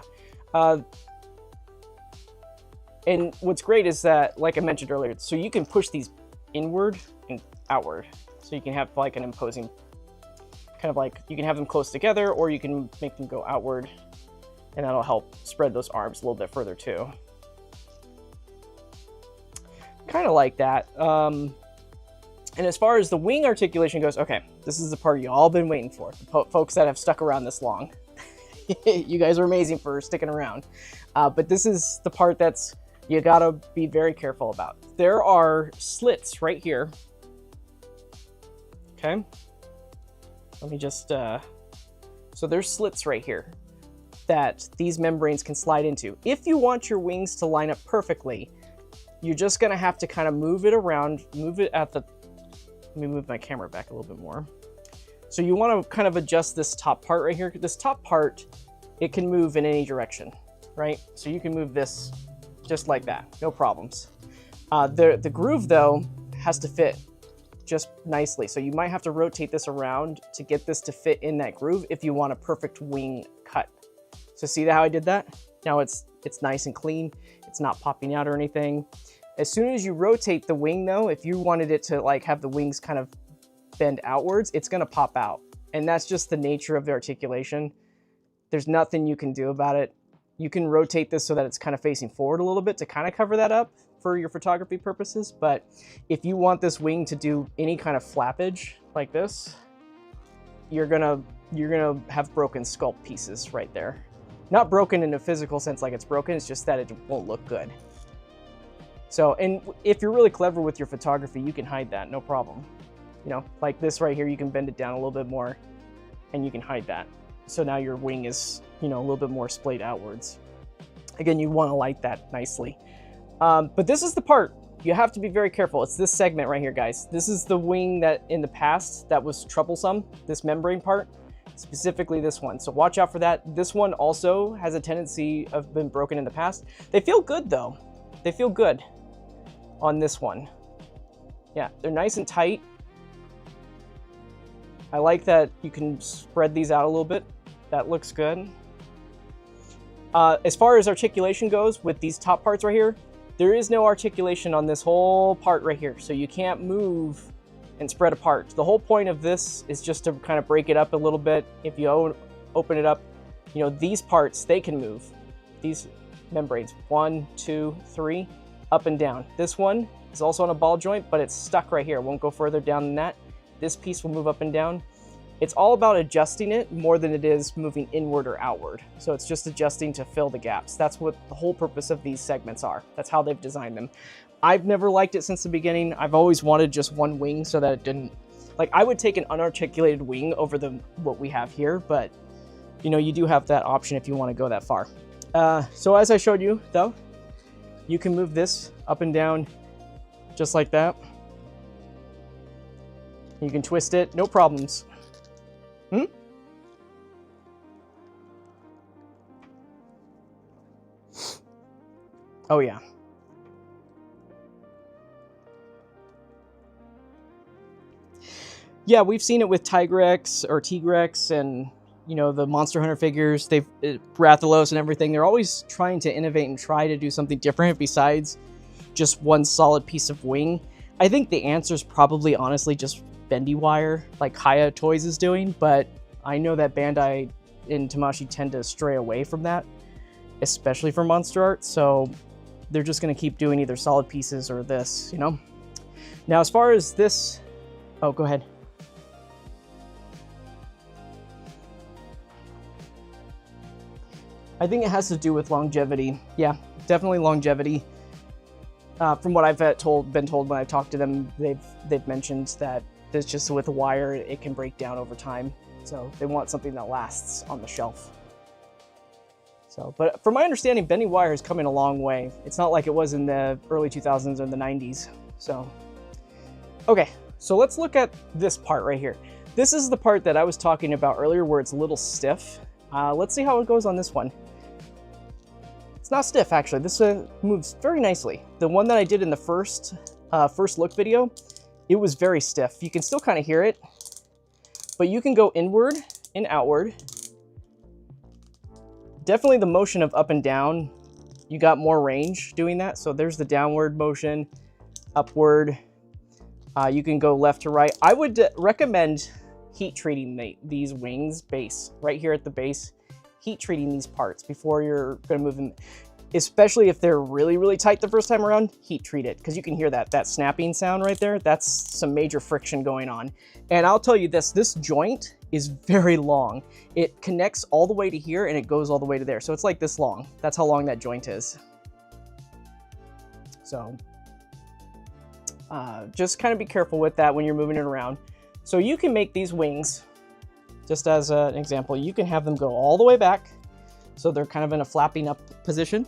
And what's great is that, like I mentioned earlier, so you can push these inward and outward. So you can have like an imposing, kind of like, you can have them close together or you can make them go outward, and that'll help spread those arms a little bit further too. Kind of like that. And as far as the wing articulation goes, okay, this is the part you all been waiting for. The folks that have stuck around this long. You guys are amazing for sticking around. But this is the part that's, you gotta be very careful about. There are slits right here. Okay. Let me just, so there's slits right here that these membranes can slide into. If you want your wings to line up perfectly, you're just gonna have to kind of move it around, move it at the, let me move my camera back a little bit more. So you want to kind of adjust this top part right here. This top part, it can move in any direction, right? So you can move this just like that, no problems. The groove though has to fit just nicely. So you might have to rotate this around to get this to fit in that groove if you want a perfect wing cut. So see how I did that? Now it's nice and clean. It's not popping out or anything. As soon as you rotate the wing though, if you wanted it to like have the wings kind of bend outwards, it's gonna pop out. And that's just the nature of the articulation. There's nothing you can do about it. You can rotate this so that it's kind of facing forward a little bit to kind of cover that up for your photography purposes. But if you want this wing to do any kind of flappage like this, you're gonna have broken sculpt pieces right there. Not broken in a physical sense like it's broken, it's just that it won't look good. So, and if you're really clever with your photography, you can hide that, no problem. You know, like this right here, you can bend it down a little bit more and you can hide that. So now your wing is, you know, a little bit more splayed outwards. Again, you want to light that nicely. But this is the part you have to be very careful. It's this segment right here, guys. This is the wing that in the past that was troublesome, this membrane part, specifically this one. So watch out for that. This one also has a tendency of been broken in the past. They feel good though. They feel good on this one. Yeah, they're nice and tight. I like that you can spread these out a little bit. That looks good. As far as articulation goes, with these top parts right here, there is no articulation on this whole part right here. So you can't move and spread apart. The whole point of this is just to kind of break it up a little bit. If you open it up, you know, these parts, they can move. These membranes, 1, 2, 3, up and down. This one is also on a ball joint, but it's stuck right here. It won't go further down than that. This piece will move up and down. It's all about adjusting it more than it is moving inward or outward. So it's just adjusting to fill the gaps. That's what the whole purpose of these segments are. That's how they've designed them. I've never liked it since the beginning. I've always wanted just one wing so that it didn't, like I would take an unarticulated wing over what we have here, but you know, you do have that option if you want to go that far. So as I showed you though, you can move this up and down just like that. You can twist it, no problems. Oh yeah. Yeah, we've seen it with Tigrex or Tigrex and, you know, the Monster Hunter figures. They've Rathalos and everything. They're always trying to innovate and try to do something different besides just one solid piece of wing. I think the answer is probably honestly just bendy wire, like Kaya Toys is doing, but I know that Bandai and Tamashii tend to stray away from that, especially for MonsterArts, so they're just going to keep doing either solid pieces or this, you know? Now, as far as this... Oh, go ahead. I think it has to do with longevity. Yeah, definitely longevity. From what I've been told when I talked to them, they've mentioned that it's just with the wire, it can break down over time. So they want something that lasts on the shelf. So, but from my understanding, bending wire has come in a long way. It's not like it was in the early 2000s or the 90s. So, okay, so let's look at this part right here. This is the part that I was talking about earlier where it's a little stiff. Let's see how it goes on this one. It's not stiff, actually. This moves very nicely. The one that I did in the first look video, it was very stiff. You can still kind of hear it, but you can go inward and outward. Definitely the motion of up and down, you got more range doing that. So there's the downward motion, upward. You can go left to right. I would recommend heat treating these wings base, right here at the base. Heat treating these parts before you're gonna move them, especially if they're really, really tight the first time around. Heat treat it, because you can hear that snapping sound right there. That's some major friction going on. And I'll tell you this joint is very long. It connects all the way to here and it goes all the way to there. So it's like this long. That's how long that joint is. So just kind of be careful with that when you're moving it around. So you can make these wings, just as an example, you can have them go all the way back. So they're kind of in a flapping up position.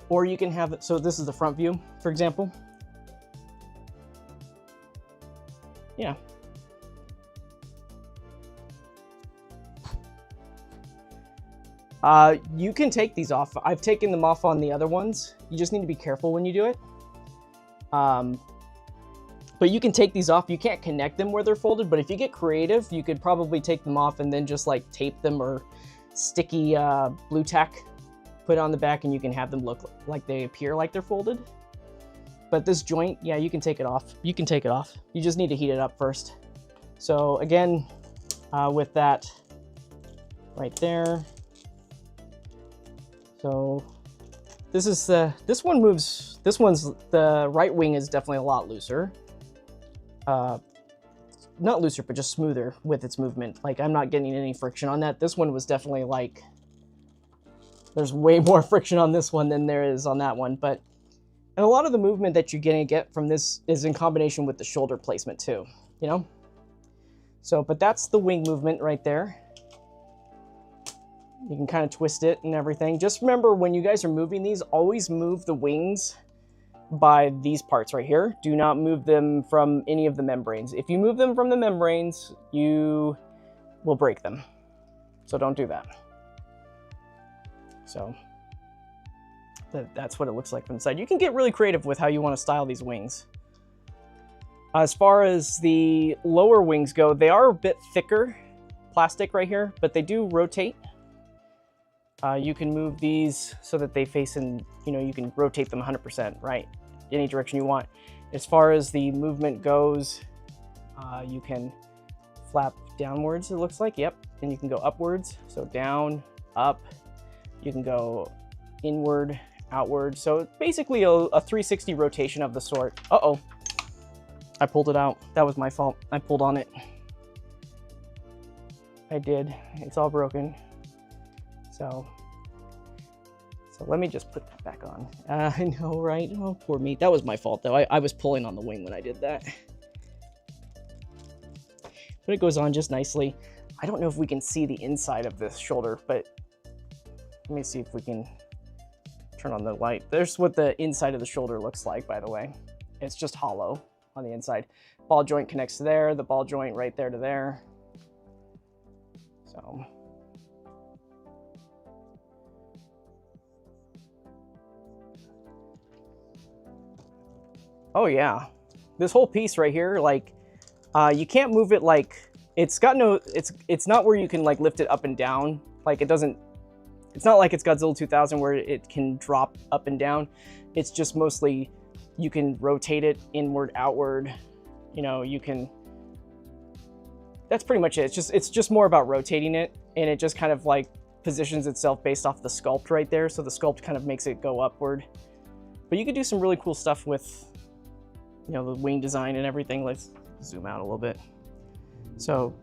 Or you can have it, so this is the front view, for example. Yeah. You can take these off. I've taken them off on the other ones. You just need to be careful when you do it. But you can take these off. You can't connect them where they're folded, but if you get creative, you could probably take them off and then just like tape them or sticky blue tack, put it on the back, and you can have them look like they appear like they're folded. But this joint, yeah, you can take it off. You can take it off. You just need to heat it up first. So again, with that right there, So this one moves, the right wing is definitely a lot looser. Not looser, but just smoother with its movement. Like, I'm not getting any friction on that. This one was definitely like, there's way more friction on this one than there is on that one. But, and a lot of the movement that you're gonna get from this is in combination with the shoulder placement too, you know? So, but that's the wing movement right there. You can kind of twist it and everything. Just remember, when you guys are moving these, always move the wings by these parts right here. Do not move them from any of the membranes. If you move them from the membranes, you will break them. So don't do that. So that's what it looks like from the side. You can get really creative with how you want to style these wings. As far as the lower wings go, they are a bit thicker plastic right here, but they do rotate. You can move these so that they face in, you know, you can rotate them 100%, right? Any direction you want. As far as the movement goes, you can flap downwards, it looks like, yep. And you can go upwards, so down, up. You can go inward, outward. So basically a 360 rotation of the sort. Uh-oh, I pulled it out. That was my fault. I pulled on it. I did, it's all broken. So let me just put that back on. I know, right? Oh, poor me. That was my fault, though. I was pulling on the wing when I did that. But it goes on just nicely. I don't know if we can see the inside of this shoulder, but let me see if we can turn on the light. There's what the inside of the shoulder looks like, by the way. It's just hollow on the inside. Ball joint connects to there, the ball joint right there to there. So... oh yeah, this whole piece right here, like, you can't move it like, it's got no, it's not where you can like lift it up and down. Like, it doesn't, it's not like it's Godzilla 2000 where it can drop up and down. It's just mostly, you can rotate it inward, outward, you know, you can, that's pretty much it. It's just more about rotating it, and it just kind of like positions itself based off the sculpt right there. So the sculpt kind of makes it go upward. But you could do some really cool stuff with, you know, the wing design and everything. Let's zoom out a little bit. So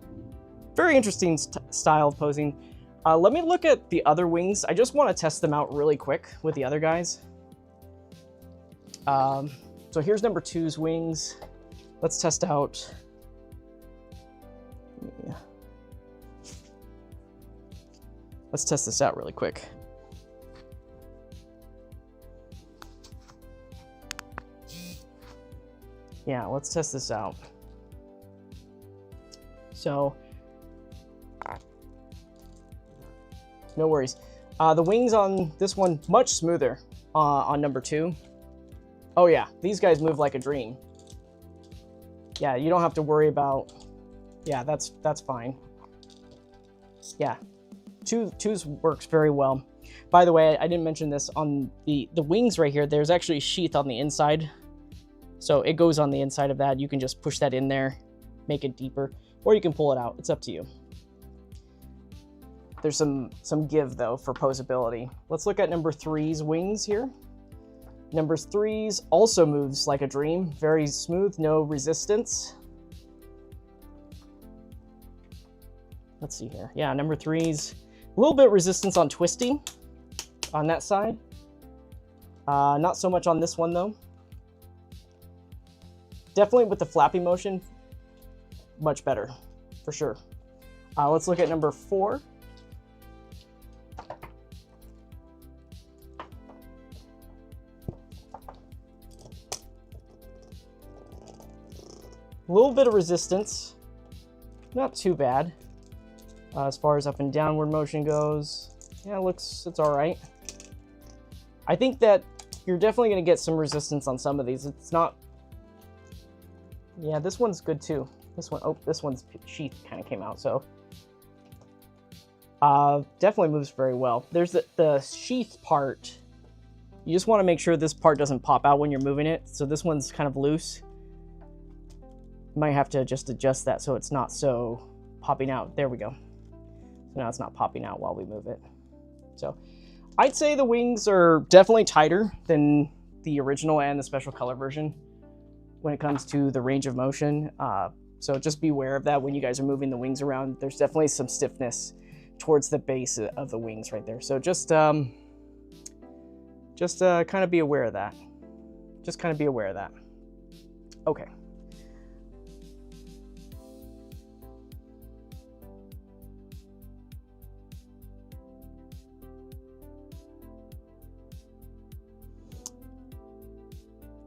very interesting style of posing. Let me look at the other wings. I just want to test them out really quick with the other guys. So here's number 2's wings. Let's test out. Yeah. Let's test this out really quick. Yeah, let's test this out. So, no worries. The wings on this one, much smoother on number 2. Oh yeah, these guys move like a dream. Yeah, you don't have to worry about, yeah, that's fine. Yeah, 2's works very well. By the way, I didn't mention this on the wings right here. There's actually a sheath on the inside. So it goes on the inside of that. You can just push that in there, make it deeper, or you can pull it out. It's up to you. There's some give though for posability. Let's look at number 3's wings here. Number 3's also moves like a dream. Very smooth, no resistance. Let's see here. Yeah, number 3's a little bit resistance on twisting on that side. Not so much on this one though. Definitely with the flappy motion, much better, for sure. Let's look at number 4. A little bit of resistance, not too bad. As far as up and downward motion goes, yeah, it's all right. I think that you're definitely gonna get some resistance on some of these. It's not, yeah, this one's good too. This one, oh, this one's sheath kind of came out, so. Definitely moves very well. There's the sheath part. You just want to make sure this part doesn't pop out when you're moving it. So this one's kind of loose. You might have to just adjust that so it's not so popping out. There we go. So now it's not popping out while we move it. So I'd say the wings are definitely tighter than the original and the special color version when it comes to the range of motion. So just be aware of that when you guys are moving the wings around. There's definitely some stiffness towards the base of the wings right there. So just kind of be aware of that. Just kind of be aware of that. Okay.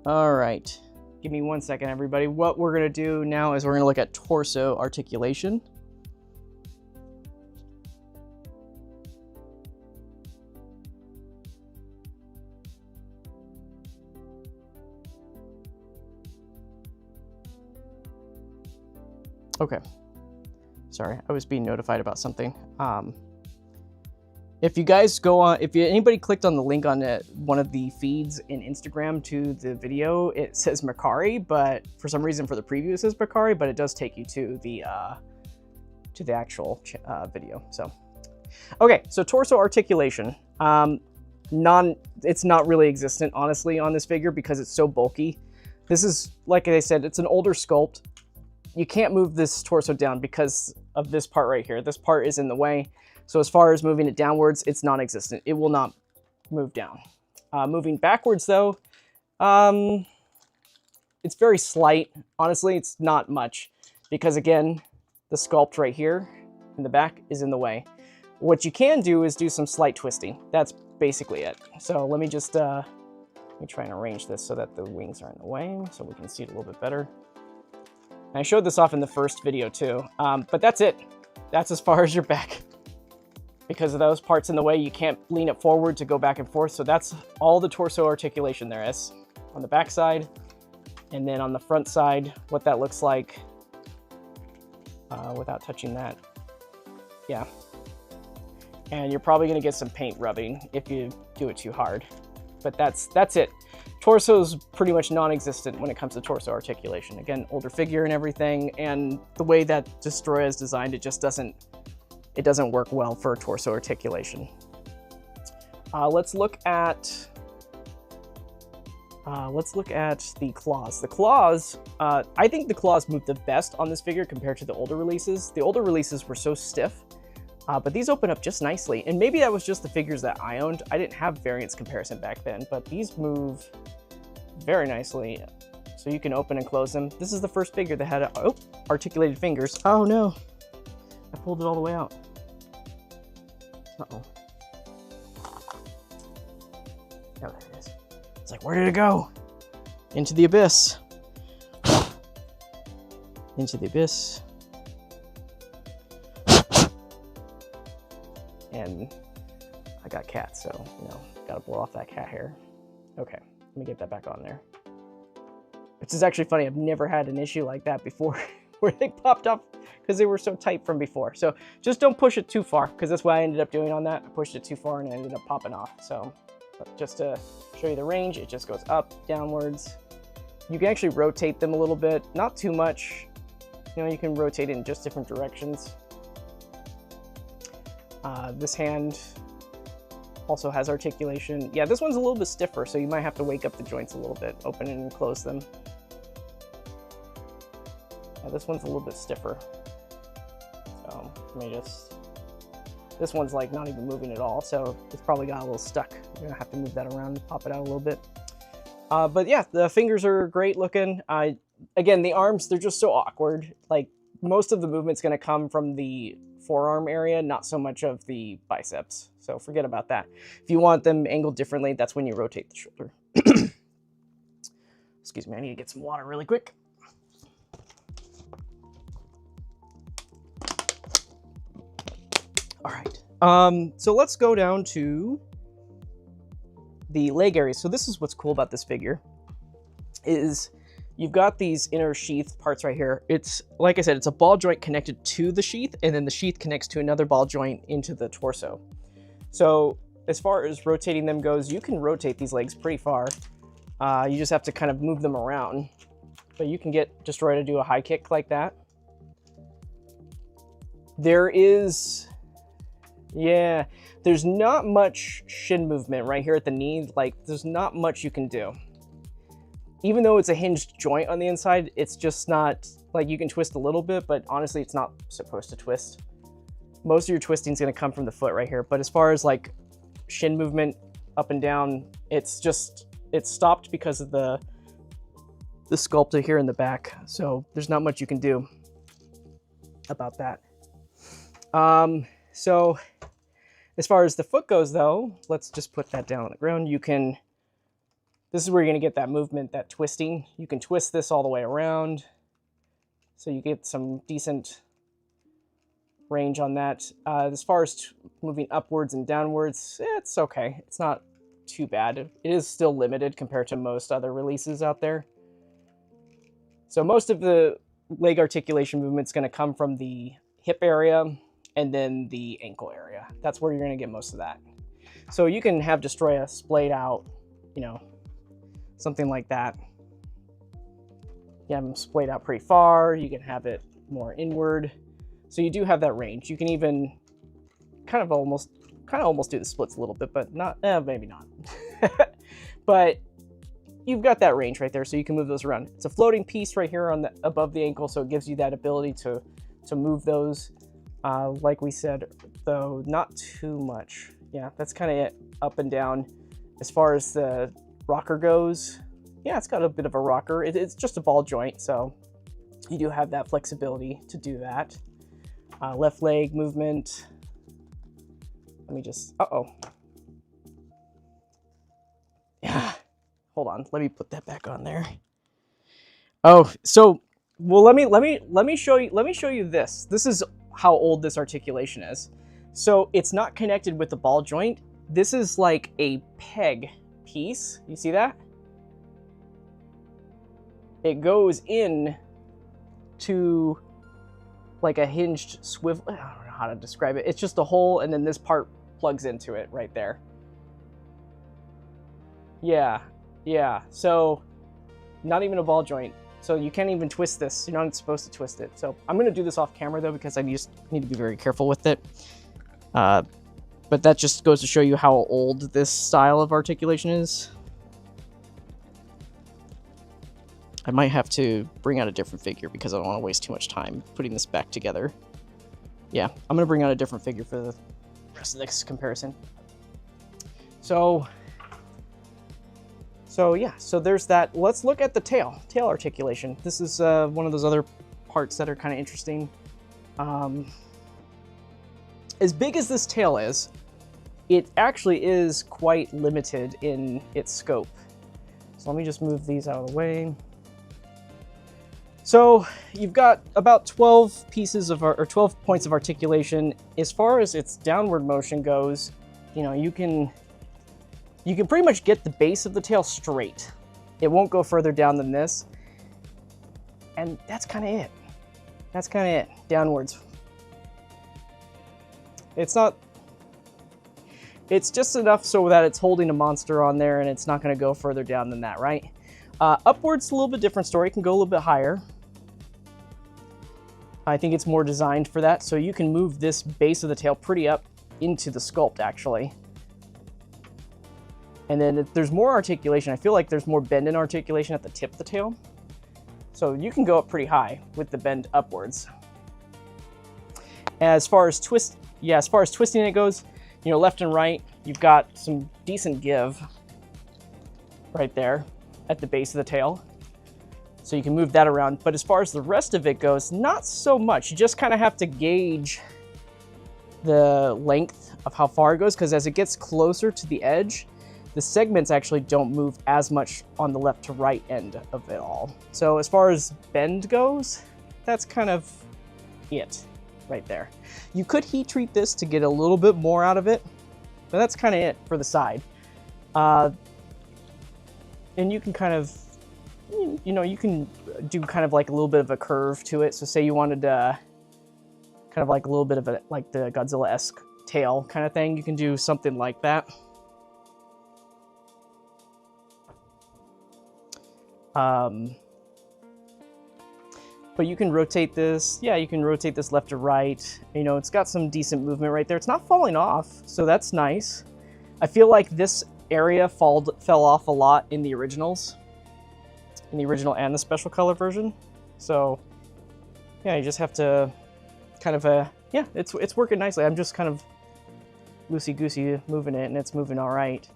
All right. Give me 1 second, everybody. What we're going to do now is we're going to look at torso articulation. Okay. Sorry, I was being notified about something. If you guys go on, if anybody clicked on the link on one of the feeds in Instagram to the video, it says Macari, but for some reason for the preview it says Macari, but it does take you to the actual video. So, okay, so torso articulation. It's not really existent, honestly, on this figure because it's so bulky. This is, like I said, it's an older sculpt. You can't move this torso down because of this part right here. This part is in the way. So as far as moving it downwards, it's non-existent. It will not move down. Moving backwards though, it's very slight. Honestly, it's not much because again, the sculpt right here in the back is in the way. What you can do is do some slight twisting. That's basically it. So let me just, let me try and arrange this so that the wings are in the way so we can see it a little bit better. And I showed this off in the first video too, but that's it. That's as far as your back. Because of those parts in the way, you can't lean it forward to go back and forth. So that's all the torso articulation there is on the back side. And then on the front side, what that looks like without touching that. Yeah. And you're probably gonna get some paint rubbing if you do it too hard. But that's it. Torso is pretty much non-existent when it comes to torso articulation. Again, older figure and everything. And the way that Destoroyah is designed, it just doesn't work well for torso articulation. Let's look at the claws. The claws, I think the claws move the best on this figure compared to the older releases. The older releases were so stiff, but these open up just nicely. And maybe that was just the figures that I owned. I didn't have Variance Comparison back then, but these move very nicely. So you can open and close them. This is the first figure that had articulated fingers. Oh no, I pulled it all the way out. Uh-oh. Oh, there it is. It's like, where did it go? Into the abyss. Into the abyss. And I got cats, so, you know, gotta blow off that cat hair. Okay, let me get that back on there. Which is actually funny, I've never had an issue like that before, where they popped off because they were so tight from before. So just don't push it too far, because that's what I ended up doing on that. I pushed it too far and it ended up popping off. So just to show you the range, it just goes up, downwards. You can actually rotate them a little bit, not too much. You know, you can rotate it in just different directions. This hand also has articulation. Yeah, this one's a little bit stiffer, so you might have to wake up the joints a little bit, open and close them. Yeah, this one's a little bit stiffer. So let me just, this one's like not even moving at all, so it's probably got a little stuck. You're gonna have to move that around and pop it out a little bit. But yeah, the fingers are great looking. Again, the arms, they're just so awkward. Like most of the movement's gonna come from the forearm area, not so much of the biceps. So forget about that. If you want them angled differently, that's when you rotate the shoulder. Excuse me, I need to get some water really quick. All right, so let's go down to the leg area. So this is what's cool about this figure, is you've got these inner sheath parts right here. It's, like I said, it's a ball joint connected to the sheath, and then the sheath connects to another ball joint into the torso. So as far as rotating them goes, you can rotate these legs pretty far. You just have to kind of move them around. But you can get Destoroyah to do a high kick like that. There is Yeah, there's not much shin movement right here at the knee. Like, there's not much you can do. Even though it's a hinged joint on the inside, it's just not, like, you can twist a little bit, but honestly, it's not supposed to twist. Most of your twisting is going to come from the foot right here. But as far as, like, shin movement up and down, it's stopped because of the sculptor here in the back. So there's not much you can do about that. So as far as the foot goes, though, let's just put that down on the ground. This is where you're going to get that movement, that twisting. You can twist this all the way around, so you get some decent range on that. As far as moving upwards and downwards, it's okay. It's not too bad. It is still limited compared to most other releases out there. So most of the leg articulation movement is going to come from the hip area and then the ankle area. That's where you're going to get most of that. So you can have Destoroyah splayed out, you know, something like that. You have them splayed out pretty far. You can have it more inward. So you do have that range. You can even kind of almost do the splits a little bit, but not, maybe not. But you've got that range right there, so you can move those around. It's a floating piece right here on the above the ankle, so it gives you that ability to move those. Like we said, though, not too much. Yeah, that's kind of it, up and down. As far as the rocker goes, yeah, it's got a bit of a rocker. It's just a ball joint, so you do have that flexibility to do that. Left leg movement. Let me just, yeah, hold on. Let me put that back on there. Oh, so, well, let me show you this. This is how old this articulation is. So it's not connected with the ball joint. This is like a peg piece. You see that? It goes in to like a hinged swivel. I don't know how to describe it. It's just a hole, and then this part plugs into it right there. Yeah. So not even a ball joint. So you can't even twist this. You're not supposed to twist it. So I'm going to do this off camera, though, because I just need to be very careful with it. But that just goes to show you how old this style of articulation is. I might have to bring out a different figure because I don't want to waste too much time putting this back together. Yeah, I'm going to bring out a different figure for the rest of this comparison. So yeah, so there's that. Let's look at the tail articulation. This is one of those other parts that are kind of interesting. As big as this tail is, it actually is quite limited in its scope. So let me just move these out of the way. So you've got about 12 pieces of, or 12 points of articulation. As far as its downward motion goes, you know, you can pretty much get the base of the tail straight. It won't go further down than this. And that's kind of it. That's kind of it, downwards. It's just enough so that it's holding a monster on there and it's not going to go further down than that, right? Upwards, a little bit different story. It can go a little bit higher. I think it's more designed for that. So you can move this base of the tail pretty up into the sculpt, actually. And then if there's more articulation, I feel like there's more bend in articulation at the tip of the tail. So you can go up pretty high with the bend upwards. As far as twisting it goes, you know, left and right, you've got some decent give right there at the base of the tail. So you can move that around. But as far as the rest of it goes, not so much. You just kind of have to gauge the length of how far it goes, because as it gets closer to the edge, the segments actually don't move as much on the left to right end of it all. So as far as bend goes, that's kind of it right there. You could heat treat this to get a little bit more out of it, but that's kind of it for the side. And you can kind of, you know, you can do kind of like a little bit of a curve to it. So say you wanted kind of like a little bit of a, like the Godzilla-esque tail kind of thing, you can do something like that. but you can rotate this. Yeah, you can rotate this left to right. You know, it's got some decent movement right there. It's not falling off, so that's nice. I feel like this area fell off a lot in the originals, in the original and the special color version. So yeah, you just have to kind of yeah, it's working nicely. I'm just kind of loosey-goosey moving it, and it's moving all right.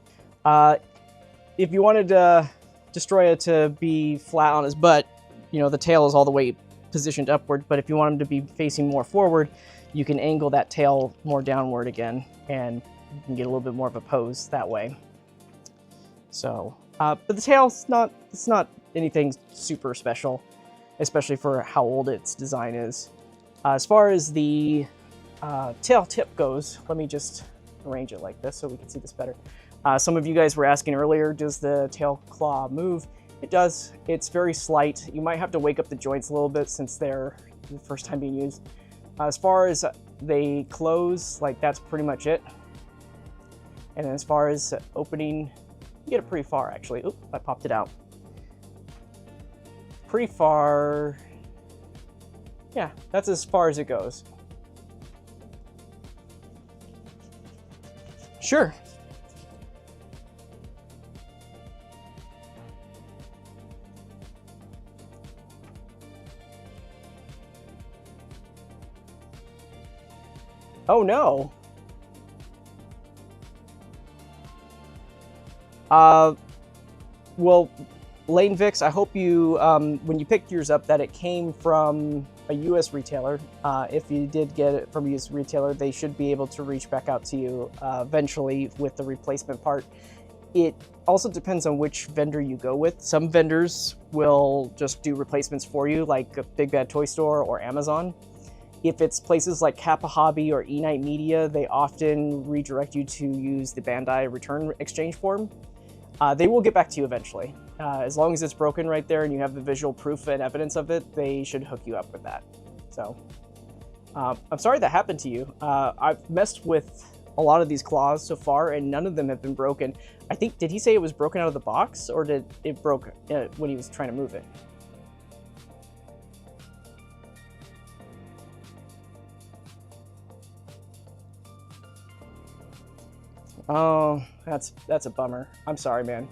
If you wanted Destoroyah to be flat on his butt, you know, the tail is all the way positioned upward, but if you want him to be facing more forward, you can angle that tail more downward again, and you can get a little bit more of a pose that way. So, but the tail's it's not anything super special, especially for how old its design is. As far as the tail tip goes, let me just arrange it like this so we can see this better. Some of you guys were asking earlier, does the tail claw move? It does. It's very slight. You might have to wake up the joints a little bit since they're the first time being used. As far as they close, like that's pretty much it. And then as far as opening, you get it pretty far actually. Oop, I popped it out. Pretty far. Yeah, that's as far as it goes. Sure. Oh no. Well, Lane Vix, I hope you, when you picked yours up, that it came from a US retailer. If you did get it from a US retailer, they should be able to reach back out to you eventually with the replacement part. It also depends on which vendor you go with. Some vendors will just do replacements for you, like a Big Bad Toy Store or Amazon. If it's places like Kappa Hobby or E-Night Media, they often redirect you to use the Bandai return exchange form. They will get back to you eventually. As long as it's broken right there and you have the visual proof and evidence of it, they should hook you up with that. So, I'm sorry that happened to you. I've messed with a lot of these claws so far and none of them have been broken. I think, did he say it was broken out of the box or did it broke when he was trying to move it? Oh, that's a bummer. I'm sorry, man.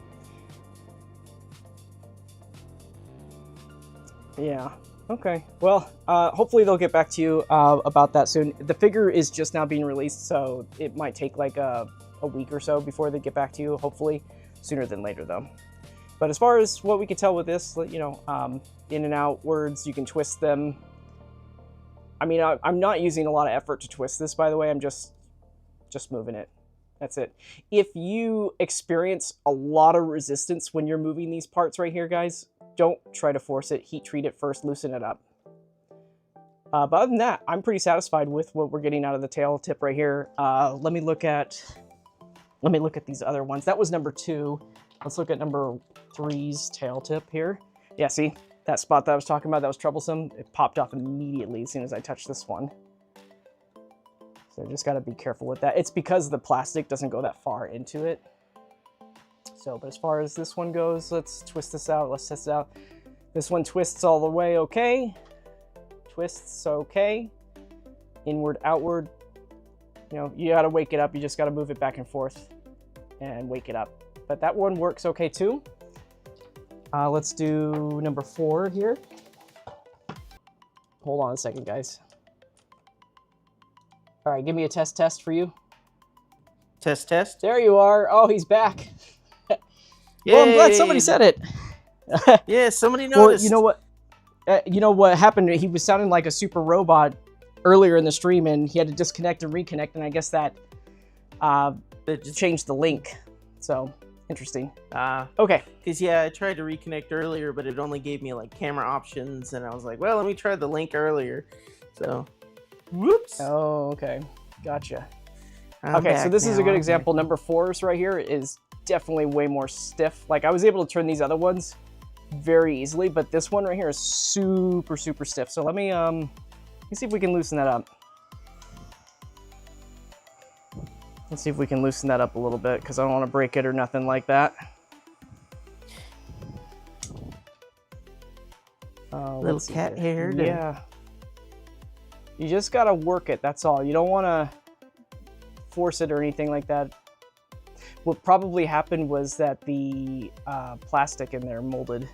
Yeah. Okay. Well, hopefully they'll get back to you about that soon. The figure is just now being released, so it might take like a week or so before they get back to you. Hopefully sooner than later, though. But as far as what we can tell with this, you know, in and out words, you can twist them. I mean, I'm not using a lot of effort to twist this, by the way. I'm just moving it. That's it. If you experience a lot of resistance when you're moving these parts right here, guys, don't try to force it. Heat treat it first, loosen it up. But other than that, I'm pretty satisfied with what we're getting out of the tail tip right here. Let me look at these other ones. That was number 2. Let's look at number 3's tail tip here. Yeah, see that spot that I was talking about that was troublesome? It popped off immediately as soon as I touched this one. So just got to be careful with that. It's because the plastic doesn't go that far into it. So, but as far as this one goes, let's twist this out. Let's test it out. This one twists all the way okay. Twists okay. Inward, outward. You know, you got to wake it up. You just got to move it back and forth and wake it up. But that one works okay too. Let's do number 4 here. Hold on a second, guys. All right, give me a test for you. Test. There you are. Oh, he's back. Well, I'm glad somebody said it. Yeah, somebody noticed. Well, you know what? You know what happened? He was sounding like a super robot earlier in the stream, and he had to disconnect and reconnect, and I guess that just changed the link. So, interesting. Okay. Because, yeah, I tried to reconnect earlier, but it only gave me, like, camera options, and I was like, well, let me try the link earlier. So, whoops. Oh, okay. Gotcha. Okay, so this is a good example. Number 4's right here is definitely way more stiff. Like, I was able to turn these other ones very easily, but this one right here is super, super stiff. So let me see if we can loosen that up. Let's see if we can loosen that up a little bit, because I don't want to break it or nothing like that. Little let's see cat here. haired. Yeah. You just gotta work it, that's all. You don't wanna force it or anything like that. What probably happened was that the plastic in there molded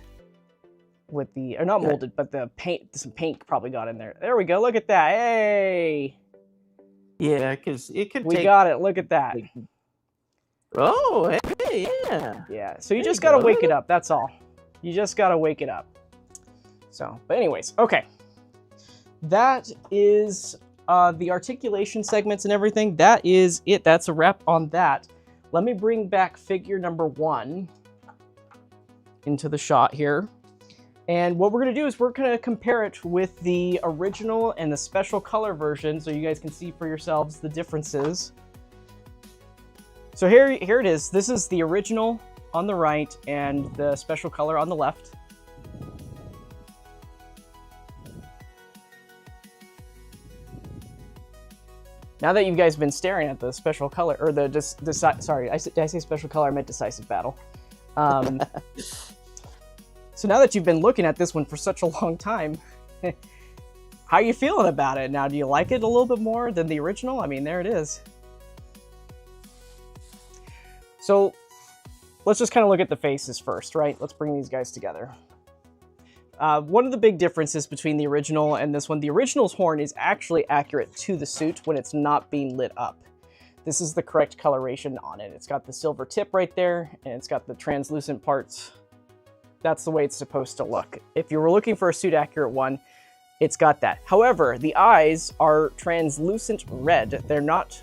with the, or not molded, but the paint, some paint probably got in there. There we go, look at that, hey! Yeah, because it could We take... got it, look at that. Oh, hey, yeah. Yeah, so you There just you gotta go. wake it up, that's all. You just gotta wake it up. So, but anyways, okay. That is the articulation segments and everything. That is it. That's a wrap on that. Let me bring back figure number 1 into the shot here. And what we're going to do is we're going to compare it with the original and the special color version so you guys can see for yourselves the differences. So here it is. This is the original on the right and the special color on the left. Now that you guys have been staring at the special color, or the sorry, did I say special color? I meant Decisive Battle. So now that you've been looking at this one for such a long time, how are you feeling about it now? Do you like it a little bit more than the original? I mean, there it is. So let's just kind of look at the faces first, right? Let's bring these guys together. One of the big differences between the original and this one, the original's horn is actually accurate to the suit when it's not being lit up. This is the correct coloration on it. It's got the silver tip right there, and it's got the translucent parts. That's the way it's supposed to look. If you were looking for a suit accurate one, it's got that. However, the eyes are translucent red. They're not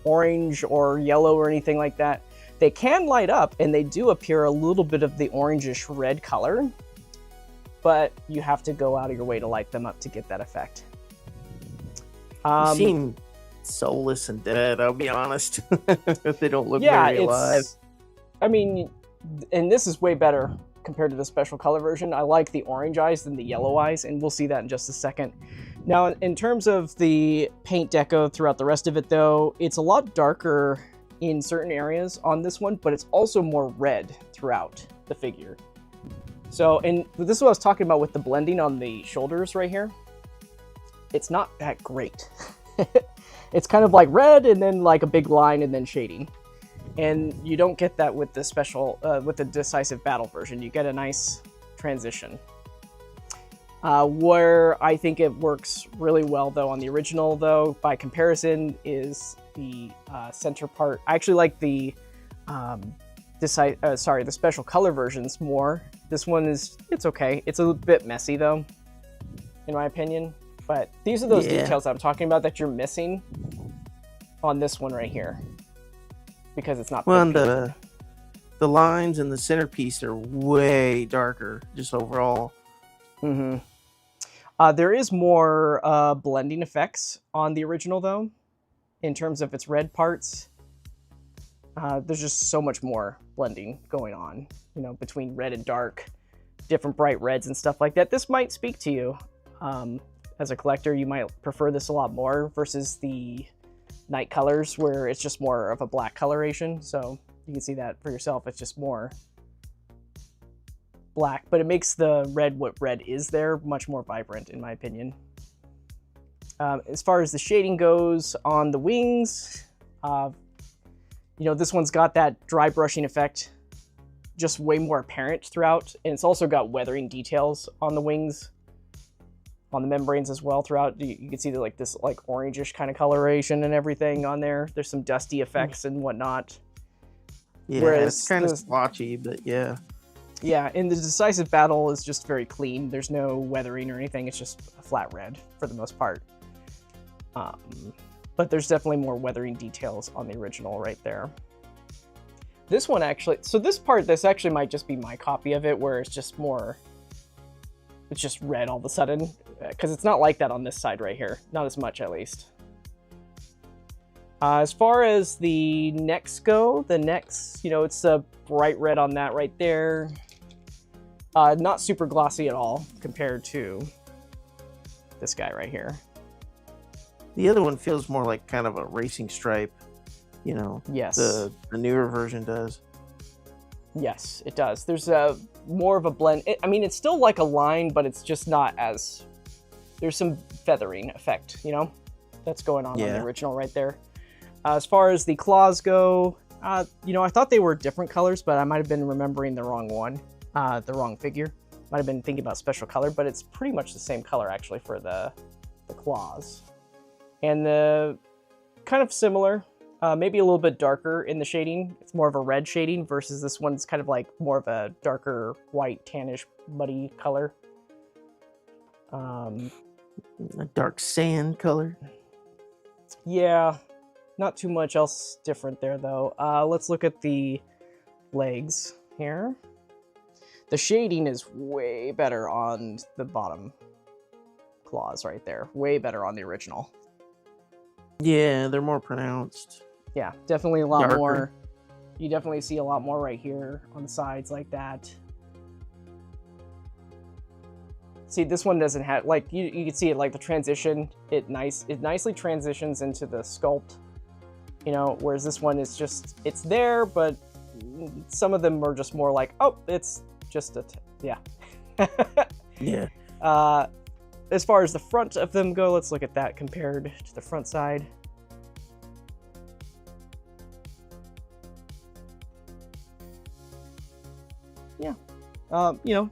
orange or yellow or anything like that. They can light up, and they do appear a little bit of the orangish red color, but you have to go out of your way to light them up to get that effect. You seem soulless and dead, I'll be honest. They don't look very alive. I mean, and this is way better compared to the special color version. I like the orange eyes than the yellow eyes, and we'll see that in just a second. Now, in terms of the paint deco throughout the rest of it, though, it's a lot darker in certain areas on this one, but it's also more red throughout the figure. So, and this is what I was talking about with the blending on the shoulders right here. It's not that great. It's kind of like red and then like a big line and then shading. And you don't get that with the special, with the Decisive Battle version. You get a nice transition. Where I think it works really well, though, on the original, though, by comparison, is the center part. I actually like the the special color versions more. This one it's okay. It's a bit messy, though, in my opinion. But these are those details I'm talking about that you're missing on this one right here, because it's not. Well, the lines and the centerpiece are way darker, just overall. Mm-hmm. There is more blending effects on the original, though, in terms of its red parts. There's just so much more blending going on, you know, between red and dark, different bright reds and stuff like that. This might speak to you. As a collector, you might prefer this a lot more versus the night colors, where it's just more of a black coloration. So you can see that for yourself. It's just more black, but it makes the red, what red is there, much more vibrant, in my opinion. As far as the shading goes on the wings, you know, this one's got that dry brushing effect, just way more apparent throughout, and it's also got weathering details on the wings, on the membranes as well throughout. You can see the, like this like orangish kind of coloration and everything on there. There's some dusty effects and whatnot. Yeah, whereas it's kind of splotchy, but yeah. Yeah, and the Decisive Battle is just very clean. There's no weathering or anything. It's just a flat red for the most part. But there's definitely more weathering details on the original right there. This one actually, so this actually might just be my copy of it, where it's just more, it's just red all of a sudden, because it's not like that on this side right here. Not as much, at least. As far as the necks go, the necks, you know, it's a bright red on that right there. Not super glossy at all compared to this guy right here. The other one feels more like kind of a racing stripe, you know. Yes. The newer version does. Yes, it does. There's a more of a blend. I mean, it's still like a line, but it's just not as... There's some feathering effect, you know? That's going on the original right there. As far as the claws go, you know, I thought they were different colors, but I might have been remembering the wrong one, the wrong figure. Might have been thinking about special color, but it's pretty much the same color actually for the claws. And the kind of similar, maybe a little bit darker in the shading. It's more of a red shading versus this one's kind of like more of a darker white, tannish, muddy color. A dark sand color. Yeah, not too much else different there though. Let's look at the legs here. The shading is way better on the bottom claws right there. Way better on the original. Yeah, they're more pronounced. Yeah, definitely a lot Darker. more. You definitely see a lot more right here on the sides like that. See, this one doesn't have, like, you can see it, like, the transition, it nicely transitions into the sculpt, you know, whereas this one is just, it's there, but some of them are just more like, oh, it's just yeah. Yeah. As far as the front of them go, let's look at that compared to the front side. Yeah, you know,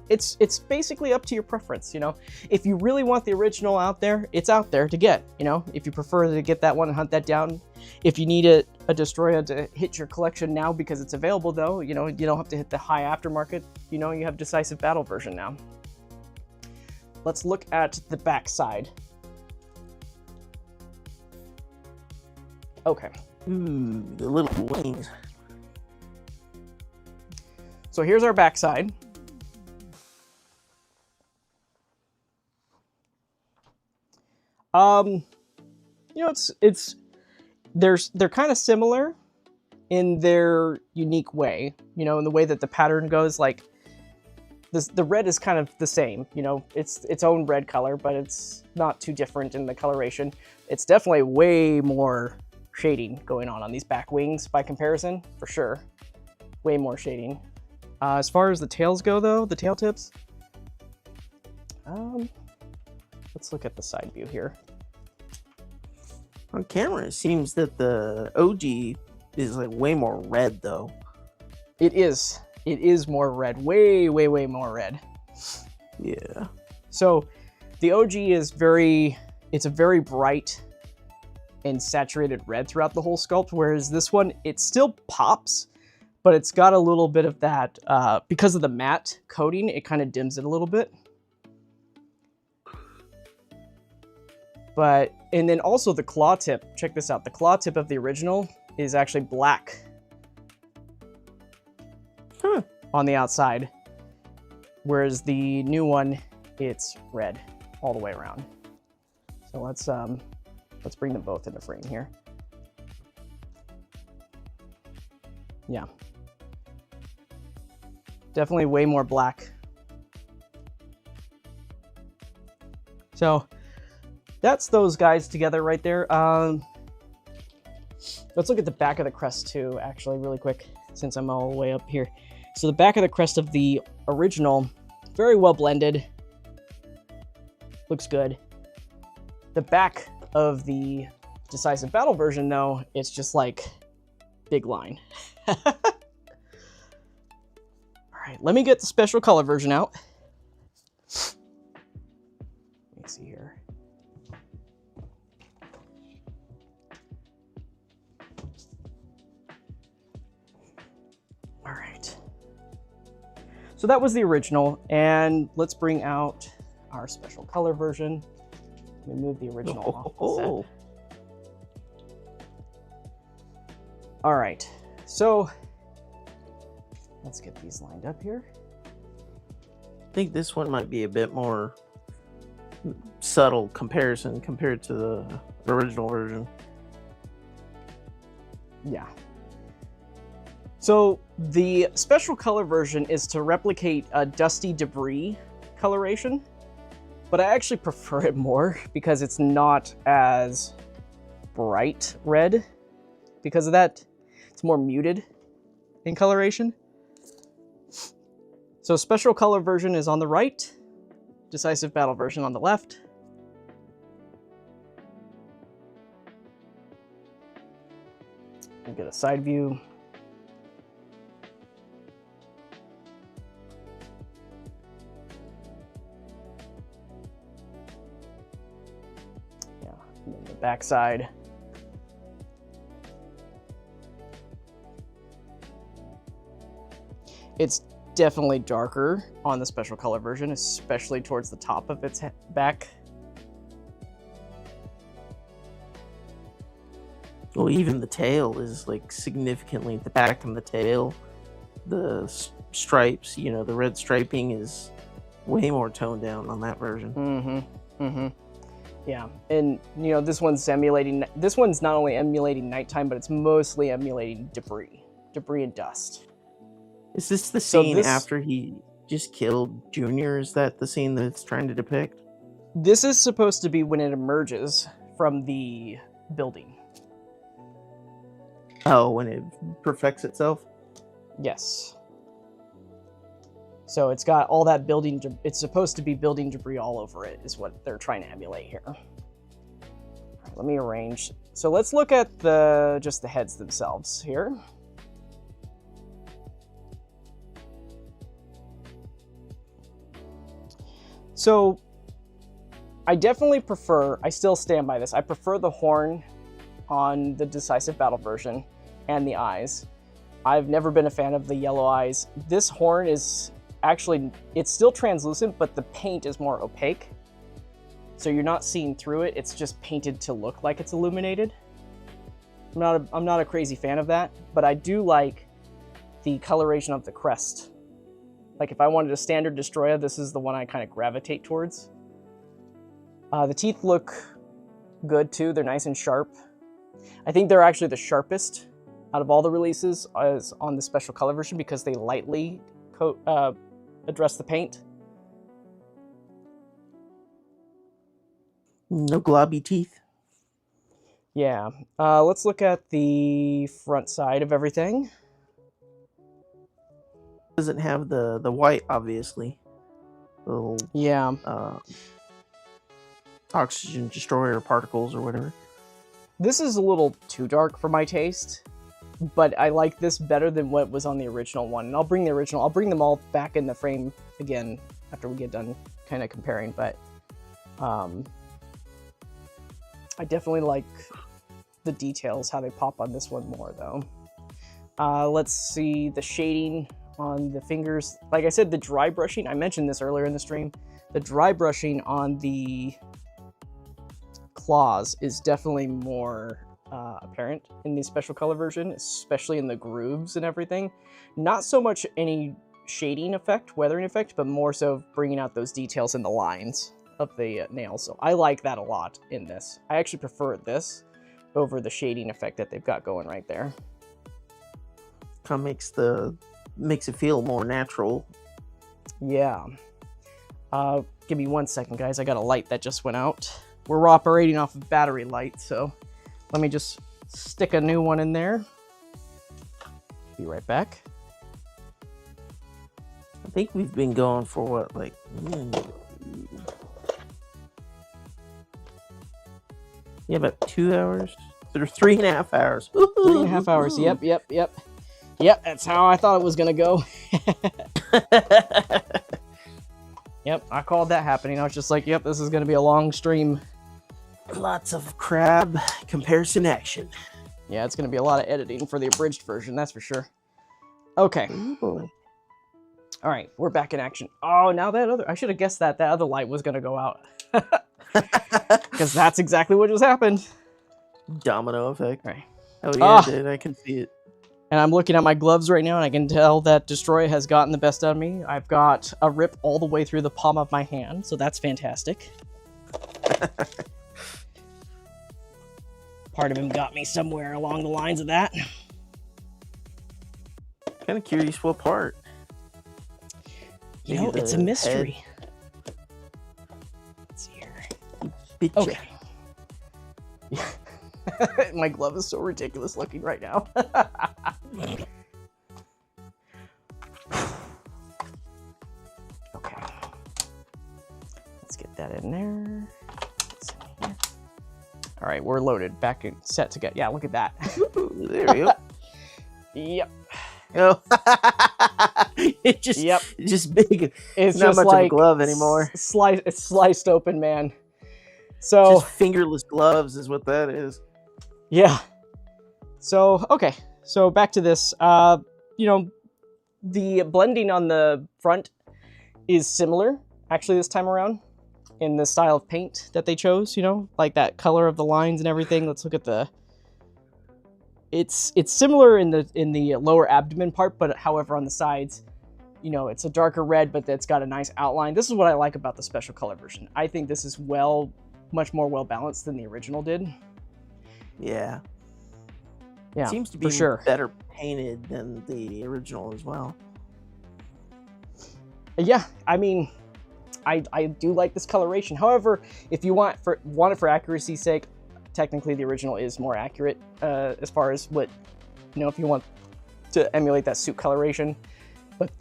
it's basically up to your preference, you know. If you really want the original out there, it's out there to get, you know. If you prefer to get that one and hunt that down. If you need a Destoroyah to hit your collection now because it's available though, you know, you don't have to hit the high aftermarket, you know, you have Decisive Battle version now. Let's look at the back side. Okay. Ooh, the little wings. So here's our back side. You know, they're kind of similar in their unique way, you know, in the way that the pattern goes. Like the red is kind of the same, you know, it's its own red color, but it's not too different in the coloration. It's definitely way more shading going on these back wings by comparison, for sure. Way more shading. As far as the tails go though, the tail tips, let's look at the side view here. On camera, it seems that the OG is like way more red though. It is. It is more red. Way, way, way more red. Yeah. So the OG is it's a very bright and saturated red throughout the whole sculpt, whereas this one, it still pops, but it's got a little bit of that, because of the matte coating, it kind of dims it a little bit. But, and then also the claw tip, check this out, the claw tip of the original is actually black on the outside, whereas the new one, it's red all the way around. So let's bring them both into frame here. Yeah. Definitely way more black. So that's those guys together right there. Let's look at the back of the crest too, actually, really quick, since I'm all the way up here. So the back of the crest of the original, very well blended. Looks good. The back of the Decisive Battle version, though, it's just like big line. All right, let me get the special color version out. Let me see here. All right. So that was the original, and let's bring out our special color version. Let me move the original off the set. All right, so let's get these lined up here. I think this one might be a bit more subtle comparison compared to the original version. Yeah. So the special color version is to replicate a dusty debris coloration, but I actually prefer it more because it's not as bright red. Because of that, it's more muted in coloration. So special color version is on the right, decisive battle version on the left. We'll get a side view. Yeah, and then the back side. It's definitely darker on the special color version, especially towards the top of its back. Well, even the tail is like significantly, the back and the tail, the stripes, you know, the red striping is way more toned down on that version. Yeah, and you know, this one's not only emulating nighttime, but it's mostly emulating debris and dust. Is this the scene after he just killed Junior? Is that the scene that it's trying to depict? This is supposed to be when it emerges from the building. Oh, when it perfects itself? Yes. So it's got all that building, it's supposed to be building debris all over it, is what they're trying to emulate here. All right, let me arrange. So let's look at just the heads themselves here. So I definitely prefer, I still stand by this, I prefer the horn on the Decisive Battle version and the eyes. I've never been a fan of the yellow eyes. This horn is actually, it's still translucent, but the paint is more opaque. So you're not seeing through it, it's just painted to look like it's illuminated. I'm not a crazy fan of that, but I do like the coloration of the crest. Like if I wanted a standard Destoroyah, this is the one I kind of gravitate towards. The teeth look good too, they're nice and sharp. I think they're actually the sharpest out of all the releases is on the special color version because they lightly address the paint. No globby teeth. Yeah, let's look at the front side of everything. Doesn't have the white, obviously. Little oxygen destroyer particles or whatever. This is a little too dark for my taste, but I like this better than what was on the original one. And I'll bring them all back in the frame again after we get done kind of comparing, but I definitely like the details, how they pop on this one more though. Let's see the shading on the fingers. Like I said, the dry brushing, I mentioned this earlier in the stream, the dry brushing on the claws is definitely more apparent in the special color version, especially in the grooves and everything. Not so much any shading effect, weathering effect, but more so bringing out those details in the lines of the nails. So I like that a lot in this. I actually prefer this over the shading effect that they've got going right there. Kind of makes it feel more natural. Yeah. Give me 1 second, guys. I got a light that just went out. We're operating off of battery light, so let me just stick a new one in there. Be right back. I think we've been going for what, like... Yeah, about 2 hours? There's 3.5 hours. 3.5 hours, yep. Yep, that's how I thought it was gonna go. Yep, I called that happening. I was just like, yep, this is gonna be a long stream. Lots of crab comparison action. Yeah, it's gonna be a lot of editing for the abridged version, that's for sure. Okay. Ooh. All right, we're back in action. Oh, now I should have guessed that other light was gonna go out. Because that's exactly what just happened. Domino effect. Right. Oh yeah, dude, I can see it. And I'm looking at my gloves right now, and I can tell that Destoroyah has gotten the best out of me. I've got a rip all the way through the palm of my hand, so that's fantastic. Part of him got me somewhere along the lines of that. Kind of curious what part. You know, it's a mystery. Head. Let's see here. Bitcha. Okay. My glove is so ridiculous looking right now. Let's get that in there. All right, we're loaded, back and set to go. Yeah, look at that. There we go. Yep. Oh. It's just big. It's not just much like of a glove anymore. It's sliced open, man. So just fingerless gloves is what that is. Yeah. So okay. So back to this. You know, the blending on the front is similar, actually, this time around, in the style of paint that they chose. You know, like that color of the lines and everything. Let's look at the. It's similar in the lower abdomen part, but however on the sides, you know, it's a darker red, but it's got a nice outline. This is what I like about the special color version. I think this is much more well balanced than the original did. Yeah. Yeah, it seems to be for sure better painted than the original as well. Yeah, I mean, I do like this coloration. However, if you want it for accuracy's sake, technically the original is more accurate as far as what, you know, if you want to emulate that suit coloration. But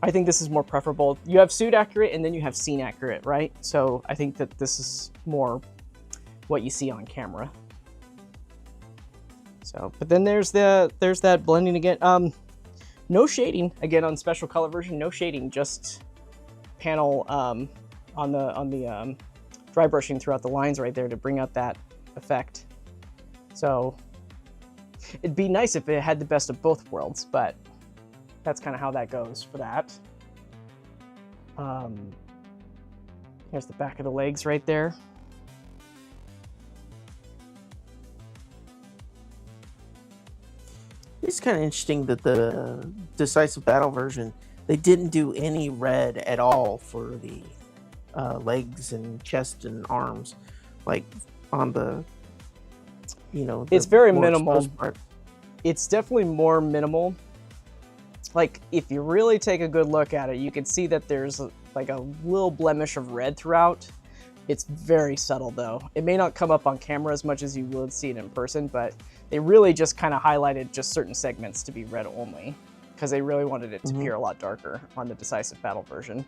I think this is more preferable. You have suit accurate and then you have scene accurate, right? So I think that this is more what you see on camera. So, but then there's that blending again. No shading again on special color version. No shading, just panel on the dry brushing throughout the lines right there to bring out that effect. So it'd be nice if it had the best of both worlds, but that's kind of how that goes for that. Here's the back of the legs right there. It's kind of interesting that the Decisive Battle version, they didn't do any red at all for the legs and chest and arms, like on the, you know, it's very minimal. It's definitely more minimal. Like, if you really take a good look at it, you can see that there's like a little blemish of red throughout. It's very subtle though. It may not come up on camera as much as you would see it in person, but they really just kind of highlighted just certain segments to be red only, because they really wanted it to appear a lot darker on the Decisive Battle version.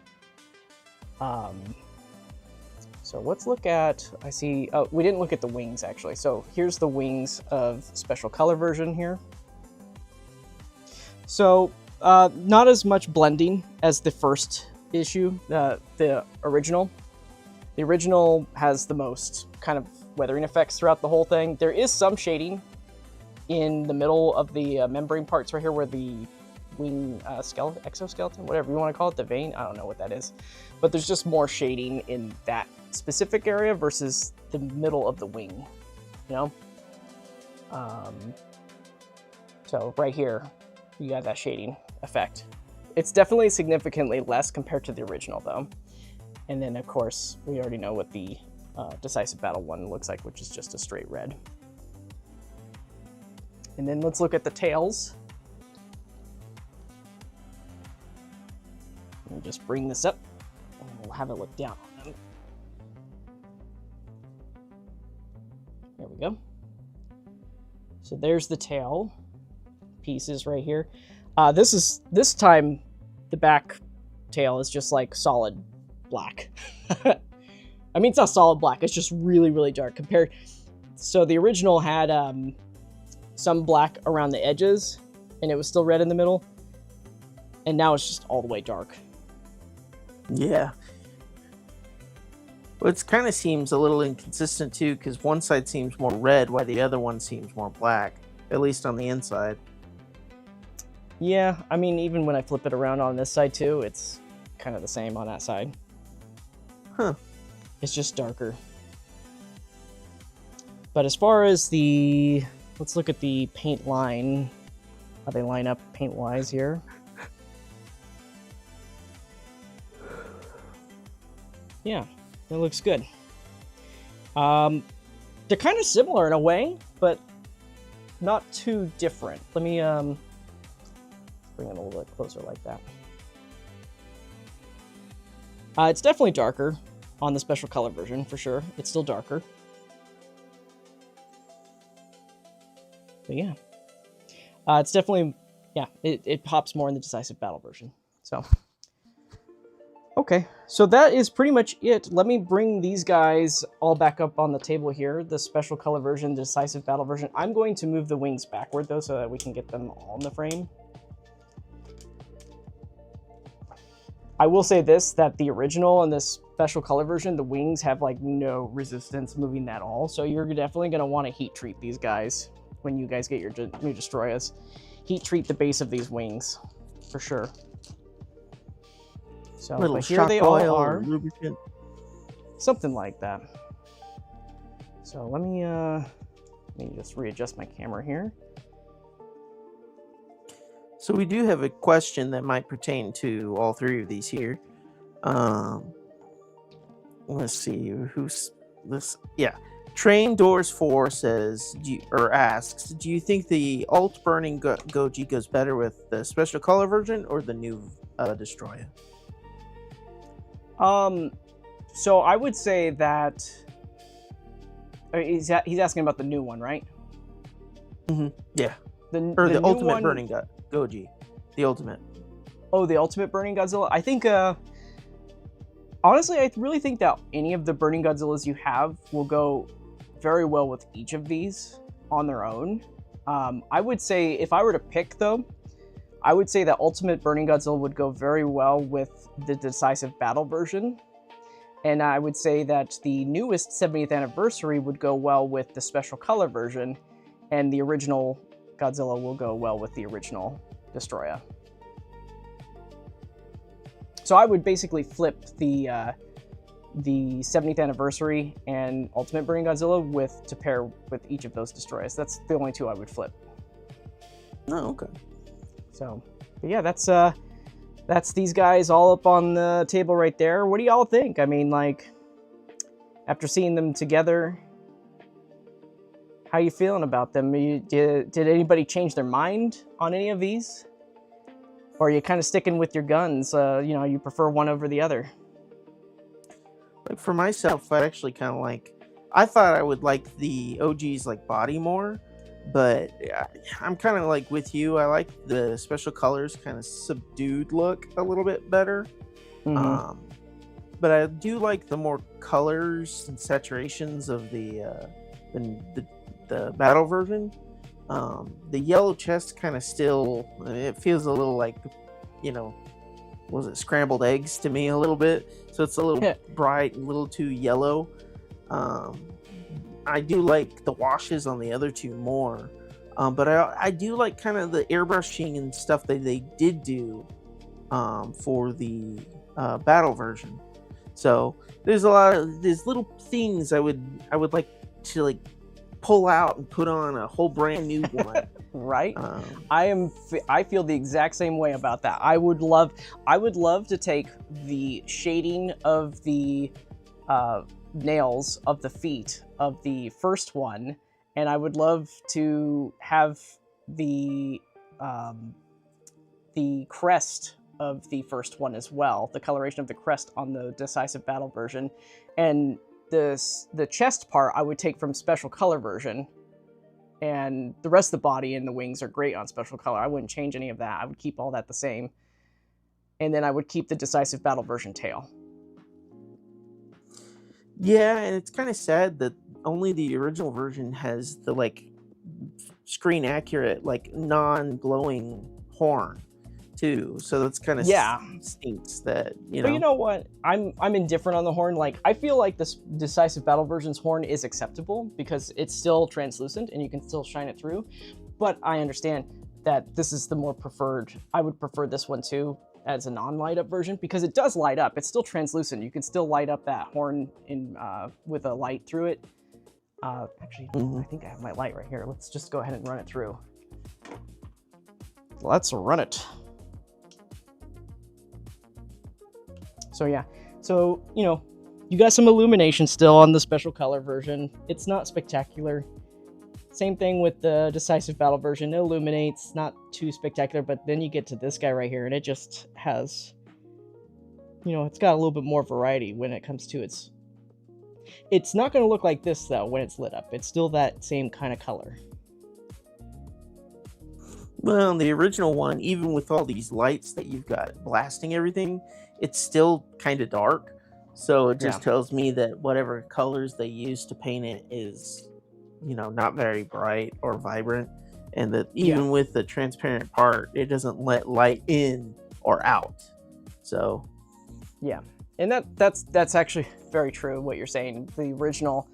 So let's look at, I see, oh, we didn't look at the wings actually. So here's the wings of special color version here. So not as much blending as the first issue, the original. The original has the most kind of weathering effects throughout the whole thing. There is some shading in the middle of the membrane parts right here where the wing exoskeleton, whatever you want to call it, the vein, I don't know what that is. But there's just more shading in that specific area versus the middle of the wing, you know? So right here, you got that shading effect. It's definitely significantly less compared to the original though. And then of course, we already know what the Decisive Battle one looks like, which is just a straight red. And then let's look at the tails. We'll just bring this up and we'll have it look down on them. There we go. So there's the tail pieces right here. This time the back tail is just like solid black. I mean, it's not solid black, it's just really, really dark compared. So the original had some black around the edges and it was still red in the middle. And now it's just all the way dark. Yeah. Well, it kind of seems a little inconsistent too, because one side seems more red while the other one seems more black, at least on the inside. Yeah, I mean, even when I flip it around on this side too, it's kind of the same on that side. Huh. It's just darker. But as far as the, let's look at the paint line, how they line up paint-wise here. Yeah, that looks good. They're kind of similar in a way, but not too different. Let me bring it a little bit closer like that. It's definitely darker on the special color version, for sure. It's still darker. But yeah. It's definitely, yeah, it pops more in the Decisive Battle version. So, Okay, so that is pretty much it. Let me bring these guys all back up on the table here. The special color version, the decisive battle version. I'm going to move the wings backward though so that we can get them all in the frame. I will say this, that the original and this special color version, the wings have like no resistance moving at all. So you're definitely going to want to heat treat these guys when you guys get your new Destoroyahs. Heat treat the base of these wings for sure. So, Little but here shock they all oil are. or lubricant. Something like that. So let me just readjust my camera here. So we do have a question that might pertain to all three of these here. Let's see who's this. Yeah, Train Doors 4 says asks, do you think the alt burning Goji goes better with the special color version or the new Destoroyah? So I would say that he's asking about the new one, right? Mm-hmm. Yeah. The the ultimate one... burning Goji, the ultimate. Oh, the ultimate burning Godzilla. I think, honestly, I really think that any of the burning Godzillas you have will go very well with each of these on their own. I would say if I were to pick though, I would say that Ultimate Burning Godzilla would go very well with the Decisive Battle version. And I would say that the newest 70th anniversary would go well with the Special Color version, and the original Godzilla will go well with the original Destoroyah. So I would basically flip the 70th anniversary and Ultimate Burning Godzilla to pair with each of those Destoroyahs. That's the only two I would flip. Oh, okay. So, but yeah, that's these guys all up on the table right there. What do y'all think? I mean, like, after seeing them together, how you feeling about them? Did anybody change their mind on any of these? Or are you kind of sticking with your guns? You prefer one over the other? Like for myself, I actually kind of I thought I would like the OG's body more, but I'm kind of with you. I like the special colors kind of subdued look a little bit better. Mm-hmm. But I do like the more colors and saturations of the battle version. The yellow chest kind of still, it feels a little was it scrambled eggs to me a little bit, so it's a little bright, a little too yellow. I do like the washes on the other two more, but I do like kind of the airbrushing and stuff that they did do for the battle version. So there's a lot of these little things I would like to pull out and put on a whole brand new one. Right? I feel the exact same way about that. I would love to take the shading of the nails of the feet of the first one, and I would love to have the crest of the first one as well, the coloration of the crest on the Decisive Battle version, and the chest part I would take from Special Color version, and the rest of the body and the wings are great on Special Color. I wouldn't change any of that. I would keep all that the same, and then I would keep the Decisive Battle version tail. Yeah, and it's kind of sad that only the original version has the screen accurate non-glowing horn too, so that's kind of stinks that But you know what? I'm indifferent on the horn. I feel like this Decisive Battle version's horn is acceptable because it's still translucent and you can still shine it through. But I understand that this is the more preferred. I would prefer this one too as a non-light up version because it does light up. It's still translucent. You can still light up that horn with a light through it. Actually, I think I have my light right here. Let's just go ahead and run it through. Let's run it. So yeah, you got some illumination still on the Special Color version. It's not spectacular. Same thing with the Decisive Battle version. It illuminates, not too spectacular, but then you get to this guy right here, and it just has, it's got a little bit more variety when it comes to its... It's not going to look like this, though, when it's lit up. It's still that same kind of color. Well, the original one, even with all these lights that you've got blasting everything, it's still kind of dark. So it just Yeah. tells me that whatever colors they use to paint it is, not very bright or vibrant. And that even with the transparent part, it doesn't let light in or out. So, yeah. And that's actually very true, what you're saying. The original,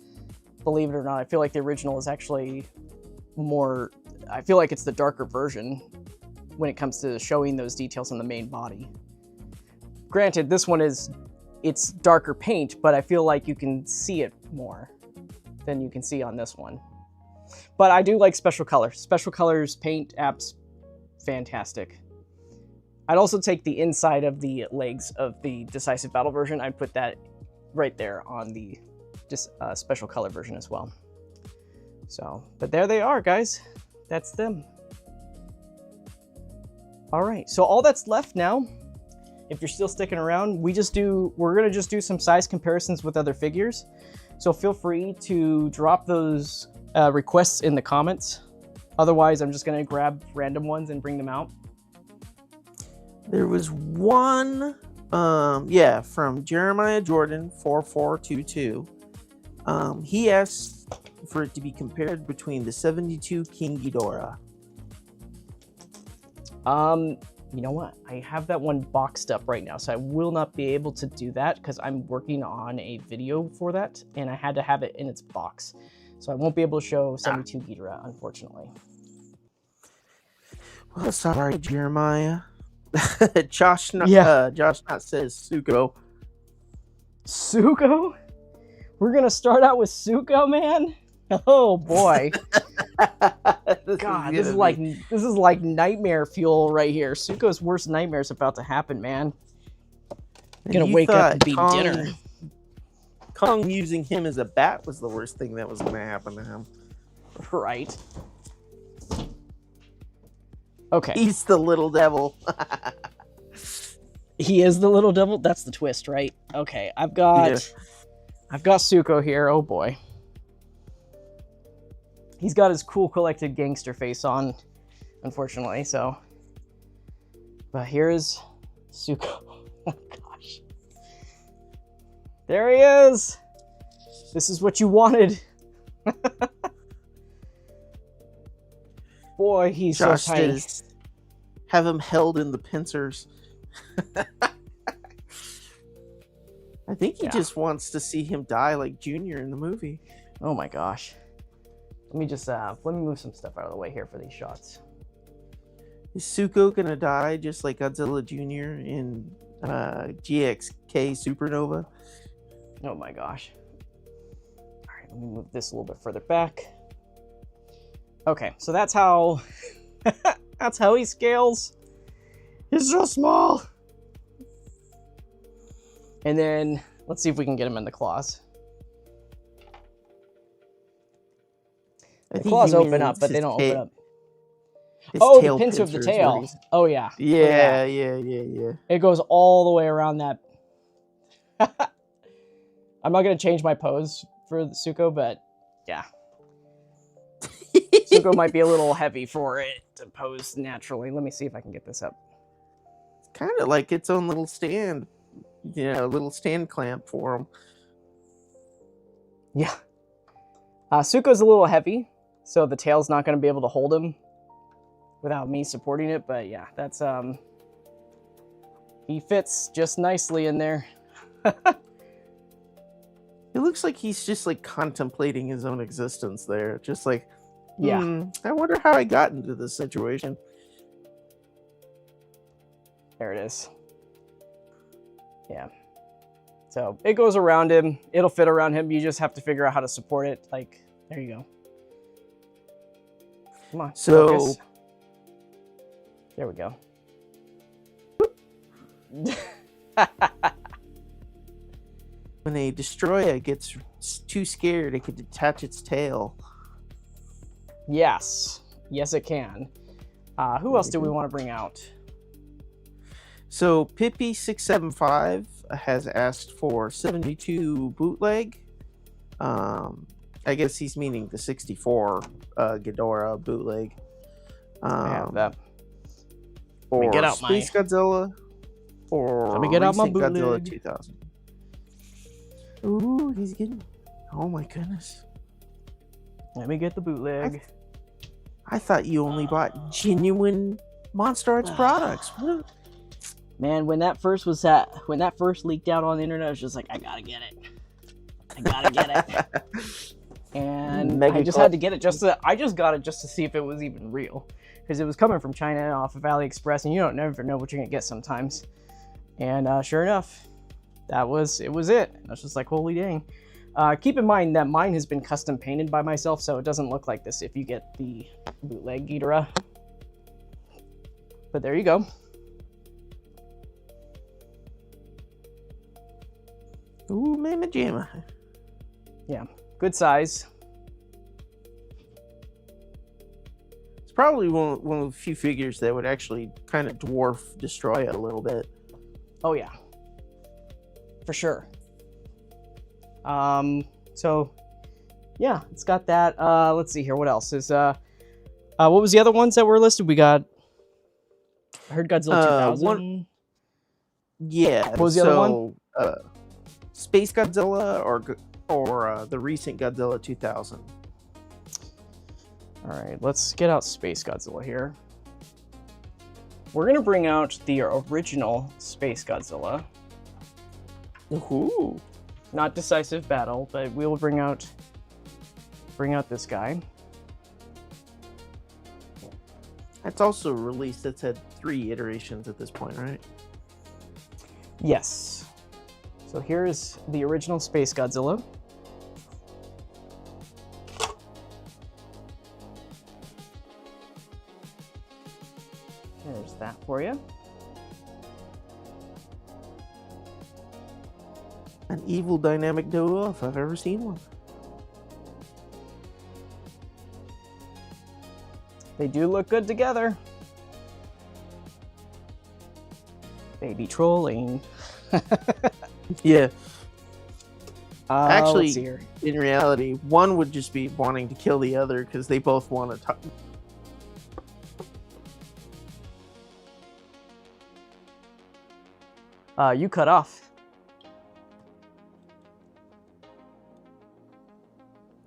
believe it or not, I feel like the original is actually more, I feel like it's the darker version when it comes to showing those details on the main body. Granted, this one it's darker paint, but I feel like you can see it more than you can see on this one. But I do like special colors. Special colors paint apps, fantastic. I'd also take the inside of the legs of the Decisive Battle version. I'd put that right there on the special color version as well. So, but there they are, guys. That's them. All right, so all that's left now, if you're still sticking around, we're gonna just do some size comparisons with other figures. So feel free to drop those requests in the comments. Otherwise, I'm just gonna grab random ones and bring them out. There was one, from Jeremiah Jordan 4422. He asked for it to be compared between the 72 King Ghidorah. You know what? I have that one boxed up right now, so I will not be able to do that because I'm working on a video for that, and I had to have it in its box. So I won't be able to show 72 Ghidorah, unfortunately. Well, sorry, Jeremiah. Josh not says Suko. Suko? We're gonna start out with Suko, man? Oh boy. God, this is like nightmare fuel right here. Suko's worst nightmare is about to happen, man. Gonna wake up and be dinner. Kong using him as a bat was the worst thing that was gonna happen to him. Right. Okay. He's the little devil. He is the little devil? That's the twist, right? Okay, I've got Suko here. Oh boy. He's got his cool collected gangster face on, unfortunately, so. But here's Suko. Oh gosh. There he is! This is what you wanted. Boy, he's Josh so tiny. Have him held in the pincers. I think he just wants to see him die like Junior in the movie. Oh my gosh. Let me move some stuff out of the way here for these shots. Is Suko gonna die just like Godzilla Jr. in GXK Supernova? Oh my gosh. All right, let me move this a little bit further back. Okay, so that's how that's how he scales. He's so small. And then let's see if we can get him in the claws. The claws open up, but they don't open up. Oh, the pincer of the tail. Oh, yeah. Yeah. It goes all the way around that. I'm not going to change my pose for the Suko, but yeah. Suko might be a little heavy for it to pose naturally. Let me see if I can get this up. It's kind of like its own little stand. Yeah, a little stand clamp for him. Yeah. Suko's a little heavy, so the tail's not going to be able to hold him without me supporting it, but yeah, that's he fits just nicely in there. It looks like he's just like contemplating his own existence there, just like, I wonder how I got into this situation. There it is. Yeah. So it goes around him. It'll fit around him. You just have to figure out how to support it. Like, there you go. Come on. So focus. There we go. When a Destoroyah gets too scared, it can detach its tail. Yes. Yes, it can. Who else do we want to bring out? So Pippi675 has asked for 72 bootleg. I guess he's meaning the 64 Ghidorah bootleg. I have that. Or get out Space Godzilla. or Let me get out my recent Godzilla bootleg. 2000. Ooh, he's getting. Oh my goodness! Let me get the bootleg. I thought you only bought genuine Monster Arts products. What? Man, when that first leaked out on the internet, I was just like, I gotta get it. I gotta get it. And I just had to get it I just got it just to see if it was even real. Because it was coming from China off of AliExpress, and you don't never know what you're gonna get sometimes. And sure enough, it was it. I was just like, holy dang. Keep in mind that mine has been custom painted by myself, so it doesn't look like this if you get the bootleg Ghidorah. But there you go. Ooh, Mama Jamma. Yeah, good size. It's probably one of the few figures that would actually kind of dwarf Destoroyah a little bit. Oh yeah, for sure. So yeah, it's got that. Let's see here. What else is what was the other ones that were listed? We got. I heard Godzilla 2000. Yeah. What was the other one? Space Godzilla or the recent Godzilla 2000. All right, let's get out Space Godzilla here. We're gonna bring out the original Space Godzilla. Ooh. Not Decisive Battle, but we will bring out this guy. That's also released. It's had 3 iterations at this point, right? Yes. So here's the original Space Godzilla. There's that for you. An evil dynamic duo if I've ever seen one. They do look good together. Baby trolling. Yeah. Let's Actually, see here. in reality, one would just be wanting to kill the other because they both want to talk. You cut off.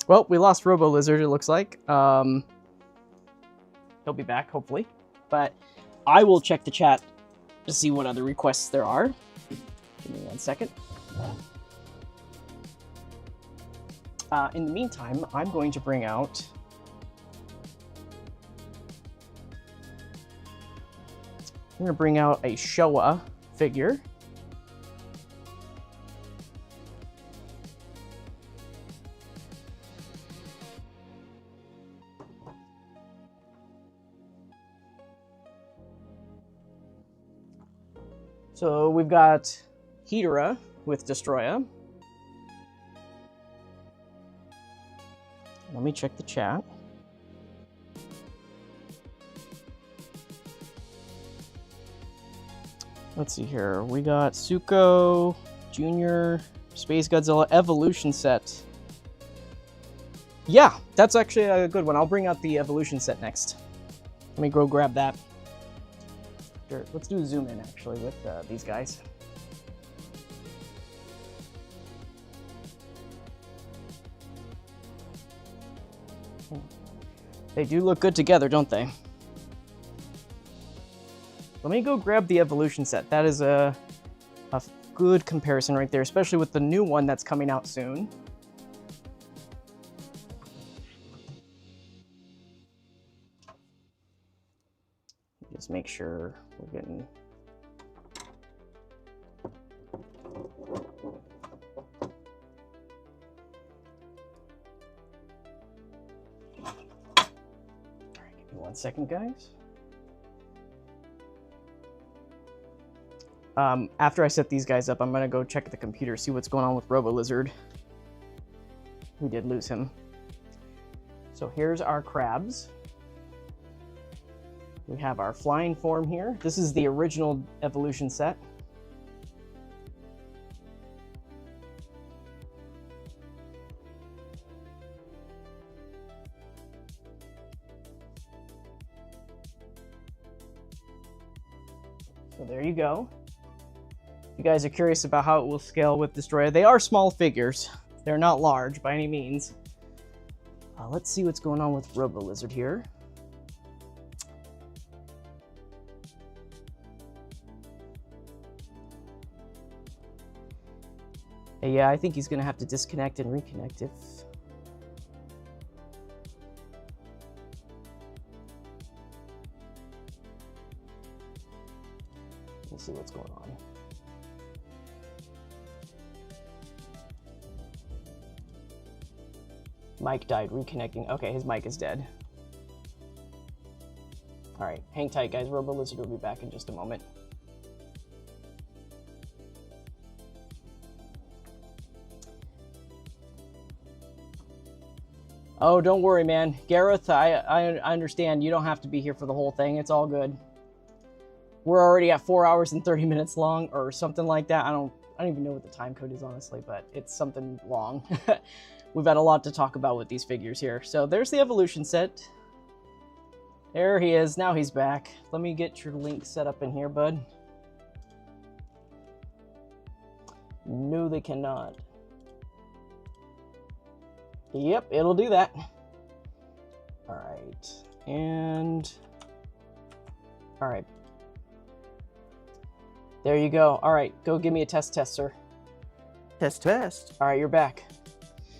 Well, we lost Robo Lizard, it looks like. He'll be back, hopefully. But I will check the chat to see what other requests there are. Give me 1 second. In the meantime, I'm going to bring out... I'm going to bring out a Showa figure. So we've got Ghidorah with Destoroyah. Let me check the chat. Let's see here. We got Suko, Junior, Space Godzilla Evolution set. Yeah, that's actually a good one. I'll bring out the Evolution set next. Let me go grab that. Sure. Let's do a zoom in actually with these guys. They do look good together, don't they? Let me go grab the Evolution set. That is a good comparison right there, especially with the new one that's coming out soon. Just make sure we're getting... Alright, give me 1 second, guys. After I set these guys up, I'm gonna go check the computer, see what's going on with Robo Lizard. We did lose him. So here's our crabs. We have our flying form here. This is the original Evolution set. So there you go. you guys are curious about how it will scale with Destoroyah, they are small figures. They're not large by any means. Let's see what's going on with Robo-Lizard here. Yeah, I think he's going to have to disconnect and reconnect if... Let's see what's going on. Mic died, reconnecting. Okay, his mic is dead. All right, hang tight, guys. Robo-Lizard will be back in just a moment. Oh, don't worry, man. Gareth, I understand. You don't have to be here for the whole thing. It's all good. We're already at 4 hours and 30 minutes long, or something like that. I don't even know what the time code is, honestly, but it's something long. We've had a lot to talk about with these figures here. So there's the evolution set. There he is. Now he's back. Let me get your link set up in here, bud. No, they cannot. Yep, it'll do that. All right. And... all right. There you go. All right, go give me a test, sir. Test. All right, you're back.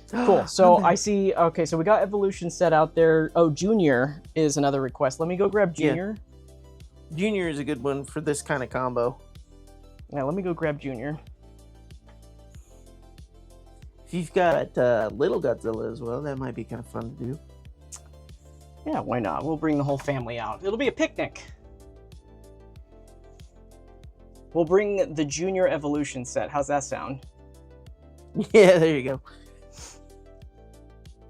Cool. So I see. Okay, so we got evolution set out there. Oh, Junior is another request. Let me go grab Junior. Yeah. Junior is a good one for this kind of combo. Yeah, let me go grab Junior. If you've got little Godzilla as well, that might be kind of fun to do. Yeah, why not? We'll bring the whole family out. It'll be a picnic. We'll bring the Junior evolution set. How's that sound? Yeah, there you go.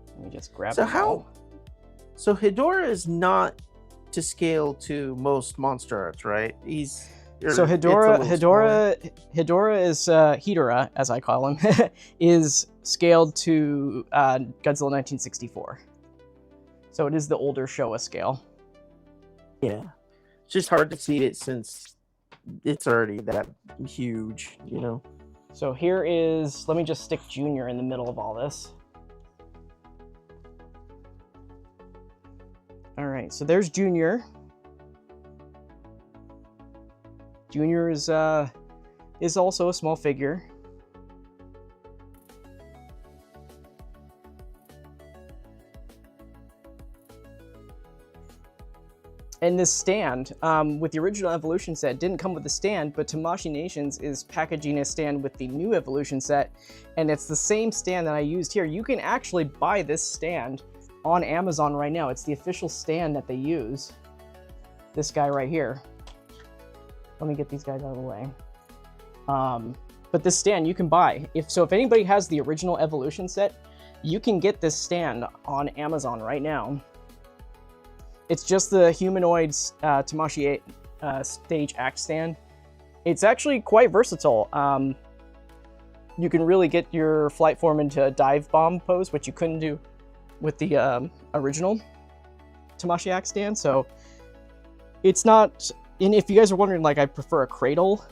Let me just grab so it. So Hedorah is not to scale to most MonsterArts, right? So Hedorah is Hedorah, as I call him, is scaled to Godzilla 1964. So it is the older Showa scale. Yeah, it's just hard to see it since it's already that huge, you know. So here is, let me just stick Junior in the middle of all this. All right, so there's Junior. Junior is also a small figure. And this stand, with the original Evolution set, didn't come with a stand, but Tamashii Nations is packaging a stand with the new Evolution set, and it's the same stand that I used here. You can actually buy this stand on Amazon right now. It's the official stand that they use. This guy right here. Let me get these guys out of the way. But this stand you can buy. If anybody has the original Evolution set, you can get this stand on Amazon right now. It's just the humanoid Tamashii stage act stand. It's actually quite versatile. You can really get your flight form into a dive bomb pose, which you couldn't do with the original Tamashii act stand. So it's not... And if you guys are wondering, like, I prefer a cradle,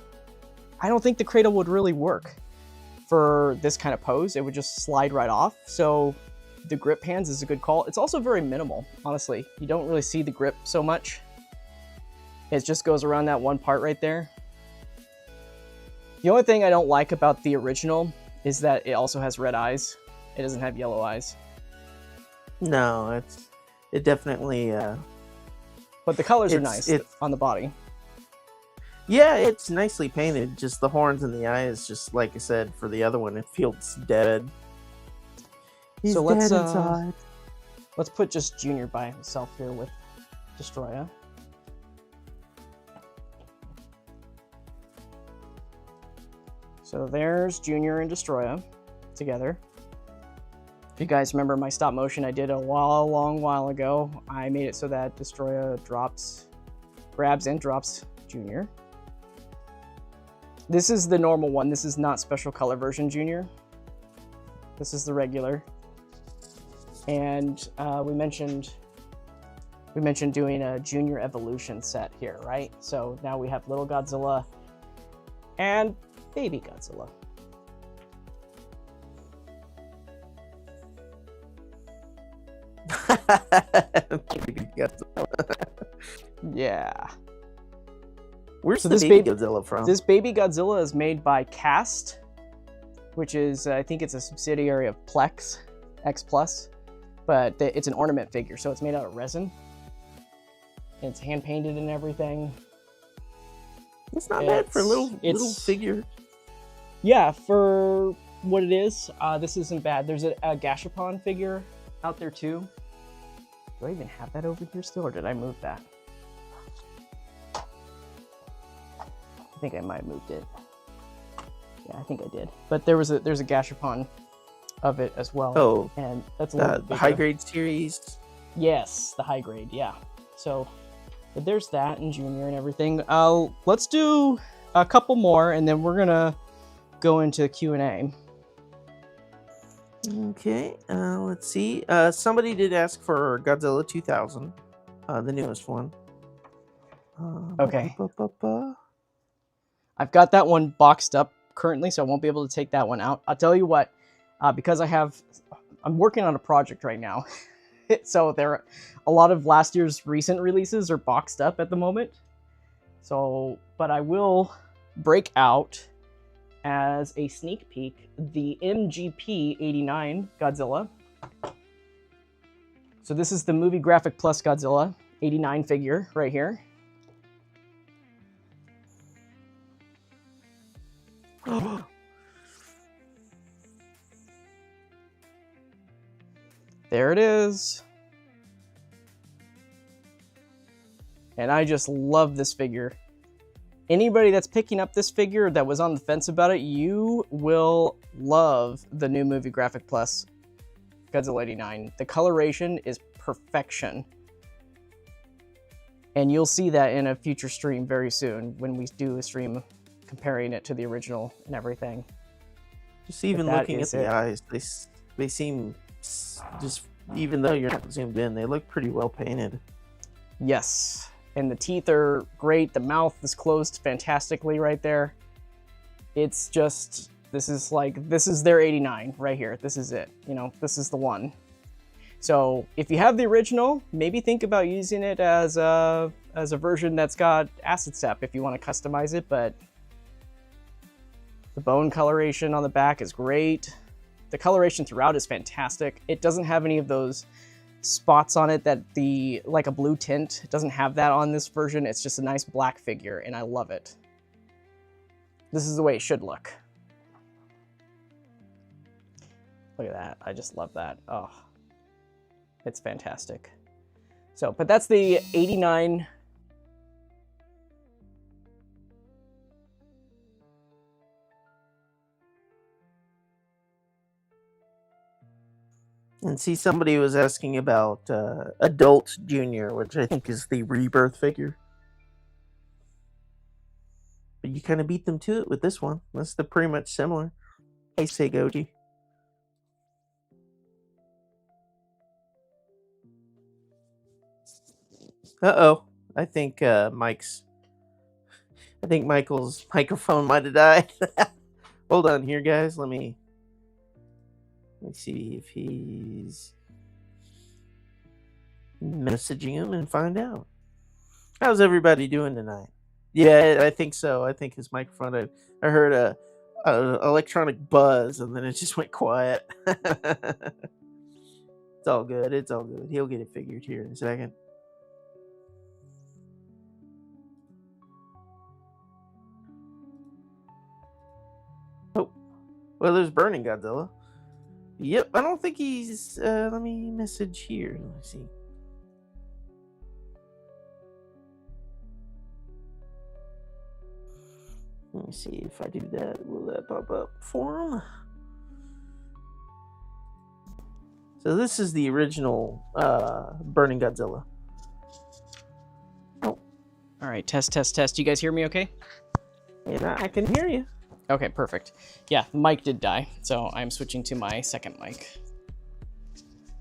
I don't think the cradle would really work for this kind of pose. It would just slide right off. So the grip hands is a good call. It's also very minimal, honestly. You don't really see the grip so much. It just goes around that one part right there. The only thing I don't like about the original is that it also has red eyes. It doesn't have yellow eyes. No, it definitely... But the colors are nice on the body. Yeah, it's nicely painted. Just the horns and the eyes, just like I said, for the other one, it feels dead. He's so dead inside. Let's put just Junior by himself here with Destoroyah. So there's Junior and Destoroyah together. If you guys remember my stop motion I did a long while ago, I made it so that Destoroyah grabs and drops Junior. This is the normal one. This is not special color version Junior. This is the regular. And we mentioned doing a Junior Evolution set here, right? So now we have Little Godzilla and Baby Godzilla. Baby Godzilla. Yeah. Where's So the this baby baby- Godzilla from? This Baby Godzilla is made by Cast, which is, I think it's a subsidiary of Plex, X Plus, but it's an ornament figure, so it's made out of resin. It's hand painted and everything. It's not bad for a little it's- figure. Yeah, for what it is, this isn't bad. There's a Gashapon figure out there too. Do I even have that over here still, or did I move that? I think I might have moved it. Yeah, I think I did. But there's a Gashapon of it as well. Oh, and that's a little bit the bigger. high grade series. Yes, the high grade. Yeah. So, but there's that and Junior and everything. Let's do a couple more, and then we're gonna go into Q&A. Okay, let's see. Somebody did ask for Godzilla 2000, the newest one. Okay. ba-ba-ba-ba. I've got that one boxed up currently, so I won't be able to take that one out. I'll tell you what, because I'm working on a project right now, so a lot of last year's recent releases are boxed up at the moment. So, but I will break out as a sneak peek the MGP 89 Godzilla. So this is the Movie Graphic Plus Godzilla 89 figure right here. There it is. And I just love this figure. Anybody that's picking up this figure that was on the fence about it, you will love the new Movie Graphic Plus Godzilla 89. The coloration is perfection. And you'll see that in a future stream very soon when we do a stream comparing it to the original and everything. Just even that looking at is the it. eyes, they seem just, even though you're not zoomed in, they look pretty well painted. Yes. And the teeth are great. The mouth is closed fantastically right there. It's just, this is their 89 right here. This is it. You know, this is the one. So if you have the original, maybe think about using it as a version that's got acid step if you want to customize it, but the bone coloration on the back is great. The coloration throughout is fantastic. It doesn't have any of those spots on it like a blue tint. It doesn't have that on this version. It's just a nice black figure, and I love it. This is the way it should look. Look at that. I just love that. Oh, it's fantastic. So, but that's the 89. And see, somebody was asking about Adult Junior, which I think is the Rebirth figure. But you kind of beat them to it with this one. That's pretty much similar. Hey, say Goji. Uh-oh. I think Michael's microphone might have died. Hold on here, guys. Let me see if he's messaging him and find out. How's everybody doing tonight? Yeah, I think so. I think his microphone, I heard a electronic buzz and then it just went quiet. It's all good. It's all good. He'll get it figured here in a second. Oh, well, there's Burning Godzilla. Yep, I don't think he's. Let me message here. Let me see. Let me see if I do that. Will that pop up for him? So this is the original Burning Godzilla. All right, test, test, test. You guys hear me okay? And I can hear you. Okay, perfect. Yeah, the mic did die, so I'm switching to my second mic.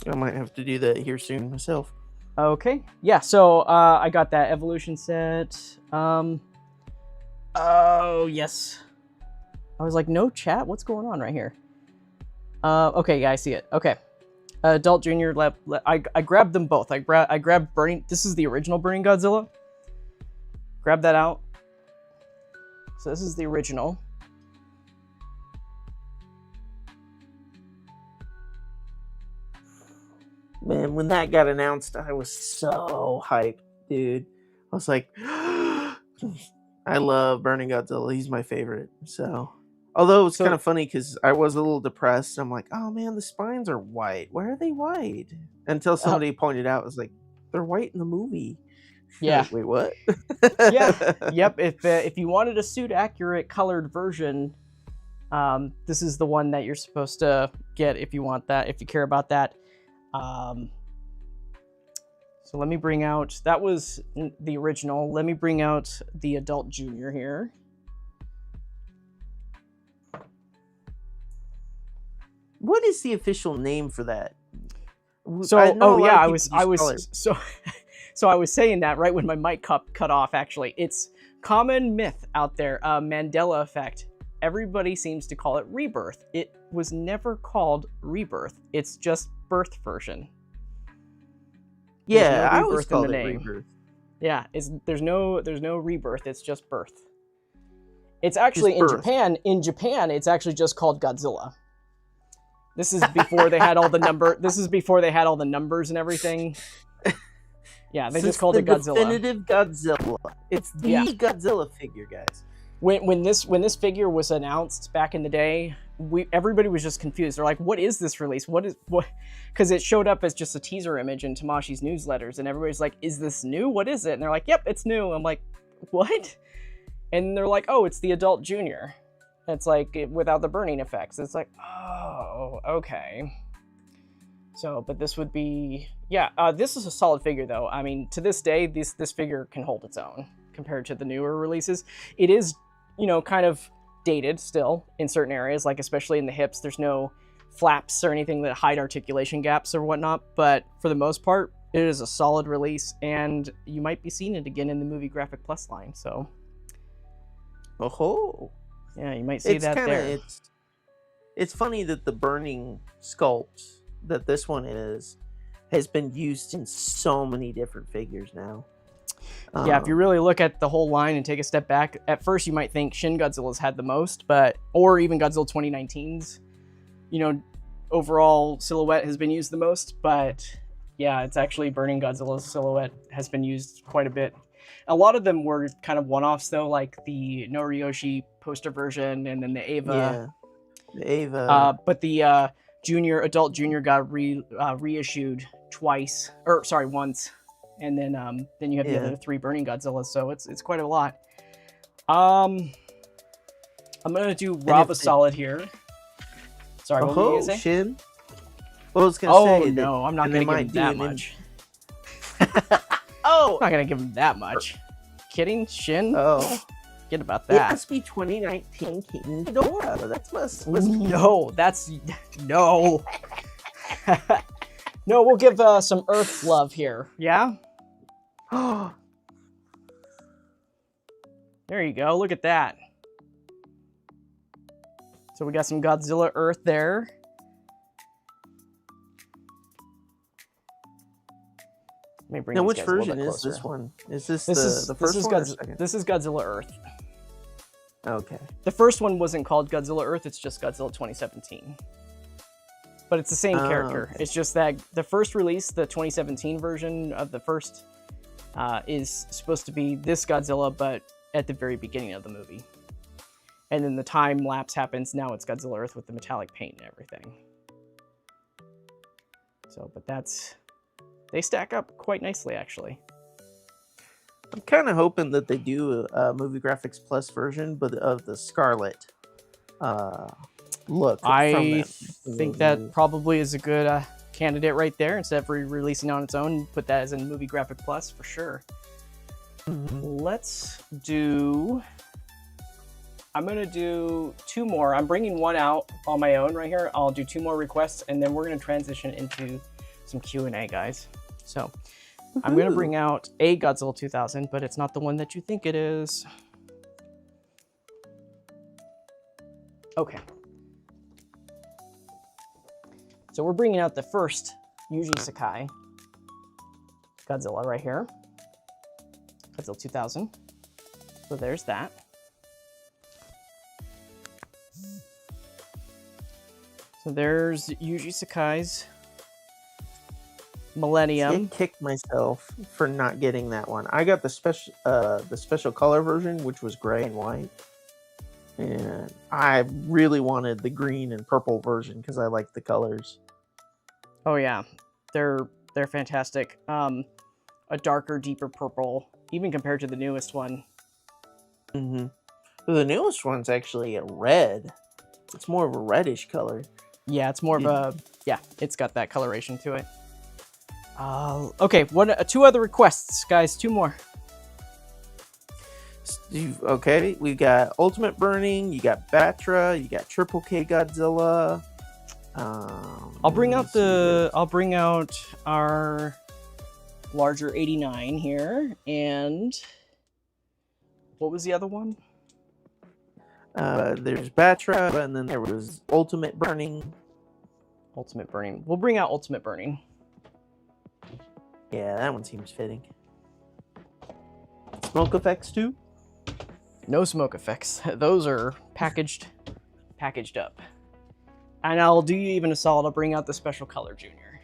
I might have to do that here soon myself. Okay, yeah, so I got that evolution set. Oh, yes. I was like, no chat? What's going on right here? Okay, yeah, I see it. Okay. Adult Junior, I grabbed them both. I grabbed Burning, this is the original Burning Godzilla. Grab that out. So this is the original. Man, when that got announced, I was so hyped, dude. I was like, I love Burning Godzilla. He's my favorite. So, although it's kind of funny because I was a little depressed. I'm like, oh man, the spines are white. Why are they white? Until somebody pointed out, it was like, they're white in the movie. Yeah. Like, wait, what? Yeah. Yep. If you wanted a suit accurate colored version, this is the one that you're supposed to get if you want that, if you care about that. So let me bring out, that was the original. Let me bring out the Adult Junior here. What is the official name for that? So, I was saying that right when my mic cut off, actually. It's common myth out there, Mandela effect. Everybody seems to call it Rebirth. It was never called Rebirth. It's just Birth version. Yeah, I always called it Rebirth. Yeah, there's no Rebirth. It's just Birth. It's actually in Japan. In Japan, it's actually just called Godzilla. This is before they had all the This is before they had all the numbers and everything. Yeah, they just called it Godzilla. Definitive Godzilla. It's the Godzilla figure, guys. When this figure was announced back in the day, everybody was just confused. They're like, "What is this release? What?" Because it showed up as just a teaser image in Tamashi's newsletters, and everybody's like, "Is this new? What is it?" And they're like, "Yep, it's new." I'm like, "What?" And they're like, "Oh, it's the Adult Junior." It's like without the burning effects. It's like, oh, okay. So, but this would be, this is a solid figure though. I mean, to this day, this figure can hold its own compared to the newer releases. It is, kind of dated still in certain areas, like especially in the hips. There's no flaps or anything that hide articulation gaps or whatnot. But for the most part, it is a solid release, and you might be seeing it again in the Movie Graphic Plus line. So, oh. Yeah, you might see that there. It's funny that the burning sculpt that this one has been used in so many different figures now. Yeah, if you really look at the whole line and take a step back, at first you might think Shin Godzilla's had the most, or even Godzilla 2019's, overall silhouette has been used the most. But yeah, it's actually Burning Godzilla's silhouette has been used quite a bit. A lot of them were kind of one-offs though, like the Noriyoshi poster version and then the Eva. Yeah, the Eva. But the Adult Junior got reissued once. And then you have the other 3 Burning Godzillas, so it's quite a lot. I'm gonna do Rob a solid here. Sorry, what were you gonna say? Shin? Well, I was gonna say no, I'm not gonna give him that much. Oh! I'm not gonna give him that much. Kidding? Shin? Oh. Forget about It that. must be 2019 King Ghidorah. That's must No, that's... No. No, we'll give some Earth love here. Yeah? There you go. Look at that. So we got some Godzilla Earth there. Let me bring now, these which guys a little version bit is closer. this one? Is this the first one or second? This is Godzilla Earth. Okay. The first one wasn't called Godzilla Earth, it's just Godzilla 2017. But it's the same character. Okay. It's just that the first release, the 2017 version of the first, is supposed to be this Godzilla, but at the very beginning of the movie. And then the time lapse happens, now it's Godzilla Earth with the metallic paint and everything. So, but they stack up quite nicely, actually. I'm kind of hoping that they do a Movie Graphics Plus version, but of the Scarlet look. I think that probably is a good candidate right there. Instead of releasing on its own, put that as a Movie Graphic Plus for sure. Let's do... I'm going to do 2 more. I'm bringing one out on my own right here. I'll do 2 more requests, and then we're going to transition into some Q&A, guys. So I'm going to bring out a Godzilla 2000, but it's not the one that you think it is. Okay. So we're bringing out the first Yuji Sakai Godzilla right here. Godzilla 2000. So there's that. So there's Yuji Sakai's Millennium. I kicked myself for not getting that one. I got the special color version, which was gray and white, and I really wanted the green and purple version because I like the colors. Oh yeah, they're fantastic. A darker, deeper purple, even compared to the newest one. Mm-hmm. So the newest one's actually a red. It's more of a reddish color. Yeah, it's more of a it's got that coloration to it. Okay, two other requests, guys. Two more. Okay, we got Ultimate Burning. You got Batra. You got Triple K Godzilla. I'll bring out our larger 89 here, and what was the other one? There's Batra, and then there was Ultimate Burning. Ultimate Burning. We'll bring out Ultimate Burning. Yeah, that one seems fitting. Smoke effects too? No smoke effects. Those are packaged up. And I'll do you even a solid. I'll bring out the Special Color Junior.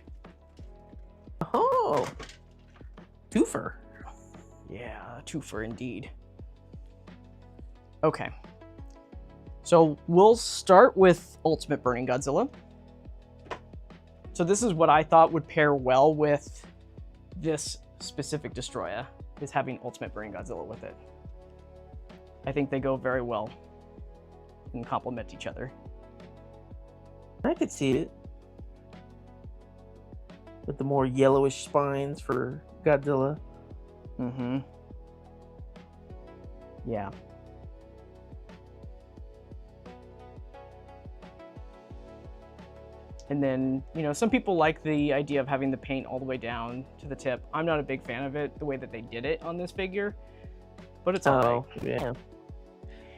Oh, twofer. Yeah, twofer indeed. Okay. So we'll start with Ultimate Burning Godzilla. So this is what I thought would pair well with this specific Destoroyah, is having Ultimate Burning Godzilla with it. I think they go very well and complement each other. I could see it. With the more yellowish spines for Godzilla. Mm-hmm. Yeah. And then, some people like the idea of having the paint all the way down to the tip. I'm not a big fan of it, the way that they did it on this figure, but it's all right. Yeah.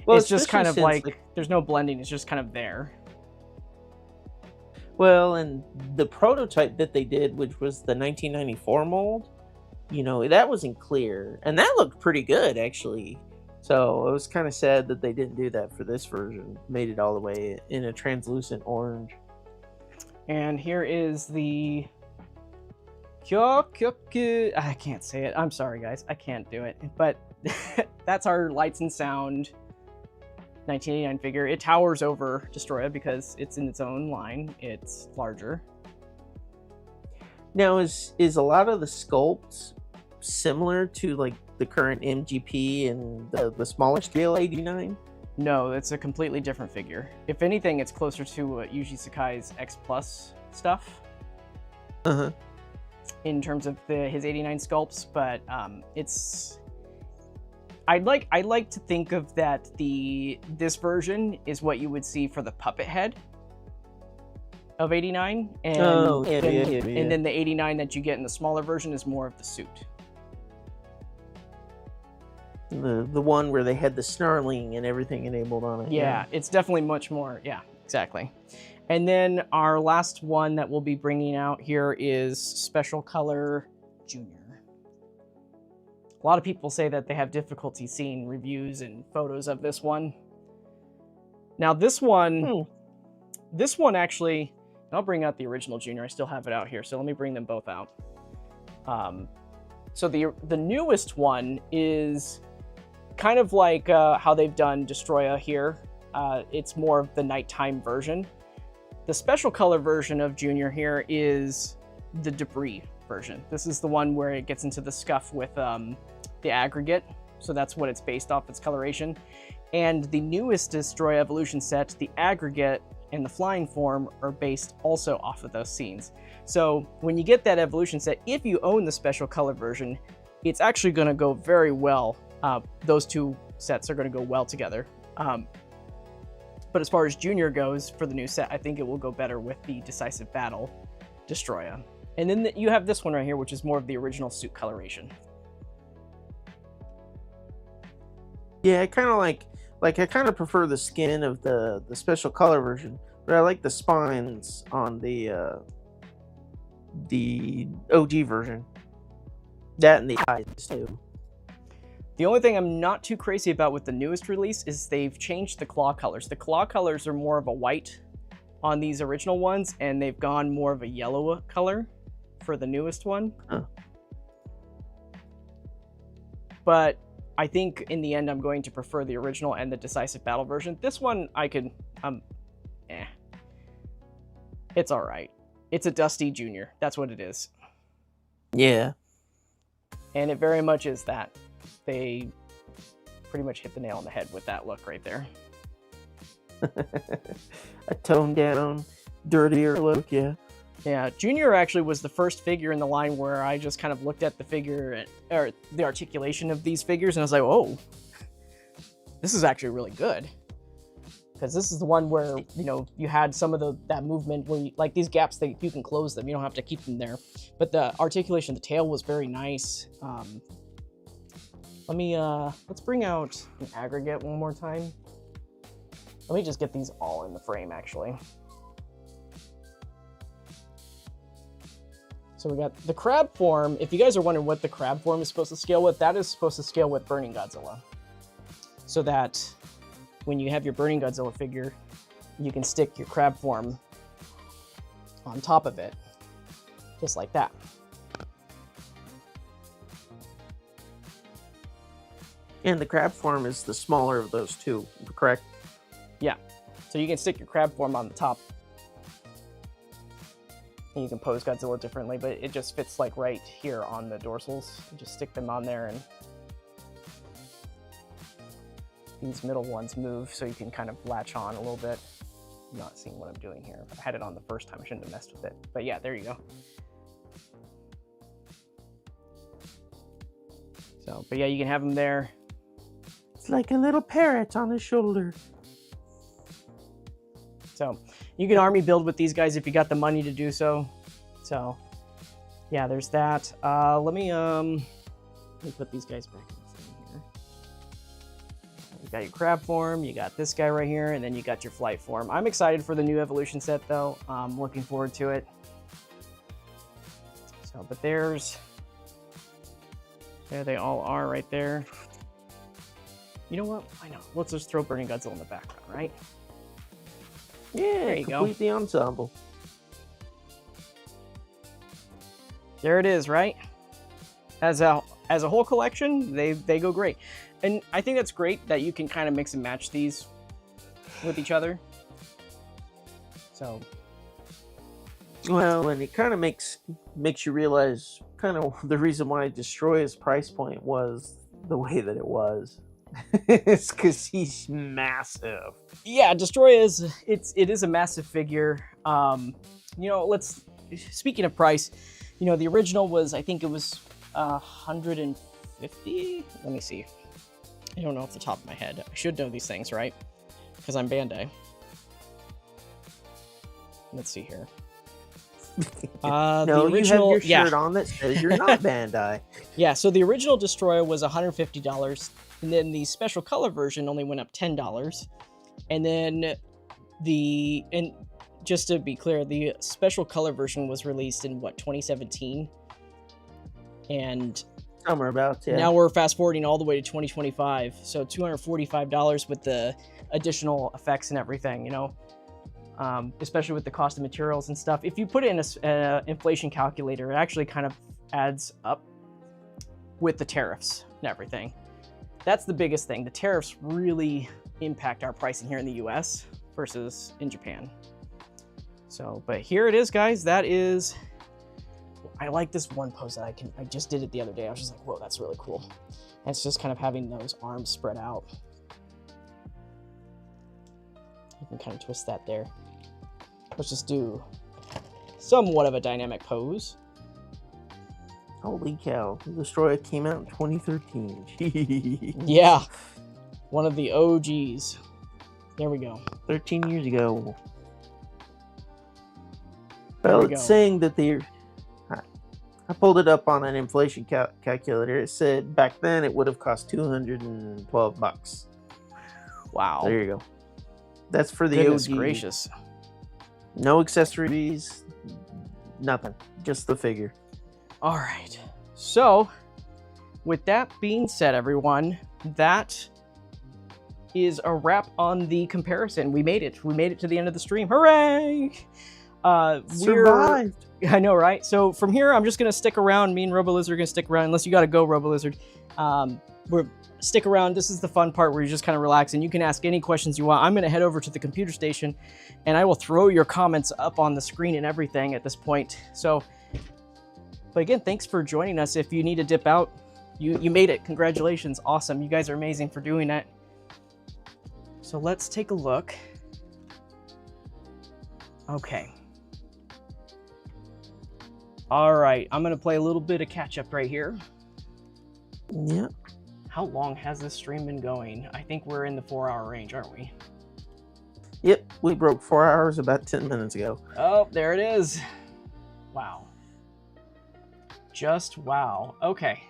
Well, it's just kind of like, there's no blending. It's just kind of there. Well, and the prototype that they did, which was the 1994 mold, that wasn't clear. And that looked pretty good, actually. So it was kind of sad that they didn't do that for this version. Made it all the way in a translucent orange. And here is the I can't say it. I'm sorry, guys. I can't do it. But that's our Lights and Sound 1989 figure. It towers over Destoroyah because it's in its own line. It's larger. Now, is a lot of the sculpts similar to like the current MGP and the smaller scale 89? No, it's a completely different figure. If anything, it's closer to Yuji Sakai's X Plus stuff. Uh-huh. In terms of his 89 sculpts, but it's. I'd like to think of that this version is what you would see for the puppet head of 89, and and then the 89 that you get in the smaller version is more of the suit. The one where they had the snarling and everything enabled on it. Yeah, it's definitely much more. Yeah, exactly. And then our last one that we'll be bringing out here is Special Color Junior. A lot of people say that they have difficulty seeing reviews and photos of this one. Now this one actually, I'll bring out the original Junior. I still have it out here, so let me bring them both out. So the newest one is kind of like how they've done Destoroyah here. It's more of the nighttime version. The Special Color version of Junior here is the debris version. This is the one where it gets into the scuff with the aggregate. So that's what it's based off, its coloration. And the newest Destoroyah Evolution set, the aggregate and the flying form are based also off of those scenes. So when you get that evolution set, if you own the Special Color version, it's actually going to go very well. Those two sets are going to go well together. But as far as Junior goes for the new set, I think it will go better with the Decisive Battle Destoroyah. And then you have this one right here, which is more of the original suit coloration. Yeah, I kind of like Like I kind of prefer the skin of the special color version, but I like the spines on the OG version. That and the eyes too. The only thing I'm not too crazy about with the newest release is they've changed the claw colors. The claw colors are more of a white on these original ones, and they've gone more of a yellow color for the newest one. Huh. But I think in the end, I'm going to prefer the original and the Decisive Battle version. This one, I could, it's all right. It's a Dusty Junior. That's what it is. Yeah. And it very much is that. They pretty much hit the nail on the head with that look right there. A toned down, dirtier look, yeah. Yeah, Junior actually was the first figure in the line where I just kind of looked at the figure, or the articulation of these figures, and I was like, oh, this is actually really good. Because this is the one where, you know, you had some of that movement where, like these gaps, you can close them. You don't have to keep them there. But the articulation of the tail was very nice. Let's bring out an aggregate one more time. Let me just get these all in the frame, actually. So we got the crab form. If you guys are wondering what the crab form is supposed to scale with, that is supposed to scale with Burning Godzilla. So that when you have your Burning Godzilla figure, you can stick your crab form on top of it, just like that. And the crab form is the smaller of those two, correct? Yeah. So you can stick your crab form on the top. And you can pose Godzilla differently, but it just fits like right here on the dorsals. You just stick them on there, and these middle ones move so you can kind of latch on a little bit. I'm not seeing what I'm doing here. I had it on the first time, I shouldn't have messed with it. But yeah, there you go. So, but yeah, you can have them there. It's like a little parrot on his shoulder. So you can army build with these guys if you got the money to do so. So yeah, there's that. Let me put these guys back in the frame here. You got your crab form, you got this guy right here, and then you got your flight form. I'm excited for the new evolution set though. I'm looking forward to it. So, but there they all are right there. You know what? I know. Let's just throw Burning Godzilla in the background, right? Yeah, there you go. Complete the ensemble. There it is, right? As a whole collection, they go great. And I think that's great that you can kind of mix and match these with each other. So, well, and it kind of makes you realize kind of the reason why Destoroyah's price point was the way that it was. It's because he's massive. Yeah, Destoroyah it is a massive figure. You know, speaking of price, you know, the original was, I think it was 150. Let me see. I don't know off the top of my head. I should know these things, right? Because I'm Bandai. Let's see here. No, the original, you have your shirt on that says you're not Bandai. Yeah, so the original Destoroyah was $150, and then the special color version only went up $10. And then and just to be clear, the special color version was released in 2017, and somewhere about, yeah. Now we're fast forwarding all the way to 2025, so $245 with the additional effects and everything, you know. Especially with the cost of materials and stuff. If you put it in an inflation calculator, it actually kind of adds up with the tariffs and everything. That's the biggest thing. The tariffs really impact our pricing here in the US versus in Japan. So, but here it is, guys. That is, I like this one pose that I just did it the other day. I was just like, whoa, that's really cool. And it's just kind of having those arms spread out. You can kind of twist that there. Let's just do somewhat of a dynamic pose. Holy cow. Destoroyah came out in 2013. Yeah. One of the OGs. There we go. 13 years ago. Well, it's saying that I pulled it up on an inflation calculator. It said back then it would have cost $212. Wow. There you go. That's for the Goodness OG. gracious. No accessories, nothing. Just the figure. All right. So, with that being said, everyone, that is a wrap on the comparison. We made it. We made it to the end of the stream. Hooray! Survived. I know, right? So from here, I'm just gonna stick around. Me and RoboLizard are gonna stick around. Unless you gotta go, RoboLizard. Stick around. This is the fun part where you just kind of relax and you can ask any questions you want. I'm gonna head over to the computer station, and I will throw your comments up on the screen and everything at this point. So, but again, thanks for joining us. If you need to dip out, you made it. Congratulations. Awesome. You guys are amazing for doing that. So let's take a look. Okay. All right. I'm going to play a little bit of catch up right here. Yeah. How long has this stream been going? I think we're in the 4-hour range, aren't we? Yep. We broke 4 hours about 10 minutes ago. Oh, there it is. Wow. Just wow. Okay.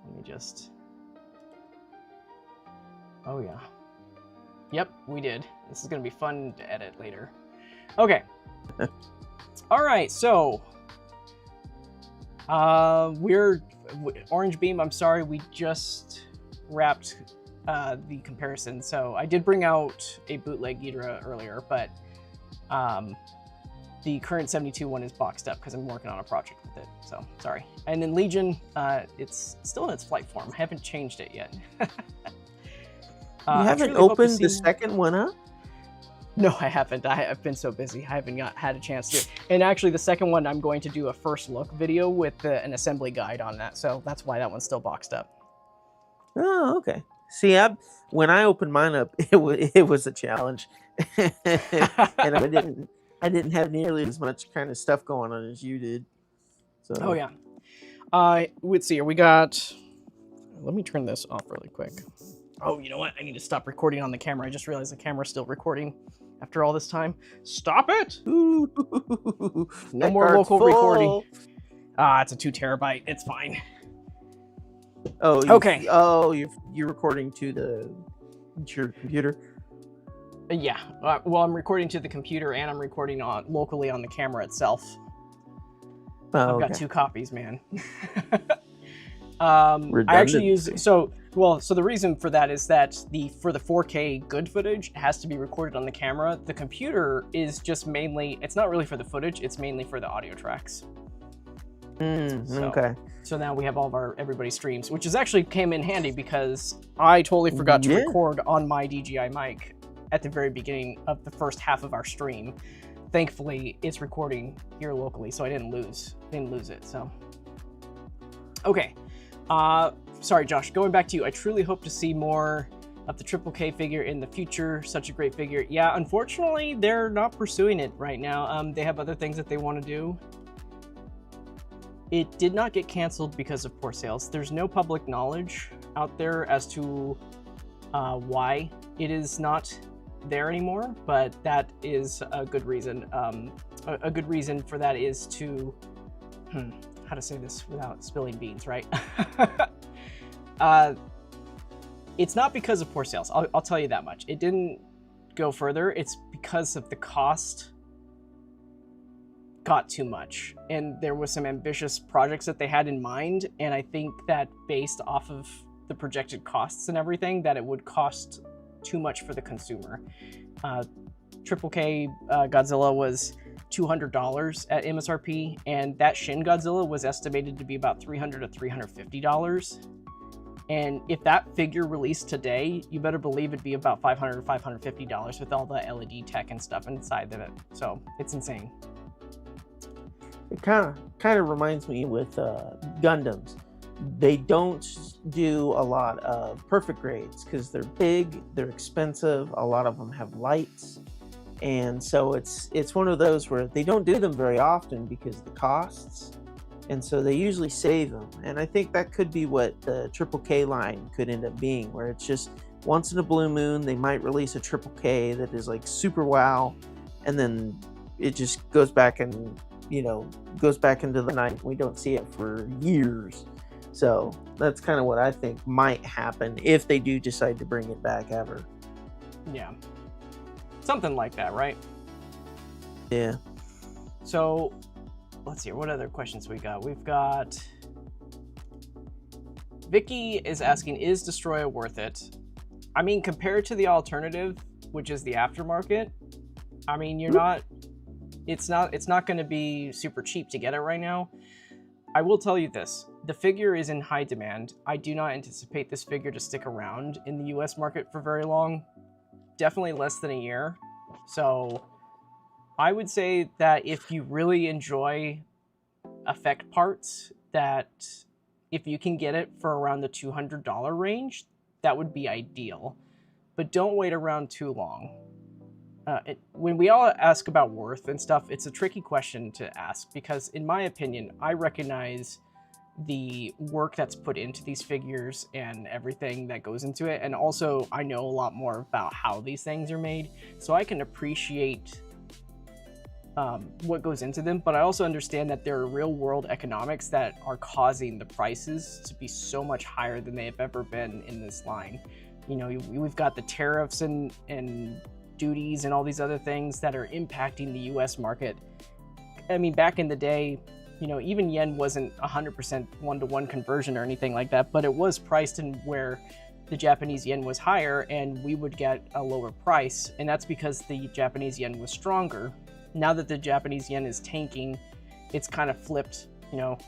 Let me just... Oh, yeah. Yep, we did. This is going to be fun to edit later. Okay. All right, so... Orange Beam, I'm sorry, we just wrapped the comparison. So I did bring out a bootleg Ghidorah earlier, but the current 72 one is boxed up because I'm working on a project with it. So sorry. And then Legion, it's still in its flight form. I haven't changed it yet. You haven't opened the second one up? No, I haven't. I've been so busy. I haven't had a chance to. And actually, the second one, I'm going to do a first look video with an assembly guide on that. So that's why that one's still boxed up. Oh, okay. See, when I opened mine up, it was a challenge, and I didn't have nearly as much kind of stuff going on as you did. So. Oh yeah. Let's see here. We got. Let me turn this off really quick. Oh, you know what? I need to stop recording on the camera. I just realized the camera's still recording after all this time. Stop it! No more local recording. It's a 2 terabyte. It's fine. Oh, okay. Oh, you're recording to your computer? Yeah. Well, I'm recording to the computer and I'm recording locally on the camera itself. Oh, I've got 2 copies, man. I actually use so the reason for that is that for the 4K good footage it has to be recorded on the camera. The computer is just mainly, it's not really for the footage, it's mainly for the audio tracks. Okay. So now we have all of everybody's streams, which is actually came in handy because I totally forgot to record on my DJI mic at the very beginning of the first half of our stream. Thankfully, it's recording here locally, so I didn't lose it. So okay. Sorry, Josh, going back to you, I truly hope to see more of the Triple K figure in the future. Such a great figure. Yeah, unfortunately, they're not pursuing it right now. They have other things that they want to do. It did not get canceled because of poor sales. There's no public knowledge out there as to why it is not there anymore, but that is a good reason. A good reason for that is to... how to say this without spilling beans, right? It's not because of poor sales. I'll tell you that much. It didn't go further. It's because of the cost got too much. And there was some ambitious projects that they had in mind. And I think that based off of the projected costs and everything, that it would cost too much for the consumer. Triple K Godzilla was $200 at MSRP, and that Shin Godzilla was estimated to be about $300 to $350. And if that figure released today, you better believe it'd be about $500 to $550 with all the LED tech and stuff inside of it. So it's insane. It kind of reminds me with Gundams. They don't do a lot of perfect grades because they're big, they're expensive. A lot of them have lights. And so it's one of those where they don't do them very often because of the costs, and so they usually save them. And I think that could be what the Triple K line could end up being, where it's just once in a blue moon they might release a Triple K that is like super wow, and then it just goes back and goes back into the night. We don't see it for years. So That's kind of what I think might happen if they do decide to bring it back ever. Yeah. Something like that, right? Yeah. So, let's see, what other questions we got? We've got... Vicky is asking, is Destoroyah worth it? I mean, compared to the alternative, which is the aftermarket, I mean, it's not going to be super cheap to get it right now. I will tell you this, the figure is in high demand. I do not anticipate this figure to stick around in the US market for very long, definitely less than a year. So I would say that if you really enjoy effect parts, that if you can get it for around the $200 range, that would be ideal. But don't wait around too long. When we all ask about worth and stuff, it's a tricky question to ask because, in my opinion, I recognize the work that's put into these figures and everything that goes into it. And also, I know a lot more about how these things are made, so I can appreciate what goes into them, but I also understand that there are real world economics that are causing the prices to be so much higher than they have ever been in this line. You know, we've got the tariffs and duties and all these other things that are impacting the US market. I mean, back in the day, you know, even yen wasn't 100% one-to-one conversion or anything like that, but it was priced in where the Japanese yen was higher and we would get a lower price, and that's because the Japanese yen was stronger. Now that the Japanese yen is tanking, it's kind of flipped. You know,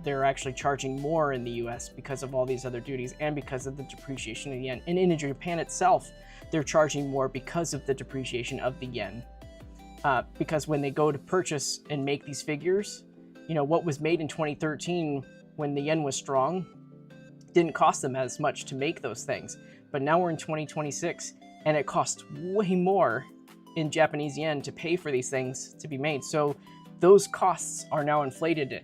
they're actually charging more in the US because of all these other duties and because of the depreciation of the yen. And in Japan itself, they're charging more because of the depreciation of the yen. Because when they go to purchase and make these figures, you know, what was made in 2013 when the yen was strong didn't cost them as much to make those things. But now we're in 2026 and it costs way more in Japanese yen to pay for these things to be made. So those costs are now inflated.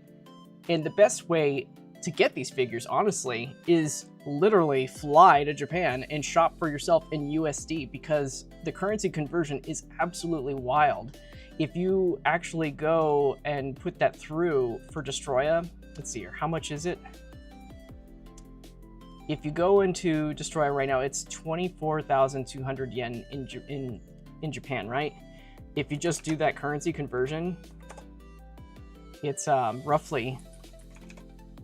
And the best way to get these figures, honestly, is literally fly to Japan and shop for yourself in USD, because the currency conversion is absolutely wild. If you actually go and put that through for Destoroyah, let's see here, how much is it? If you go into Destoroyah right now, it's 24,200 yen in Japan, right? If you just do that currency conversion, it's roughly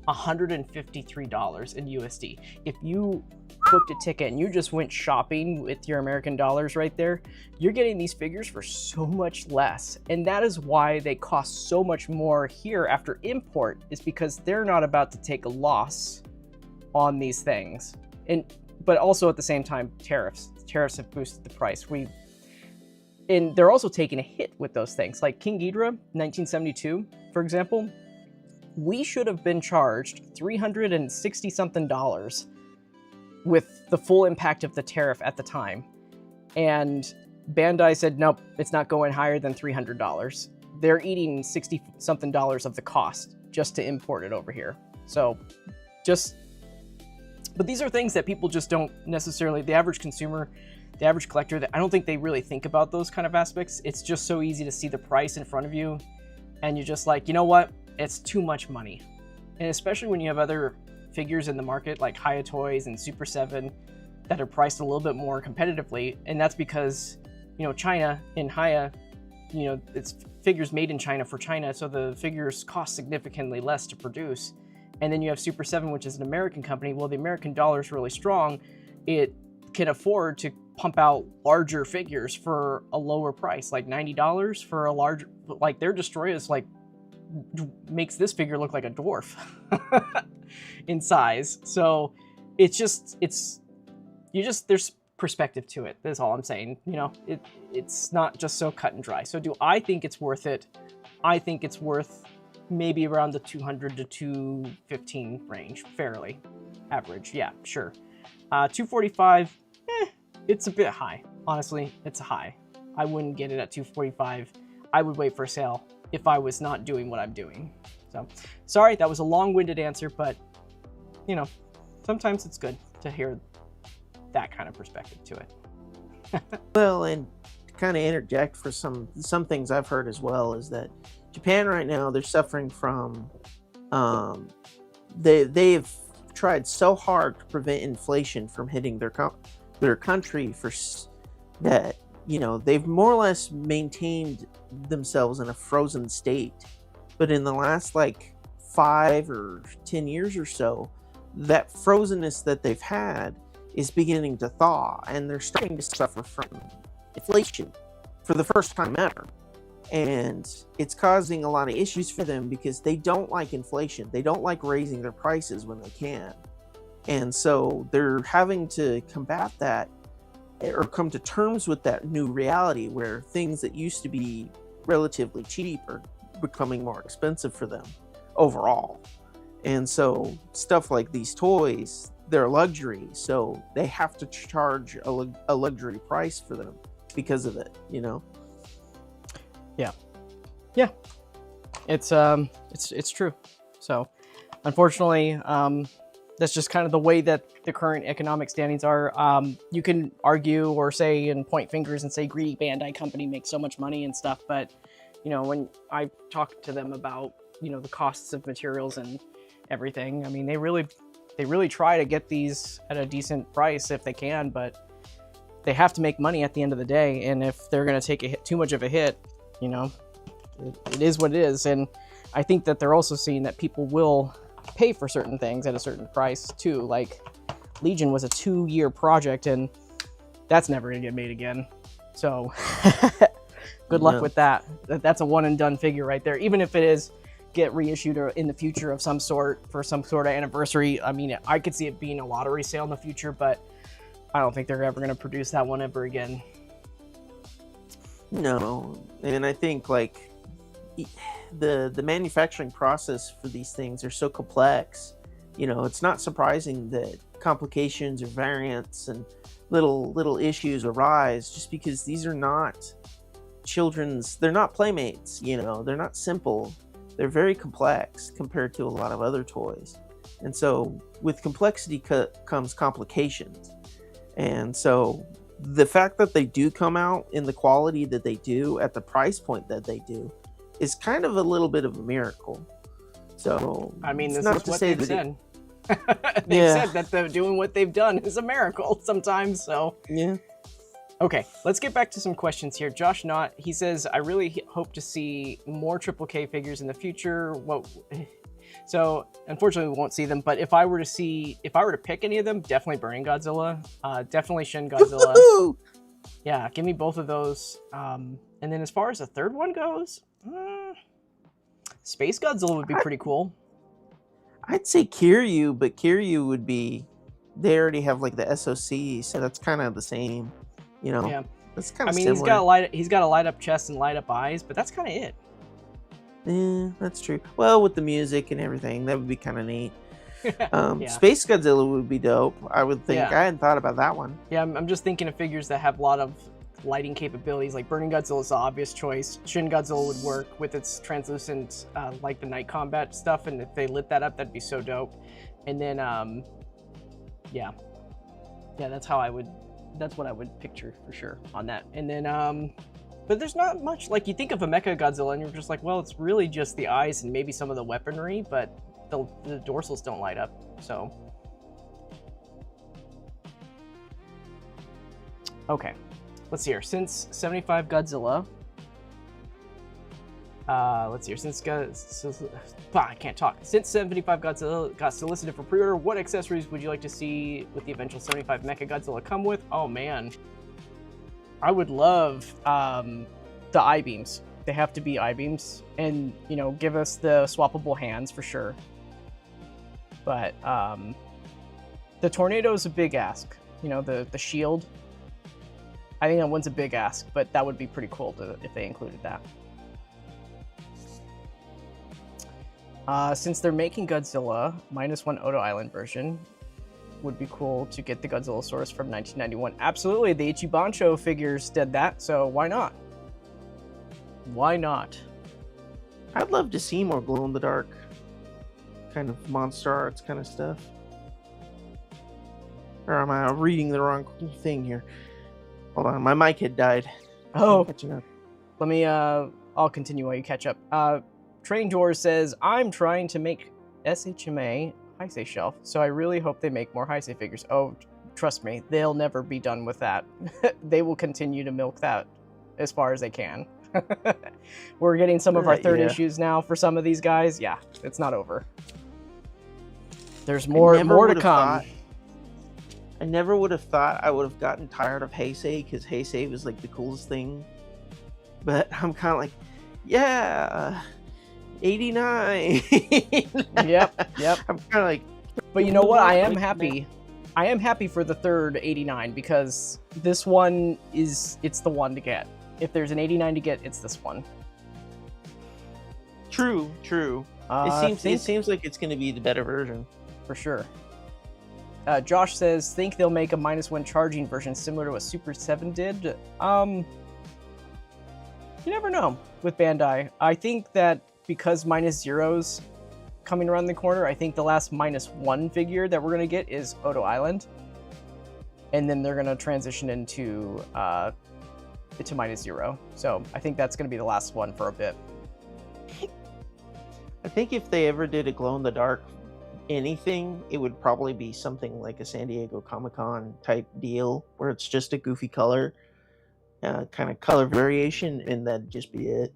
$153 in USD. If you booked a ticket and you just went shopping with your American dollars right there, you're getting these figures for so much less. And that is why they cost so much more here after import, is because they're not about to take a loss on these things. But also at the same time, tariffs have boosted the price. And they're also taking a hit with those things. Like King Ghidorah, 1972, for example, we should have been charged $360 something with the full impact of the tariff at the time. And Bandai said, nope, it's not going higher than $300. They're eating 60 something dollars of the cost just to import it over here. So but these are things that people just don't necessarily, the average consumer, the average collector, I don't think they really think about those kind of aspects. It's just so easy to see the price in front of you and you're just like, you know what? It's too much money. And especially when you have other figures in the market like Hiya Toys and Super 7 that are priced a little bit more competitively. And that's because, you know, China in Hiya, you know, it's figures made in China for China, so the figures cost significantly less to produce. And then you have Super 7, which is an American company. Well, the American dollar is really strong. It can afford to pump out larger figures for a lower price, like $90 for a large, like their Destoroyah is like, makes this figure look like a dwarf in size. So there's perspective to it. That's all I'm saying. You know, it's not just so cut and dry. So do I think it's worth it? I think it's worth maybe around the 200 to 215 range, fairly average. Yeah, sure. 245, it's a bit high. Honestly, it's high. I wouldn't get it at 245. I would wait for a sale if I was not doing what I'm doing. So, sorry, that was a long-winded answer, but, you know, sometimes it's good to hear that kind of perspective to it. Well, and to kind of interject for some things I've heard as well is that Japan right now, they're suffering from, they've tried so hard to prevent inflation from hitting their country that, you know, they've more or less maintained themselves in a frozen state. But in the last like 5 or 10 years or so, that frozenness that they've had is beginning to thaw, and they're starting to suffer from inflation for the first time ever. And it's causing a lot of issues for them because they don't like inflation. They don't like raising their prices when they can. And so they're having to combat that, or come to terms with that new reality where things that used to be relatively cheap are becoming more expensive for them overall. And so stuff like these toys, they're luxury, so they have to charge a luxury price for them because of it, you know? Yeah, it's true. So unfortunately, that's just kind of the way that the current economic standings are. You can argue or say and point fingers and say greedy Bandai company makes so much money and stuff, but you know, when I talk to them about, you know, the costs of materials and everything, I mean, they really try to get these at a decent price if they can, but they have to make money at the end of the day. And if they're going to take too much of a hit, you know, it is what it is. And I think that they're also seeing that people will pay for certain things at a certain price too. Like Legion was a 2-year project, and that's never going to get made again. So good luck with that. That's a one and done figure right there. Even if it is get reissued or in the future of some sort for some sort of anniversary, I mean, I could see it being a lottery sale in the future, but I don't think they're ever going to produce that one ever again. No, and I think like the manufacturing process for these things are so complex. You know, it's not surprising that complications or variants and little issues arise just because these are not they're not playmates, you know, they're not simple. They're very complex compared to a lot of other toys. And so with complexity comes complications. And so the fact that they do come out in the quality that they do at the price point that they do is kind of a little bit of a miracle. So I mean, this is what they've said. They've Yeah. said that they're doing what they've done is a miracle sometimes. So Yeah. okay, let's get back to some questions here. Josh Knott, he says, I really hope to see more Triple K figures in the future. So unfortunately we won't see them, but if I were to pick any of them, definitely Burning Godzilla, definitely Shin Godzilla. Woo-hoo! Yeah, give me both of those. And then as far as the third one goes, Space Godzilla would be pretty cool. I'd say Kiryu, but Kiryu would be, they already have like the SOC, so that's kind of the same, you know. Yeah, that's kind I of mean, similar. he's got a light up chest and light up eyes, but that's kind of it. Yeah, that's true. Well, with the music and everything, that would be kind of neat. Yeah. Space Godzilla would be dope, I would think. Yeah. I hadn't thought about that one. Yeah, I'm just thinking of figures that have a lot of lighting capabilities. Like Burning Godzilla is the obvious choice. Shin Godzilla would work with its translucent, like the night combat stuff, and if they lit that up, that'd be so dope. And then, yeah, that's what I would picture for sure on that. And then, but there's not much. Like you think of a Mecha Godzilla, and you're just like, well, it's really just the eyes and maybe some of the weaponry, but the dorsals don't light up. So, okay. Let's see here. Since 75 Godzilla, let's see here. I can't talk. Since 75 Godzilla got solicited for pre-order, what accessories would you like to see with the eventual 75 Mecha Godzilla come with? Oh man, I would love the I-beams. They have to be I-beams, and you know, give us the swappable hands for sure. But the tornado is a big ask. You know, the shield. I think that one's a big ask, but that would be pretty cool if they included that. Since they're making Godzilla, -1 Odo Island version, would be cool to get the Godzilla source from 1991. Absolutely, the Ichibancho figures did that, so why not? Why not? I'd love to see more glow-in-the-dark kind of Monster Arts kind of stuff. Or am I reading the wrong thing here? Hold on, my mic had died. Oh, Catching up. let me, I'll continue while you catch up. Train Doors says, I'm trying to make SHMA Heisei shelf. So I really hope they make more Heisei figures. Oh, trust me, they'll never be done with that. They will continue to milk that as far as they can. We're getting some of our third issues now for some of these guys. Yeah, it's not over. There's more to come. I never would have thought I would have gotten tired of Heisei, because Heisei was like the coolest thing. But I'm kind of like, yeah, 89. Yep. I'm kind of like, but you know what? I am happy. I am happy for the third 89, because this one it's the one to get. If there's an 89 to get, it's this one. True. It seems like it's going to be the better version. For sure. Josh says, think they'll make a -1 charging version similar to what Super 7 did. You never know with Bandai. I think that because -0's coming around the corner, I think the last -1 figure that we're going to get is Odo Island. And then they're going to transition into -0. So I think that's going to be the last one for a bit. I think if they ever did a glow-in-the-dark anything, it would probably be something like a San Diego Comic-Con type deal, where it's just a goofy color, kind of color variation, and that'd just be it.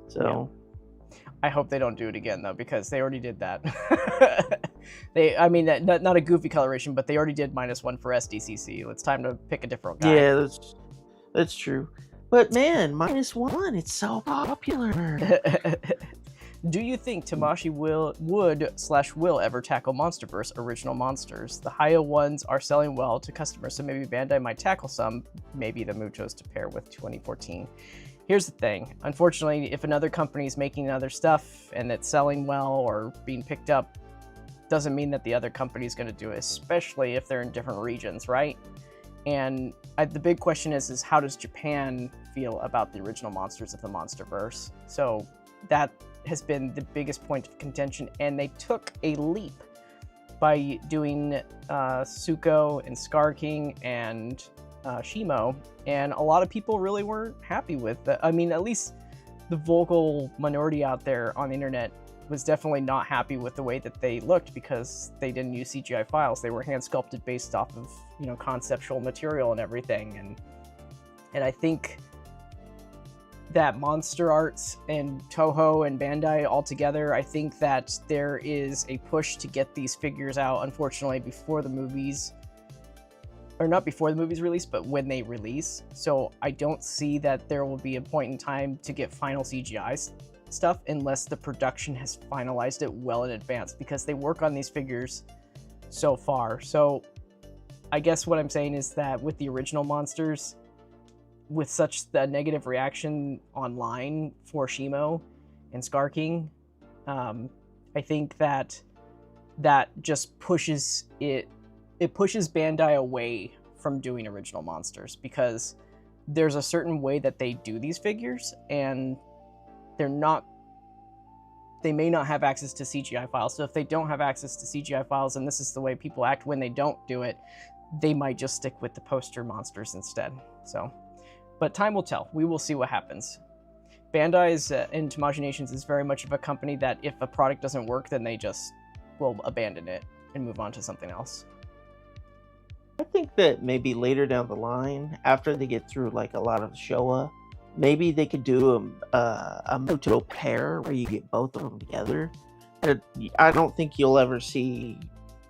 So I hope they don't do it again, though, because they already did that. Not a goofy coloration, but they already did -1 for SDCC. It's time to pick a different guy. Yeah, that's true. But man, -1, it's so popular. Do you think Tamashii will ever tackle MonsterVerse original monsters? The Haya ones are selling well to customers, so maybe Bandai might tackle some, maybe the Muchos to pair with 2014. Here's the thing. Unfortunately, if another company is making other stuff and it's selling well or being picked up, doesn't mean that the other company is going to do it, especially if they're in different regions, right? And the big question is how does Japan feel about the original monsters of the MonsterVerse? So that has been the biggest point of contention, and they took a leap by doing Suko and Scar King and Shimo, and a lot of people really weren't happy with that. I mean, at least the vocal minority out there on the internet was definitely not happy with the way that they looked, because they didn't use CGI files. They were hand sculpted based off of, conceptual material and everything, and I think that MonsterArts and Toho and Bandai all together, I think that there is a push to get these figures out, unfortunately, before the movies, or not before the movies release, but when they release. So I don't see that there will be a point in time to get final CGI stuff unless the production has finalized it well in advance, because they work on these figures so far. So I guess what I'm saying is that with the original monsters, with such the negative reaction online for Shimo and Scar King, I think that just pushes it pushes Bandai away from doing original monsters, because there's a certain way that they do these figures, and they may not have access to CGI files. So if they don't have access to CGI files, and this is the way people act when they don't do it, they might just stick with the poster monsters instead. So, but time will tell. We will see what happens. Bandai's in Tamashii Nations is very much of a company that if a product doesn't work, then they just will abandon it and move on to something else. I think that maybe later down the line, after they get through like a lot of Showa, maybe they could do a Muto pair where you get both of them together. I don't think you'll ever see,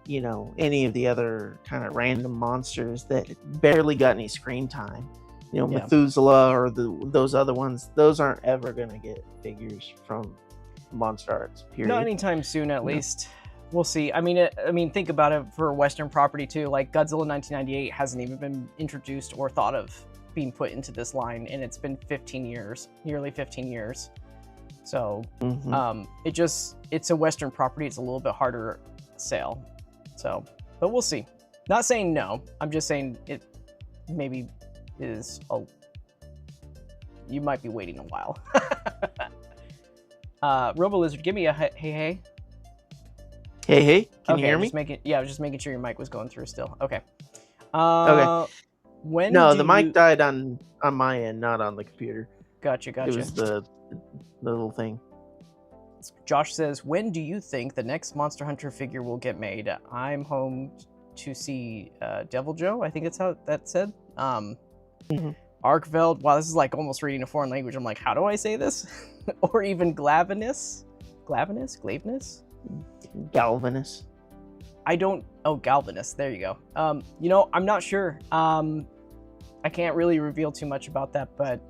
any of the other kind of random monsters that barely got any screen time. Methuselah or those other ones, those aren't ever going to get figures from MonsterArts, period. Not anytime soon, at least. We'll see. I mean, think about it for a Western property too. Like Godzilla 1998 hasn't even been introduced or thought of being put into this line, and it's been 15 years, nearly 15 years. So, it's a Western property. It's a little bit harder sale. So, but we'll see. Not saying no. I'm just saying it maybe is you might be waiting a while. Robo Lizard, give me a hey. Hey, can you hear me? I was just making sure your mic was going through still. Okay. Okay. The mic died on my end, not on the computer. Gotcha. It was the little thing. Josh says, when do you think the next Monster Hunter figure will get made? I'm home to see Devil Joe. I think that's how that said. Arkveld. Wow, this is like almost reading a foreign language. I'm like, how do I say this? Or even Glavenus? Glavenus? Galvanus. I don't... Oh, Galvanus. There you go. You know, I'm not sure. I can't really reveal too much about that, but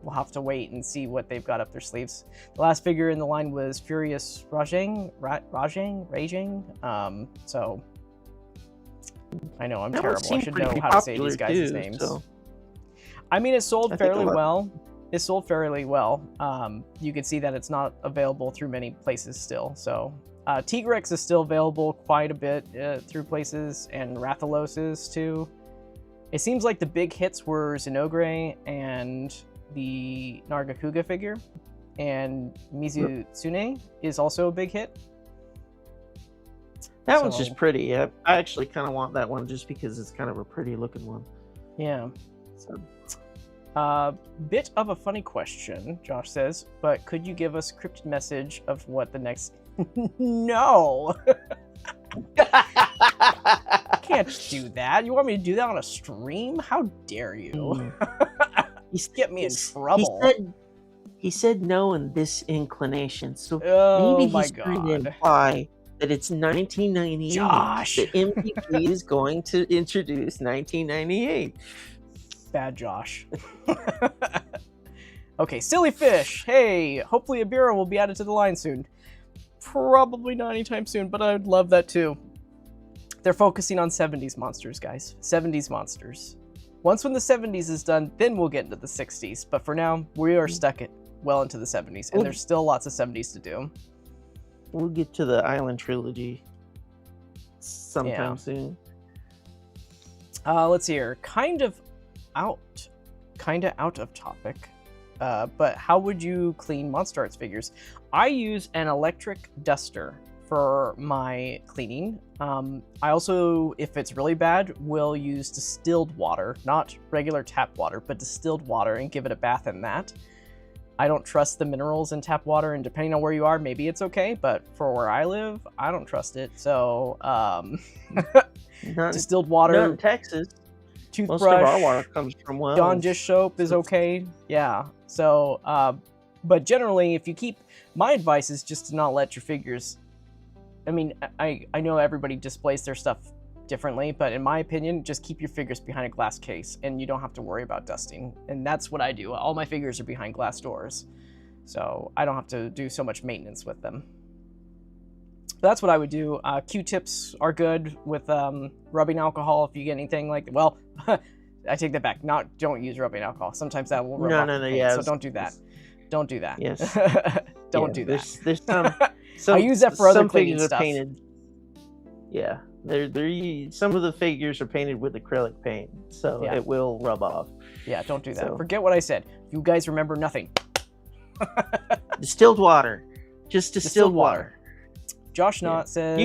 we'll have to wait and see what they've got up their sleeves. The last figure in the line was Furious Raging. So I know I'm terrible. I should know how to say these guys' names. So. I mean, it sold fairly well. It sold fairly well. You could see that it's not available through many places still. So Tigrex is still available quite a bit through places, and Rathalos is too. It seems like the big hits were Zenogre and the Nargacuga figure, and Mizutsune is also a big hit. That one's just pretty. I actually kind of want that one just because it's kind of a pretty looking one. Yeah. So. Bit of a funny question, Josh says, but could you give us a cryptid message of what the next... No! Can't do that. You want me to do that on a stream? How dare you? He's get me in trouble. He said no in this inclination, so maybe he's trying to imply that it's 1998. Josh! The MVP is going to introduce 1998. Bad Josh. Okay, Silly Fish. Hey, hopefully Abira will be added to the line soon. Probably not anytime soon, but I'd love that too. They're focusing on 70s monsters, guys. 70s monsters. Once when the 70s is done, then we'll get into the 60s. But for now, we are stuck well into the 70s, and there's still lots of 70s to do. We'll get to the Island Trilogy sometime soon. Let's see here. Kind of out of topic. But how would you clean MonsterArts figures? I use an electric duster for my cleaning. I also, if it's really bad, will use distilled water, not regular tap water, but distilled water, and give it a bath in that. I don't trust the minerals in tap water, and depending on where you are, maybe it's okay, but for where I live, I don't trust it. So, distilled water. Not in Texas. Toothbrush. Most of our water comes from wells. Dawn dish soap is okay. Yeah. So, but generally, if you keep, my advice is just to not let your figures. I mean, I know everybody displays their stuff differently, but in my opinion, just keep your figures behind a glass case, and you don't have to worry about dusting. And that's what I do. All my figures are behind glass doors, so I don't have to do so much maintenance with them. That's what I would do. Q-tips are good with rubbing alcohol if you get anything like... Well, I take that back. Don't use rubbing alcohol. Sometimes that will rub off the paint, so don't do that. Don't do that. Yes. Don't do that. There's some... I use that for other cleaning figures stuff. Are painted. Yeah. Some of the figures are painted with acrylic paint, so it will rub off. Yeah, don't do that. So. Forget what I said. You guys remember nothing. Distilled water. Just distilled water. Josh Knott says,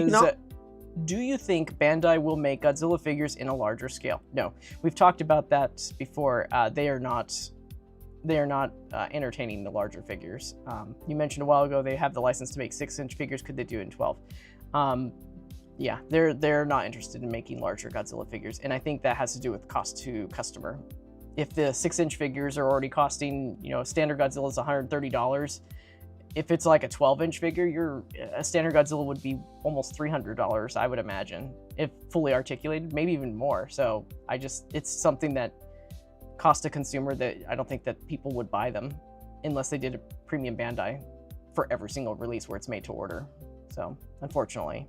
do you think Bandai will make Godzilla figures in a larger scale? No. We've talked about that before. They are not entertaining the larger figures. You mentioned a while ago they have the license to make 6-inch figures. Could they do it in 12? Yeah, they're not interested in making larger Godzilla figures, and I think that has to do with cost to customer. If the 6-inch figures are already costing, standard Godzilla is $130. If it's like a 12-inch figure, a standard Godzilla would be almost $300, I would imagine, if fully articulated, maybe even more. So it's something that cost to consumer that I don't think that people would buy them unless they did a premium Bandai for every single release where it's made to order. So unfortunately,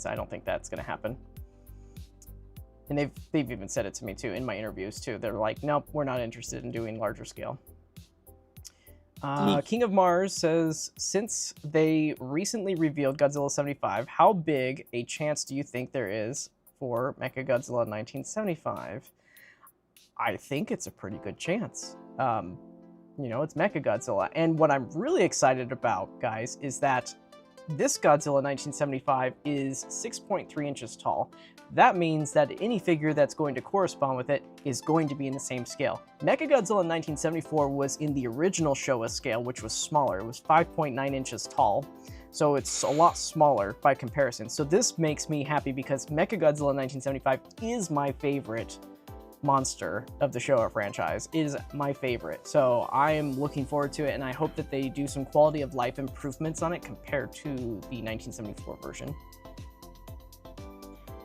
I don't think that's going to happen. And they've even said it to me too in my interviews too. They're like, nope, we're not interested in doing larger scale. King of Mars says, since they recently revealed Godzilla 75, how big a chance do you think there is for Mechagodzilla 1975? I think it's a pretty good chance. It's Mechagodzilla. And what I'm really excited about, guys, is that this Godzilla 1975 is 6.3 inches tall. That means that any figure that's going to correspond with it is going to be in the same scale. Mechagodzilla 1974 was in the original Showa scale, which was smaller. It was 5.9 inches tall, so it's a lot smaller by comparison. So this makes me happy because Mechagodzilla 1975 is my favorite monster of the Showa franchise. It is my favorite. So I am looking forward to it, and I hope that they do some quality of life improvements on it compared to the 1974 version.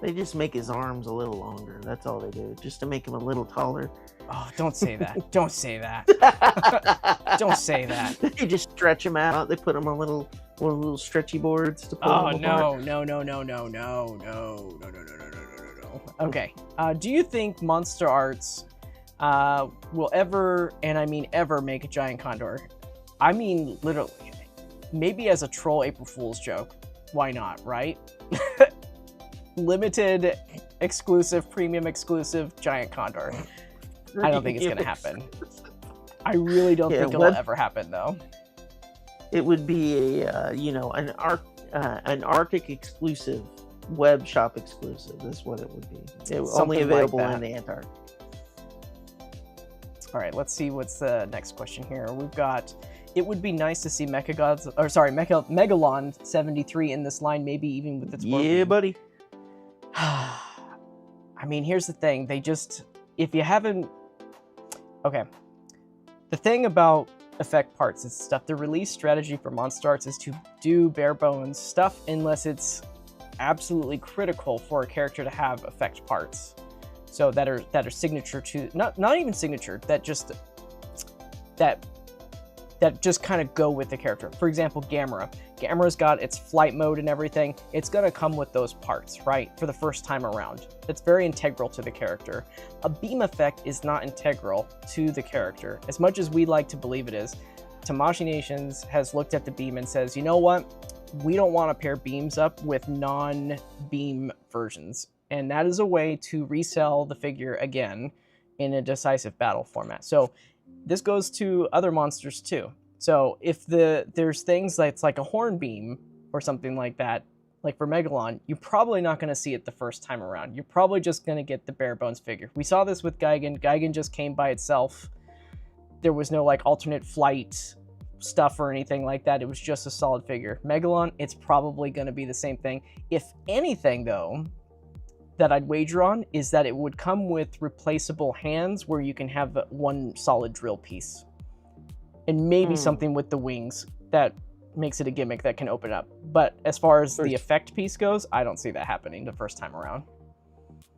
They just make his arms a little longer. That's all they do, just to make him a little taller. Oh, don't say that. Don't say that. Don't say that. They just stretch him out. They put him on little stretchy boards to pull him apart. No. Okay. Do you think MonsterArts will ever, and I mean ever, make a giant condor? I mean literally. Maybe as a troll April Fool's joke. Why not, right? Limited, exclusive, premium exclusive giant condor. I don't think it's going to happen. I really don't think it'll ever happen, though. It would be a, an Arctic exclusive, web shop exclusive. That's what it would be. It was only available in the Antarctic. All right, let's see what's the next question here. We've got, it would be nice to see Megalon 73 in this line, maybe even with its Yeah, buddy. I mean, here's the thing. They just, if you haven't, okay. The thing about effect parts and stuff, the release strategy for MonsterArts is to do bare bones stuff unless it's absolutely critical for a character to have effect parts. So that are signature to, not even signature, that just kind of go with the character. For example, Gamera. Gamera's got its flight mode and everything. It's gonna come with those parts, right? For the first time around. It's very integral to the character. A beam effect is not integral to the character. As much as we'd like to believe it is, Tamashii Nations has looked at the beam and says, you know what? We don't want to pair beams up with non-beam versions. And that is a way to resell the figure again in a decisive battle format. So this goes to other monsters too. So if there's things that's like a horn beam or something like that, like for Megalon, you're probably not going to see it the first time around. You're probably just going to get the bare bones figure. We saw this with Gigan. Gigan just came by itself. There was no like alternate flight stuff or anything like that. It was just a solid figure. Megalon, it's probably going to be the same thing. If anything though, that I'd wager on is that it would come with replaceable hands where you can have one solid drill piece. And maybe something with the wings that makes it a gimmick that can open up. But as far as the effect piece goes, I don't see that happening the first time around.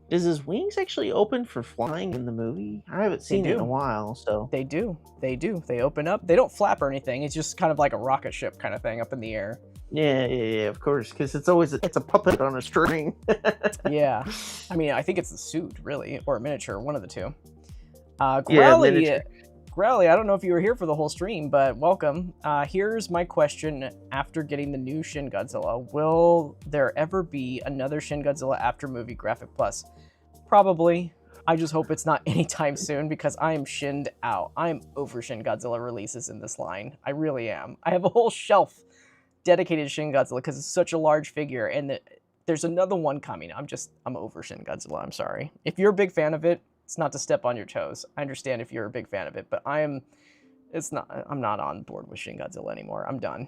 Is his wings actually open for flying in the movie? I haven't seen it in a while, so... They do. They open up. They don't flap or anything. It's just kind of like a rocket ship kind of thing up in the air. Yeah, of course, because it's a puppet on a string. Yeah. I mean, I think it's the suit, really, or a miniature, one of the two. Growly, I don't know if you were here for the whole stream, but welcome. Here's my question after getting the new Shin Godzilla. Will there ever be another Shin Godzilla after movie Graphic Plus? Probably. I just hope it's not anytime soon because I am shinned out. I'm over Shin Godzilla releases in this line. I really am. I have a whole shelf dedicated to Shin Godzilla because it's such a large figure, and there's another one coming. I'm over Shin Godzilla. I'm sorry. If you're a big fan of it, it's not to step on your toes. I understand if you're a big fan of it, but I'm not on board with Shin Godzilla anymore. I'm done.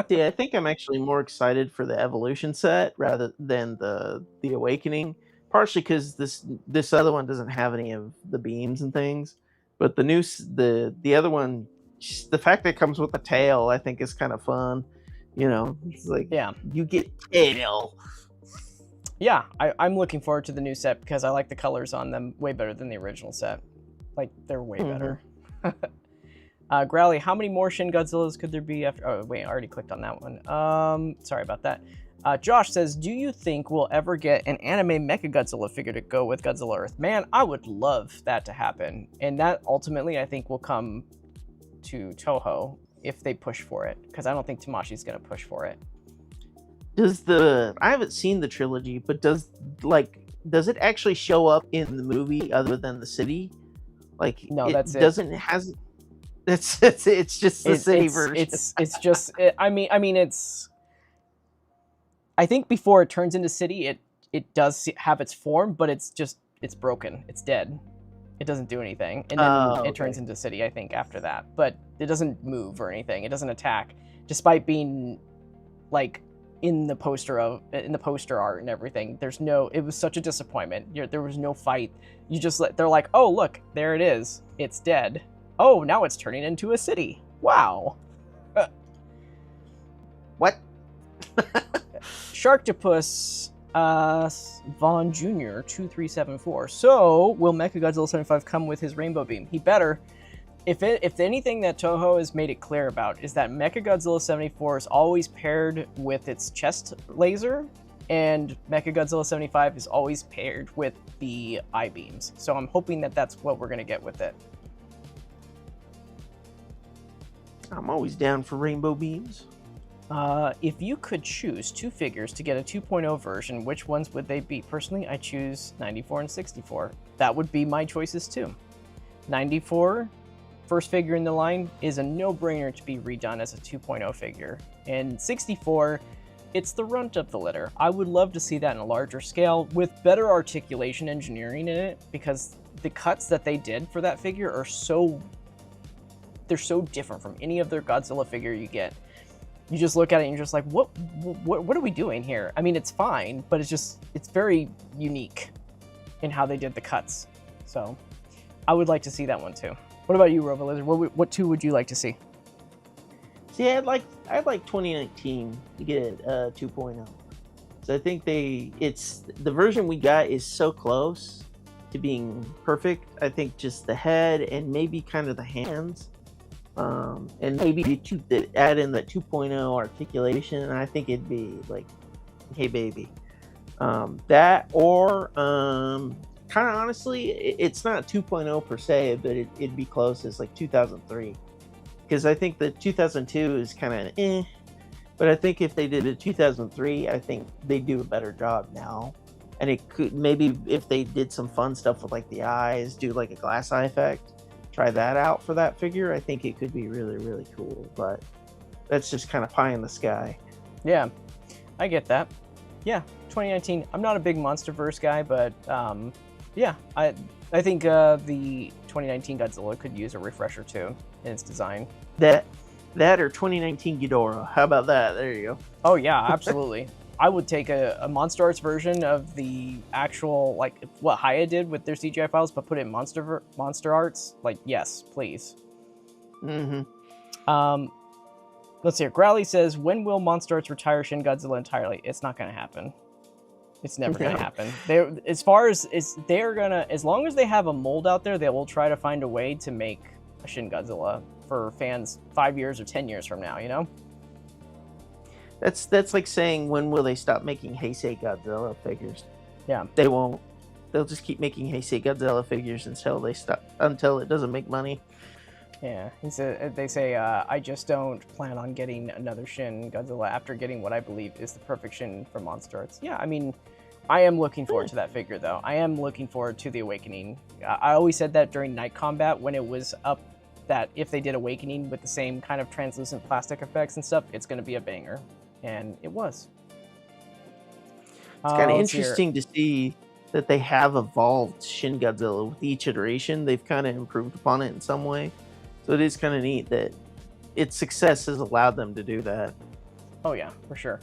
Yeah, I think I'm actually more excited for the Evolution set rather than the Awakening. Partially because this other one doesn't have any of the beams and things, but the other one, the fact that it comes with a tail, I think is kind of fun. You know, it's like, yeah, you get tail. Yeah, I'm looking forward to the new set because I like the colors on them way better than the original set. Like, they're way better. Growly, how many more Shin Godzillas could there be after... Oh, wait, I already clicked on that one. Sorry about that. Josh says, do you think we'll ever get an anime Mechagodzilla figure to go with Godzilla Earth? Man, I would love that to happen. And that ultimately, I think, will come to Toho if they push for it. Because I don't think Tamashi's going to push for it. I haven't seen the trilogy, but does it actually show up in the movie other than the city? Like, no, that's it. It's just the city version. It's just. I mean, it's. I think before it turns into city, it does have its form, but it's broken. It's dead. It doesn't do anything, and then it turns into city. I think after that, but it doesn't move or anything. It doesn't attack, despite being like in the poster art and everything. It was such a disappointment. There was no fight. They're like, oh look, there it is. It's dead. Oh, now it's turning into a city. Wow. What? Sharktopus Vaughn Jr. 2374. So, will Mechagodzilla 75 come with his rainbow beam? He better. If anything that Toho has made it clear about is that Mechagodzilla 74 is always paired with its chest laser, and Mechagodzilla 75 is always paired with the eye beams. So I'm hoping that that's what we're going to get with it. I'm always down for rainbow beams. If you could choose two figures to get a 2.0 version, which ones would they be? Personally, I choose 94 and 64. That would be my choices too. 94, first figure in the line, is a no-brainer to be redone as a 2.0 figure. And 64, it's the runt of the litter. I would love to see that in a larger scale with better articulation engineering in it, because the cuts that they did for that figure are they're so different from any other Godzilla figure you get. You just look at it and you're just like, what are we doing here? I mean, it's fine, but it's very unique in how they did the cuts. So I would like to see that one too. What about you, RoboLizard? What two would you like to see? See, I'd like 2019 to get a 2.0. So I think the version we got is so close to being perfect. I think just the head and maybe kind of the hands. And maybe add in the 2.0 articulation, and I think it'd be like, hey baby. That or kind of honestly, it's not 2.0 per se, but it'd be close. It's like 2003, because I think the 2002 is kind of but I think if they did a 2003, I think they'd do a better job now. And it could, maybe if they did some fun stuff with like the eyes, do like a glass eye effect, try that out for that figure, I think it could be really, really cool. But that's just kind of pie in the sky. Yeah, I get that. Yeah, 2019. I'm not a big MonsterVerse guy, but yeah, I think the 2019 Godzilla could use a refresher too in its design. That or 2019 Ghidorah. How about that? There you go. Oh yeah, absolutely. I would take a MonsterArts version of the actual, like what Haya did with their CGI files, but put it in MonsterArts. Like, yes, please. Mm-hmm. Let's see here. Growly says, when will MonsterArts retire Shin Godzilla entirely? It's not going to happen. It's never going to happen. As long as they have a mold out there, they will try to find a way to make a Shin Godzilla for fans 5 years or 10 years from now, you know? That's like saying, when will they stop making Heisei Godzilla figures? Yeah. They won't. They'll just keep making Heisei Godzilla figures until it doesn't make money. Yeah. They say, I just don't plan on getting another Shin Godzilla after getting what I believe is the perfect Shin from MonsterArts. Yeah, I mean, I am looking forward to that figure, though. I am looking forward to the Awakening. I always said that during Night Combat when it was up, that if they did Awakening with the same kind of translucent plastic effects and stuff, it's going to be a banger. And it was. It's kind of interesting to see that they have evolved Shin Godzilla with each iteration. They've kind of improved upon it in some way. So it is kind of neat that its success has allowed them to do that. Oh yeah, for sure.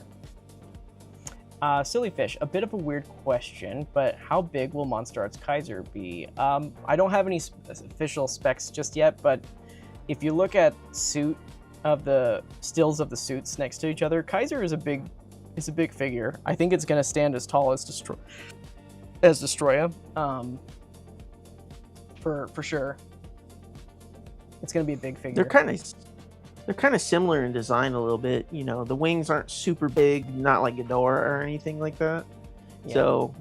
Silly Fish, a bit of a weird question, but how big will MonsterArts Kaiser be? I don't have any official specs just yet, but if you look at of the stills of the suits next to each other, Kaiser is a big figure. I think it's going to stand as tall as Destoroyah. For sure. It's going to be a big figure. They're kind of similar in design a little bit. You know, the wings aren't super big, not like Ghidorah or anything like that. Yeah. So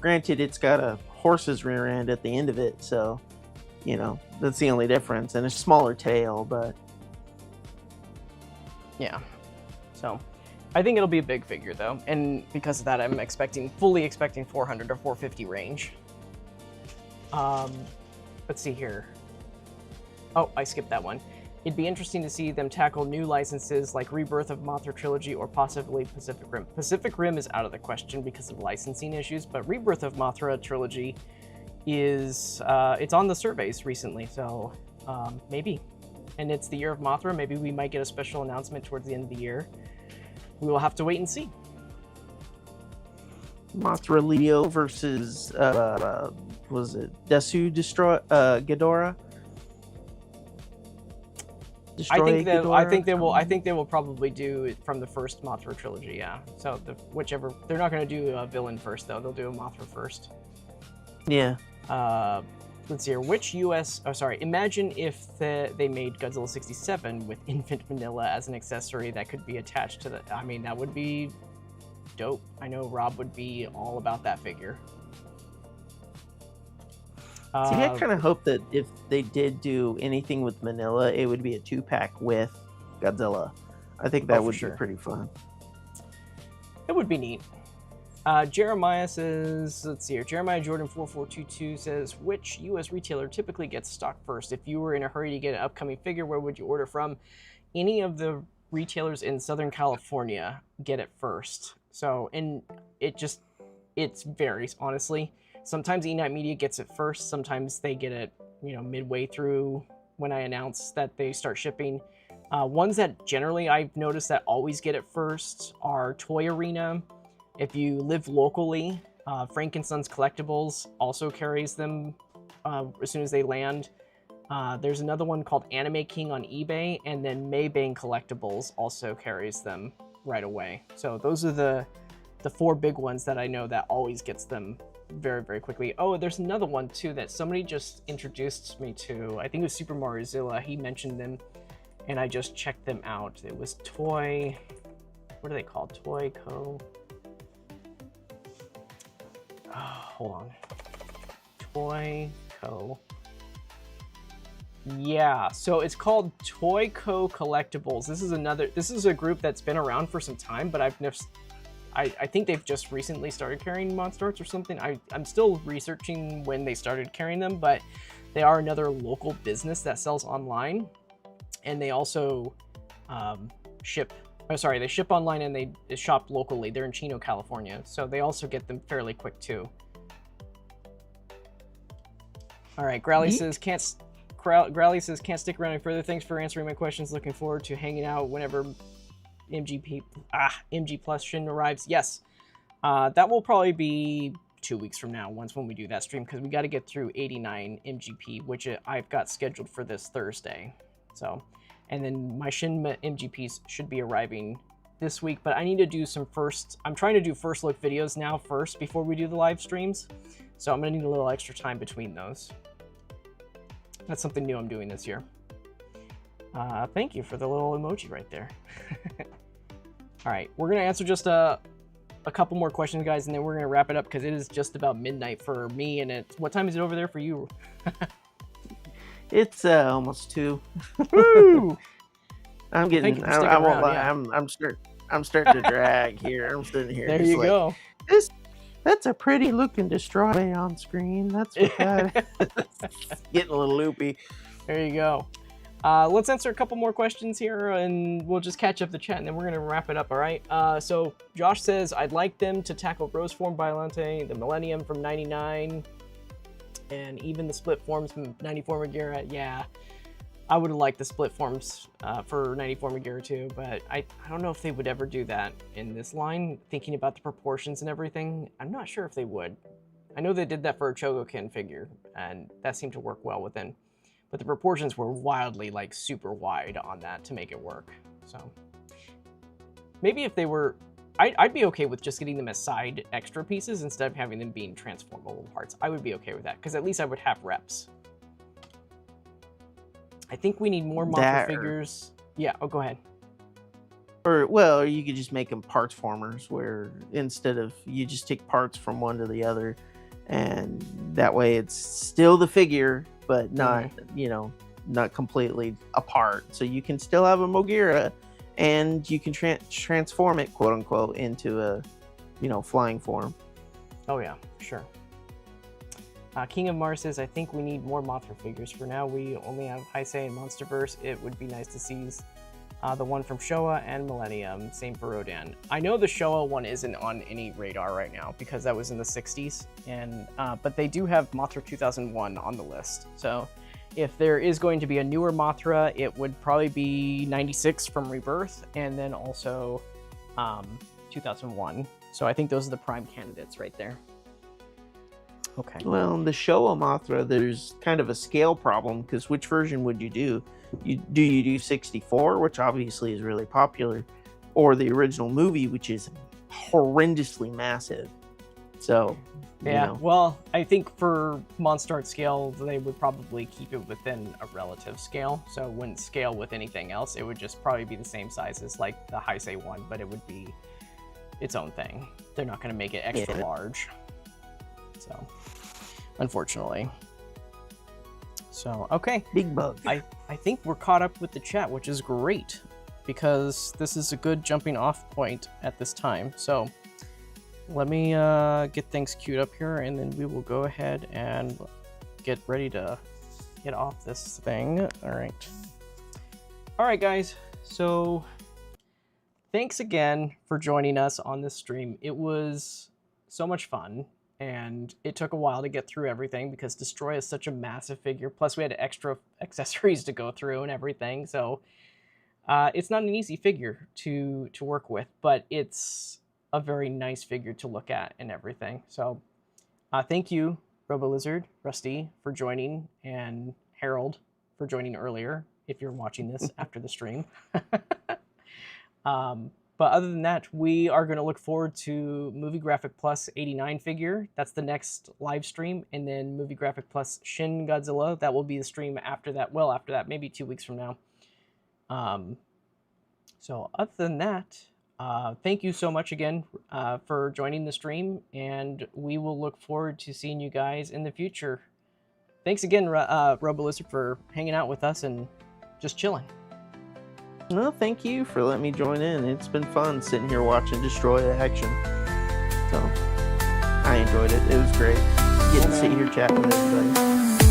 granted, it's got a horse's rear end at the end of it, so that's the only difference, and a smaller tail, but yeah. So I think it'll be a big figure though, and because of that, I'm fully expecting 400 or 450 range. Let's see here. Oh, I skipped that one. It'd be interesting to see them tackle new licenses like Rebirth of Mothra Trilogy or possibly Pacific Rim. Pacific Rim is out of the question because of licensing issues, but Rebirth of Mothra Trilogy is it's on the surveys recently, so maybe. And it's the year of Mothra. Maybe we might get a special announcement towards the end of the year. We will have to wait and see. Mothra Leo versus was it Ghidorah? I think they will probably do it from the first Mothra trilogy. Yeah. So whichever, they're not going to do a villain first though. They'll do a Mothra first. Yeah. Let's see here. Which U.S. Oh, sorry. Imagine if they made Godzilla 67 with Infant Manila as an accessory that could be attached to the. I mean, that would be dope. I know Rob would be all about that figure. See, I kind of hope that if they did do anything with Manila, it would be a 2-pack with Godzilla. I think that would be pretty fun. It would be neat. Jeremiah says, let's see here. Jeremiah Jordan 4422 says, which U.S. retailer typically gets stock first? If you were in a hurry to get an upcoming figure, where would you order from? Any of the retailers in Southern California get it first. So, and it varies, honestly. Sometimes E-Night Media gets it first. Sometimes they get it, midway through when I announce that they start shipping. Ones that generally I've noticed that always get it first are Toy Arena. If you live locally, Frankenstein's Collectibles also carries them as soon as they land. There's another one called Anime King on eBay, and then Maybang Collectibles also carries them right away. So those are the 4 big ones that I know that always gets them very, very quickly. Oh, there's another one too that somebody just introduced me to. I think it was Super Mario Zilla. He mentioned them, and I just checked them out. It was Toy. What are they called? Toy Co. Oh, hold on. Toy Co. Yeah, so it's called Toy Co Collectibles. This is a group that's been around for some time, but I think they've just recently started carrying MonsterArts or something. I'm still researching when they started carrying them, but they are another local business that sells online, and they also ship. Oh, sorry, they ship online and they shop locally. They're in Chino, California, so they also get them fairly quick too. All right, Growly says can't stick around any further. Thanks for answering my questions. Looking forward to hanging out whenever MG Plus Shin arrives. Yes, that will probably be 2 weeks from now, when we do that stream, because we got to get through 89 MGP, which I've got scheduled for this Thursday. So, and then my Shin MGPs should be arriving this week, but I need to do I'm trying to do first look videos now first before we do the live streams. So I'm gonna need a little extra time between those. That's something new I'm doing this year. Thank you for the little emoji right there. All right, we're gonna answer just a couple more questions, guys, and then we're gonna wrap it up because it is just about midnight for me. And what time is it over there for you? It's almost 2. Woo! I'm getting. I won't lie. Yeah. I'm starting to drag here. I'm sitting here. There you go. That's a pretty looking Destoroyah on screen. That's what that. Getting a little loopy. There you go. Let's answer a couple more questions here, and we'll just catch up the chat, and then we're gonna wrap it up. All right. So Josh says, I'd like them to tackle Rose Form Biollante, the Millennium from '99, and even the Split Forms from '94 Megara. Yeah, I would have liked the Split Forms for '94 Megara too, but I don't know if they would ever do that in this line. Thinking about the proportions and everything, I'm not sure if they would. I know they did that for a Chogokin figure, and that seemed to work well within. But the proportions were wildly, like, super wide on that to make it work. So maybe if they were, I'd be okay with just getting them as side extra pieces instead of having them being transformable parts. I would be okay with that because at least I would have reps. I think we need more Mothra figures. Yeah. Oh, go ahead. Or you could just make them parts formers, where instead of you just take parts from one to the other, and that way it's still the figure, but not, not completely apart. So you can still have a Mogira, and you can transform it, quote unquote, into a, flying form. Oh yeah, sure. King of Mars says, I think we need more Mothra figures. For now, we only have Heisei and Monsterverse. It would be nice to see the one from Showa and Millennium. Same for Rodan. I know the Showa one isn't on any radar right now because that was in the 60s, and but they do have Mothra 2001 on the list. So if there is going to be a newer Mothra, it would probably be 96 from Rebirth, and then also 2001. So I think those are the prime candidates right there. Okay. Well, in the Showa Mothra, there's kind of a scale problem because which version would you do? You do 64, which obviously is really popular, or the original movie, which is horrendously massive. So, yeah, well, I think for MonsterArts scale, they would probably keep it within a relative scale. So it wouldn't scale with anything else. It would just probably be the same size as like the Heisei one, but it would be its own thing. They're not going to make it extra large. So, unfortunately. So, okay. Big bug. I think we're caught up with the chat, which is great because this is a good jumping off point at this time. So let me get things queued up here, and then we will go ahead and get ready to get off this thing. All right, guys. So thanks again for joining us on this stream. It was so much fun. And it took a while to get through everything because Destoroyah is such a massive figure. Plus, we had extra accessories to go through and everything. So it's not an easy figure to work with, but it's a very nice figure to look at and everything. So thank you, RoboLizard, Rusty, for joining, and Harold for joining earlier, if you're watching this after the stream. But other than that, we are going to look forward to Movie Graphic Plus 89 figure. That's the next live stream. And then Movie Graphic Plus Shin Godzilla. That will be the stream after that. Well, after that, maybe 2 weeks from now. So other than that, thank you so much again for joining the stream. And we will look forward to seeing you guys in the future. Thanks again, RoboLizard, for hanging out with us and just chilling. No, thank you for letting me join in. It's been fun sitting here watching Destoroyah action. So, I enjoyed it. It was great. Getting to sit here chatting with everybody.